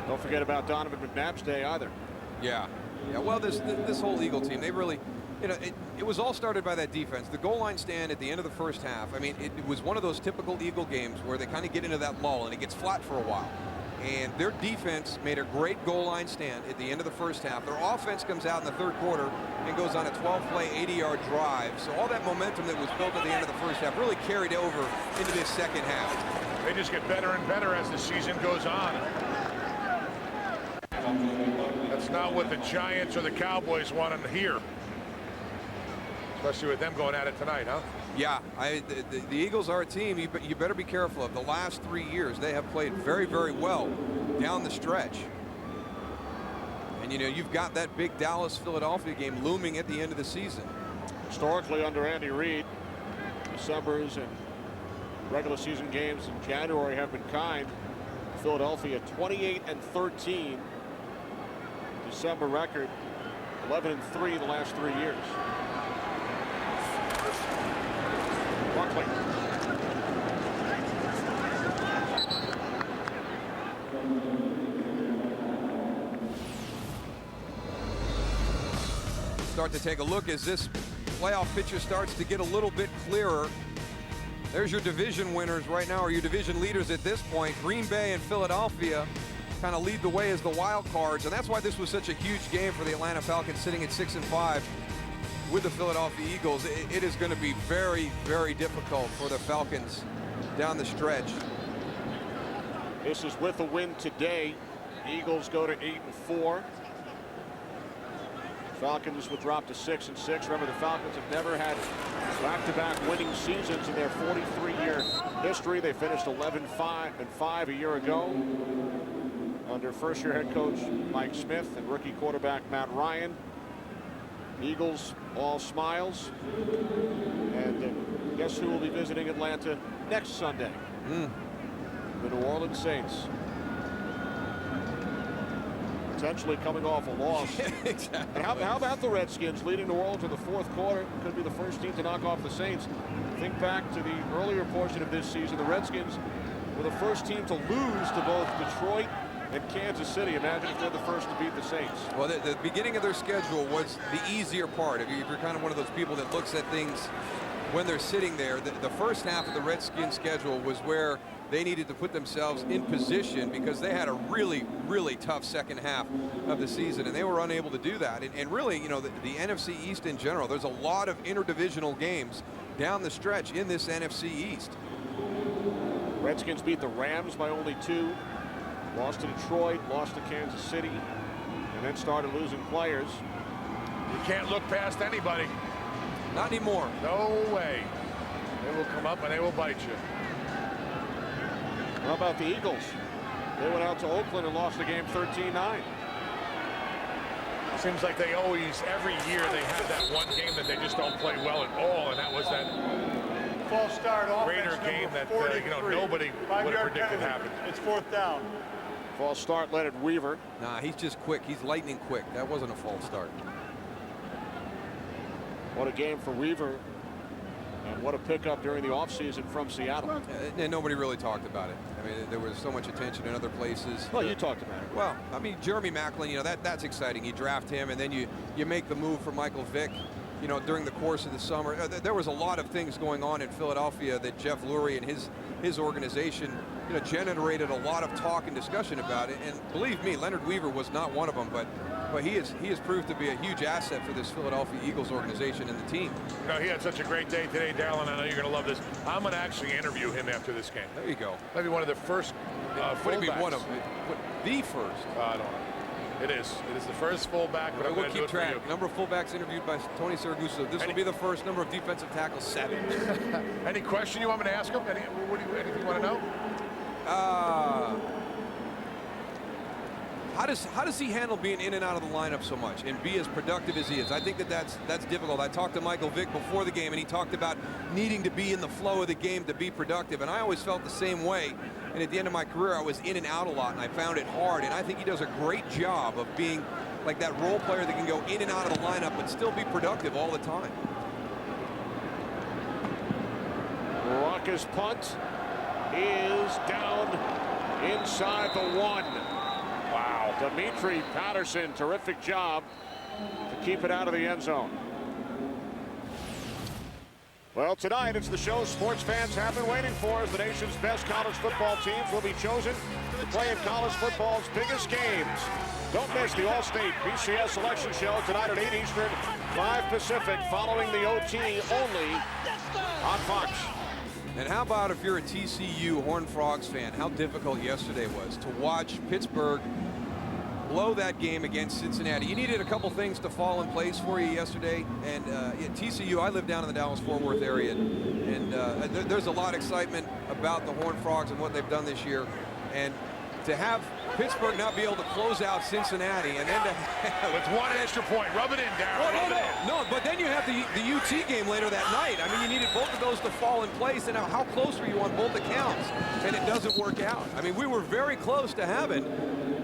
Don't forget about Donovan McNabb's day either. Yeah. Well, this whole Eagle team, they really, it was all started by that defense. The goal line stand at the end of the first half. I mean, it was one of those typical Eagle games where they kind of get into that lull and it gets flat for a while. And their defense made a great goal line stand at the end of the first half. Their offense comes out in the 3rd quarter and goes on a 12-play, 80-yard drive. So all that momentum that was built at the end of the first half really carried over into this second half. They just get better and better as the season goes on. That's not what the Giants or the Cowboys want to hear. Especially with them going at it tonight, huh? Yeah, the Eagles are a team you better be careful of. The last 3 years, they have played very, very well down the stretch. And, you've got that big Dallas-Philadelphia game looming at the end of the season. Historically, under Andy Reid, December's and regular season games in January have been kind. Philadelphia 28-13. December record 11-3 the last 3 years. Buckley. Start to take a look as this playoff picture starts to get a little bit clearer. There's your division winners right now, or your division leaders at this point. Green Bay and Philadelphia kind of lead the way as the wild cards, and that's why this was such a huge game for the Atlanta Falcons, sitting at 6-5 with the Philadelphia Eagles. It is going to be very, very difficult for the Falcons down the stretch. This is with a win today. Eagles go to 8-4. Falcons would drop to 6-6. Remember, the Falcons have never had back-to-back winning seasons in their 43-year history. They finished 11-5 a year ago under first-year head coach Mike Smith and rookie quarterback Matt Ryan. Eagles all smiles. And guess who will be visiting Atlanta next Sunday? The New Orleans Saints. Potentially coming off a loss. Exactly. And how about the Redskins leading New Orleans in the fourth quarter? Could be the first team to knock off the Saints. Think back to the earlier portion of this season. The Redskins were the first team to lose to both Detroit and Kansas City. Imagine if they're the first to beat the Saints. Well, the beginning of their schedule was the easier part. If you're kind of one of those people that looks at things when they're sitting there, the first half of the Redskins schedule was where they needed to put themselves in position because they had a really, really tough second half of the season, and they were unable to do that. And really, you know, the NFC East in general, there's a lot of interdivisional games down the stretch in this NFC East. Redskins beat the Rams by only 2. Lost to Detroit, lost to Kansas City, and then started losing players. You can't look past anybody. Not anymore. No way. They will come up and they will bite you. How about the Eagles? They went out to Oakland and lost the game 13-9. Seems like they always, every year, they have that one game that they just don't play well at all, and that was that false start Raider game that you know, nobody would have predicted happened. It's 4th down. False start, Leonard Weaver. Nah, he's just quick. He's lightning quick. That wasn't a false start. What a game for Weaver. And what a pickup during the offseason from Seattle. And nobody really talked about it. I mean, there was so much attention in other places. Well, you talked about it. Well, I mean, Jeremy Maclin, you know, that's exciting. You draft him, and then you make the move for Michael Vick, you know, during the course of the summer. There was a lot of things going on in Philadelphia that Jeff Lurie and his organization, you know, generated a lot of talk and discussion about it. And believe me, Leonard Weaver was not one of them, but he has proved to be a huge asset for this Philadelphia Eagles organization and the team. You know, he had such a great day today, Darryl, and I know you're going to love this. I'm going to actually interview him after this game. There you go. Maybe one of the first Would it be fullbacks. one of the first? I don't know. It is. It is the first fullback, but we'll keep track. Number of fullbacks interviewed by Tony Siragusa. This will be the first. Number of defensive tackles, 7. Any question you want me to ask him? Anything you want to know? How does he handle being in and out of the lineup so much and be as productive as he is? I think that's difficult. I talked to Michael Vick before the game, and he talked about needing to be in the flow of the game to be productive, and I always felt the same way. And at the end of my career, I was in and out a lot, and I found it hard. And I think he does a great job of being like that role player that can go in and out of the lineup but still be productive all the time. Rocca's punt is down inside the 1. Wow. Dimitri Patterson, terrific job to keep it out of the end zone. Well, tonight it's the show sports fans have been waiting for, as the nation's best college football teams will be chosen to play in college football's biggest games. Don't miss the All-State BCS selection show tonight at 8 Eastern, 5 Pacific, following the OT only on Fox. And how about if you're a TCU Horned Frogs fan, how difficult yesterday was to watch Pittsburgh blow that game against Cincinnati. You needed a couple things to fall in place for you yesterday, and TCU, I live down in the Dallas-Fort Worth area, and there's a lot of excitement about the Horned Frogs and what they've done this year, and to have Pittsburgh not be able to close out Cincinnati, and then to have with one extra point, rub it in, Darryl. No, but then you have the UT game later that night. I mean, you needed both of those to fall in place, and how close were you on both accounts? And it doesn't work out. I mean, we were very close to having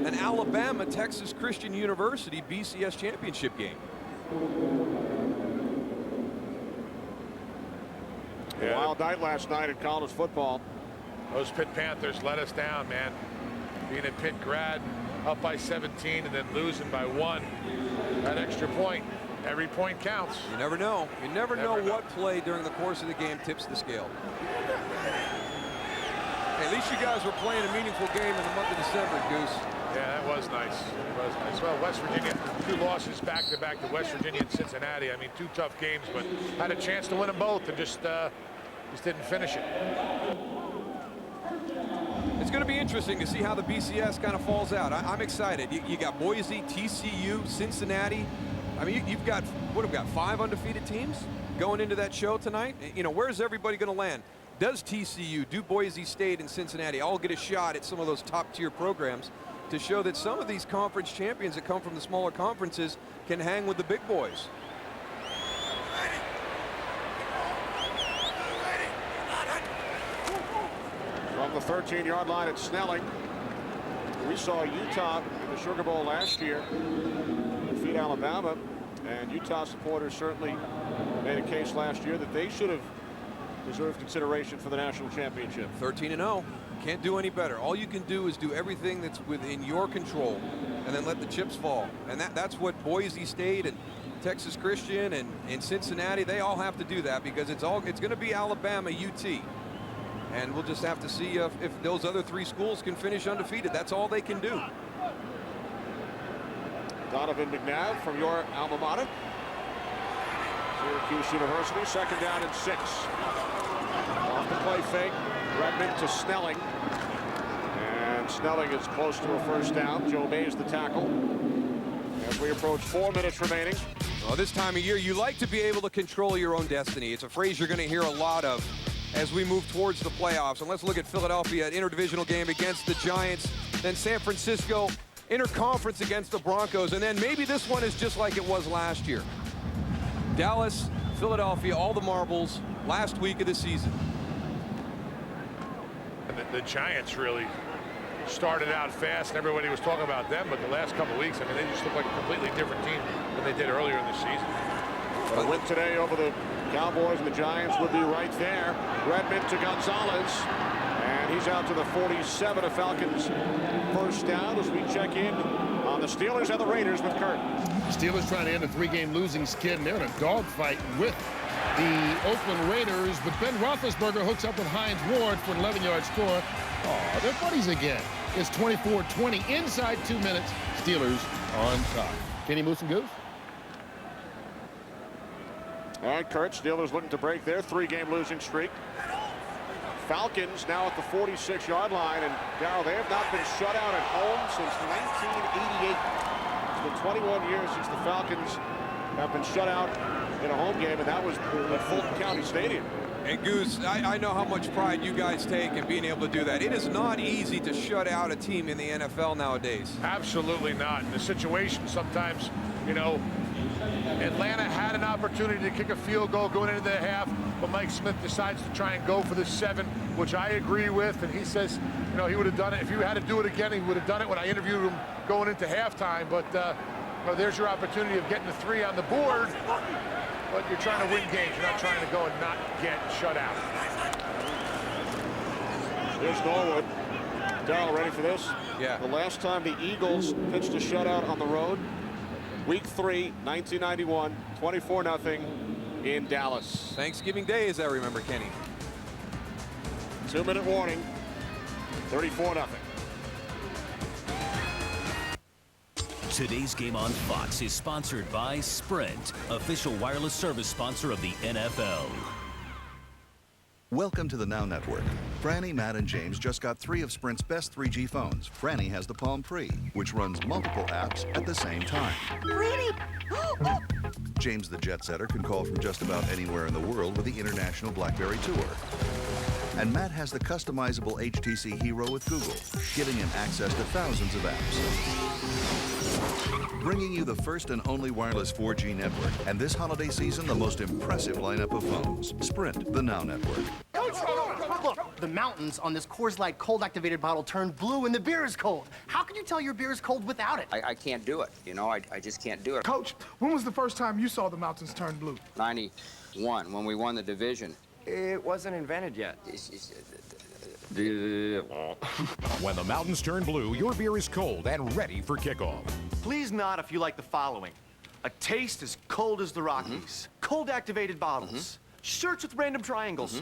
an Alabama-Texas Christian University BCS championship game. A wild night last night in college football. Those Pitt Panthers let us down, man. Being a Pitt grad, up by 17 and then losing by 1. That extra point, every point counts. You never know. You never know what play during the course of the game tips the scale. Hey, at least you guys were playing a meaningful game in the month of December, Goose. Yeah, that was nice. It was nice. Well, West Virginia, 2 losses back-to-back to West Virginia and Cincinnati. I mean, 2 tough games, but had a chance to win them both and just didn't finish it. It's going to be interesting to see how the BCS kind of falls out. I'm excited. You got Boise, TCU, Cincinnati. I mean, you've got, what have we got, 5 undefeated teams going into that show tonight? You know, where's everybody going to land? Does TCU, do Boise State and Cincinnati all get a shot at some of those top-tier programs to show that some of these conference champions that come from the smaller conferences can hang with the big boys? the 13-yard line at Snelling. We saw Utah in the Sugar Bowl last year defeat Alabama, and Utah supporters certainly made a case last year that they should have deserved consideration for the national championship. 13-0. Can't do any better. All you can do is do everything that's within your control and then let the chips fall. And that's what Boise State and Texas Christian and Cincinnati, they all have to do that, because it's going to be Alabama, UT. And we'll just have to see if those other 3 schools can finish undefeated. That's all they can do. Donovan McNabb from your alma mater, Syracuse University. 2nd down and 6. Off the play fake, Redmond to Snelling. And Snelling is close to a 1st down. Joe Mays the tackle. As we approach 4 minutes remaining. Well, this time of year, you like to be able to control your own destiny. It's a phrase you're going to hear a lot of as we move towards the playoffs. And let's look at Philadelphia, an interdivisional game against the Giants. Then San Francisco, interconference against the Broncos. And then maybe this one is just like it was last year. Dallas, Philadelphia, all the marbles last week of the season. The Giants really started out fast, and everybody was talking about them, but the last couple of weeks, I mean, they just look like a completely different team than they did earlier in the season. A win today over the Cowboys, and the Giants would be right there. Redmond to Gonzalez, and he's out to the 47 of Falcons. 1st down as we check in on the Steelers and the Raiders with Kurt. Steelers trying to end a 3-game losing skid, and they're in a dogfight with the Oakland Raiders, but Ben Roethlisberger hooks up with Hines Ward for an 11-yard score. Oh, they're buddies again. It's 24-20 inside 2 minutes. Steelers on top. Kenny Moose and Goose. All right, Kurt, Steelers looking to break their 3-game losing streak. Falcons now at the 46-yard line, and Darryl, they have not been shut out at home since 1988. It's been 21 years since the Falcons have been shut out in a home game, and that was at Fulton County Stadium. And Goose, I know how much pride you guys take in being able to do that. It is not easy to shut out a team in the NFL nowadays. Absolutely not. In the situation, sometimes, you know, Atlanta had an opportunity to kick a field goal going into the half, but Mike Smith decides to try and go for the 7, which I agree with. And he says, you know, he would have done it. If you had to do it again, he would have done it when I interviewed him going into halftime. But you know, there's your opportunity of getting the 3 on the board. But you're trying to win games. You're not trying to go and not get shut out. Here's Norwood. Darryl, ready for this? Yeah. The last time the Eagles pitched a shutout on the road, Week 3, 1991, 24-0 in Dallas. Thanksgiving Day, as I remember, Kenny. 2-minute warning, 34-0. Today's game on Fox is sponsored by Sprint, official wireless service sponsor of the NFL. Welcome to the Now Network. Franny, Matt, and James just got 3 of Sprint's best 3G phones. Franny has the Palm Pre, which runs multiple apps at the same time. Franny! James the Jet Setter can call from just about anywhere in the world with the International BlackBerry Tour. And Matt has the customizable HTC Hero with Google, giving him access to thousands of apps. Bringing you the first and only wireless 4G network, and this holiday season, the most impressive lineup of phones. Sprint, the Now Network. Look, the mountains on this Coors Light cold-activated bottle turned blue and the beer is cold. How can you tell your beer is cold without it? I can't do it, you know, I just can't do it. Coach, when was the first time you saw the mountains turn blue? 91, when we won the division. It wasn't invented yet. When the mountains turn blue, your beer is cold and ready for kickoff. Please nod if you like the following. A taste as cold as the Rockies. Cold-activated bottles. Shirts with random triangles.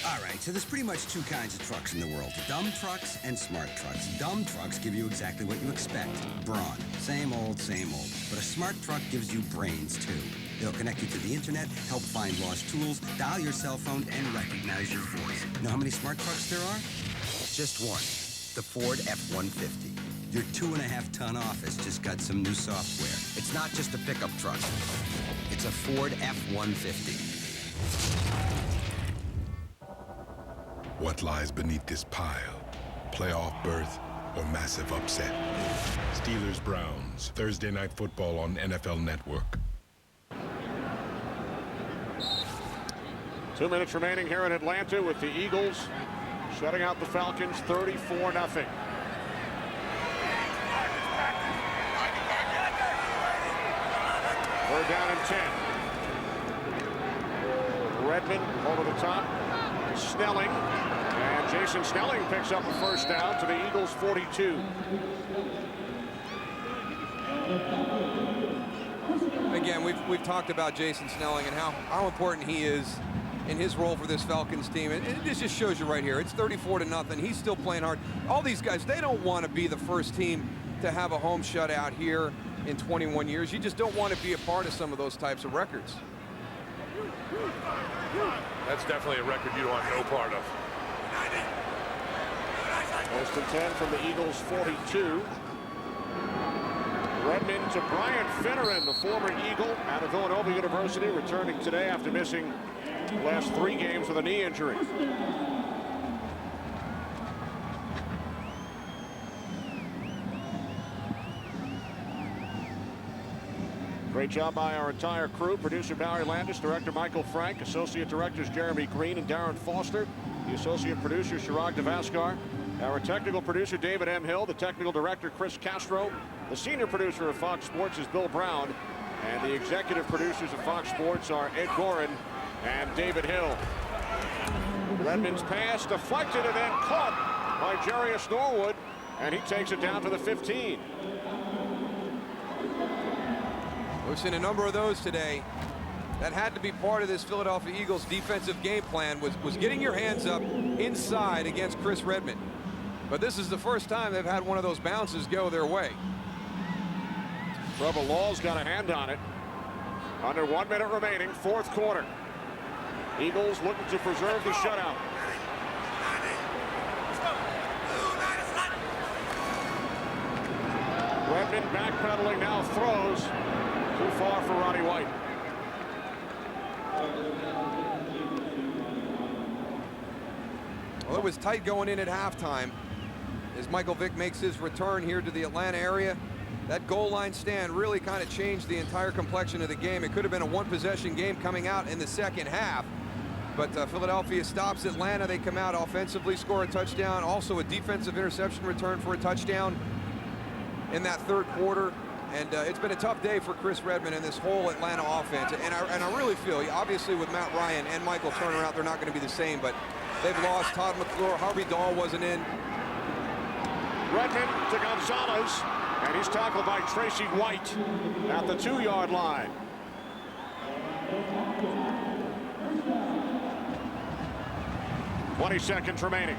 All right, so there's pretty much 2 kinds of trucks in the world. Dumb trucks and smart trucks. Dumb trucks give you exactly what you expect. Brawn. Same old, same old. But a smart truck gives you brains, too. It'll connect you to the internet, help find lost tools, dial your cell phone, and recognize your voice. Know how many smart trucks there are? Just one. The Ford F-150. Your 2.5-ton office just got some new software. It's not just a pickup truck. It's a Ford F-150. What lies beneath this pile? Playoff berth or massive upset? Steelers-Browns, Thursday Night Football on NFL Network. 2 minutes remaining here in Atlanta with the Eagles shutting out the Falcons 34-0. Third down and 10. Redmond over the top. Snelling. And Jason Snelling picks up a first down to the Eagles' 42. Again, we've talked about Jason Snelling and how important he is in his role for this Falcons team. And it just shows you right here. It's 34-0. He's still playing hard. All these guys, they don't want to be the first team to have a home shutout here in 21 years. You just don't want to be a part of some of those types of records. That's definitely a record you don't want no part of. First and 10 from the Eagles' 42. Redmond to Brian Finneran, the former Eagle out of Villanova University, returning today after missing the last 3 games with a knee injury. Great job by our entire crew. Producer Barry Landis, director Michael Frank, associate directors Jeremy Green and Darren Foster, the associate producer Chirag Devaskar, our technical producer David M. Hill, the technical director Chris Castro, the senior producer of Fox Sports is Bill Brown, and the executive producers of Fox Sports are Ed Gorin and David Hill. Redmond's pass deflected and then caught by Jarius Norwood, and he takes it down to the 15. We've seen a number of those today. That had to be part of this Philadelphia Eagles defensive game plan, was getting your hands up inside against Chris Redmond. But this is the first time they've had one of those bounces go their way. Trevor Law's got a hand on it. Under 1 minute remaining, 4th quarter. Eagles looking to preserve the shutout. Redmond backpedaling now, throws too far for Roddy White. Well, it was tight going in at halftime as Michael Vick makes his return here to the Atlanta area. That goal line stand really kind of changed the entire complexion of the game. It could have been a 1-possession game coming out in the second half. But Philadelphia stops Atlanta. They come out offensively, score a touchdown. Also a defensive interception return for a touchdown in that 3rd quarter. And it's been a tough day for Chris Redmond and this whole Atlanta offense. And I really feel, obviously with Matt Ryan and Michael Turner out, they're not going to be the same. But they've lost Todd McClure. Harvey Dahl wasn't in. Redmond to Gonzalez. And he's tackled by Tracy White at the 2-yard line. "20 seconds remaining.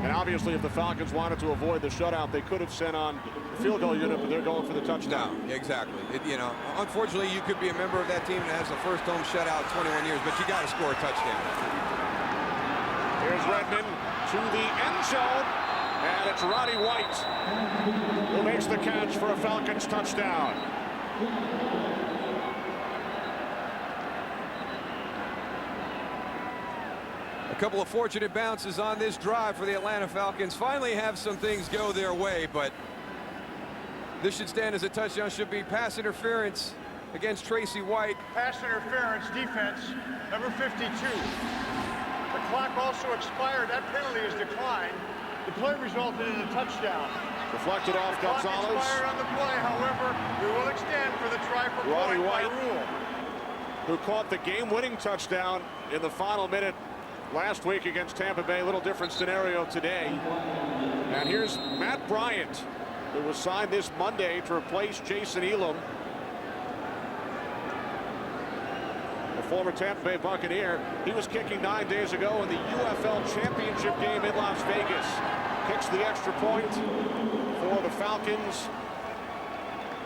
And obviously, if the Falcons wanted to avoid the shutout, they could have sent on the field goal unit, but they're going for the touchdown. No, exactly. Unfortunately, you could be a member of that team that has the first home shutout in 21 years, but you got to score a touchdown. Here's Redmond to the end zone, and it's Roddy White who makes the catch for a Falcons touchdown. A couple of fortunate bounces on this drive for the Atlanta Falcons. Finally have some things go their way, but this should stand as a touchdown. Should be pass interference against Tracy White. Pass interference defense, number 52. The clock also expired. That penalty is declined. The play resulted in a touchdown. Deflected off Gonzalez. Clock expired on the play, however, we will extend for the try for Roddy point by White, rule. who caught the game-winning touchdown in the final minute last week against Tampa Bay. A little different scenario today. And here's Matt Bryant, who was signed this Monday to replace Jason Elam, a former Tampa Bay Buccaneer. He was kicking 9 days ago in the UFL Championship game in Las Vegas. Kicks the extra point for the Falcons.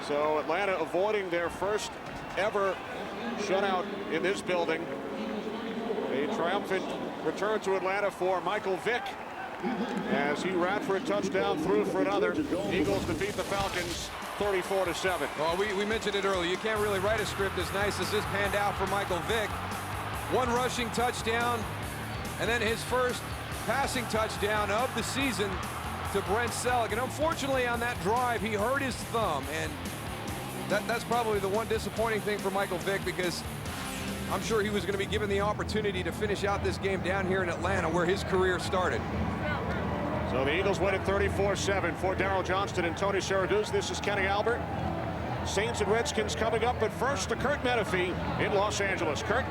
So Atlanta avoiding their first ever shutout in this building. A triumphant return to Atlanta for Michael Vick as he ran for a touchdown, threw for another. Eagles defeat the Falcons 34-7. Well, we mentioned it earlier. You can't really write a script as nice as this panned out for Michael Vick. 1 rushing touchdown, and then his first passing touchdown of the season to Brent Selleck. And unfortunately on that drive, he hurt his thumb, and that's probably the one disappointing thing for Michael Vick, because I'm sure he was going to be given the opportunity to finish out this game down here in Atlanta where his career started. So the Eagles win at 34-7 for Darryl Johnston and Tony Siragusa. This is Kenny Albert. Saints and Redskins coming up, but first to Kurt Menefee in Los Angeles. Kurt?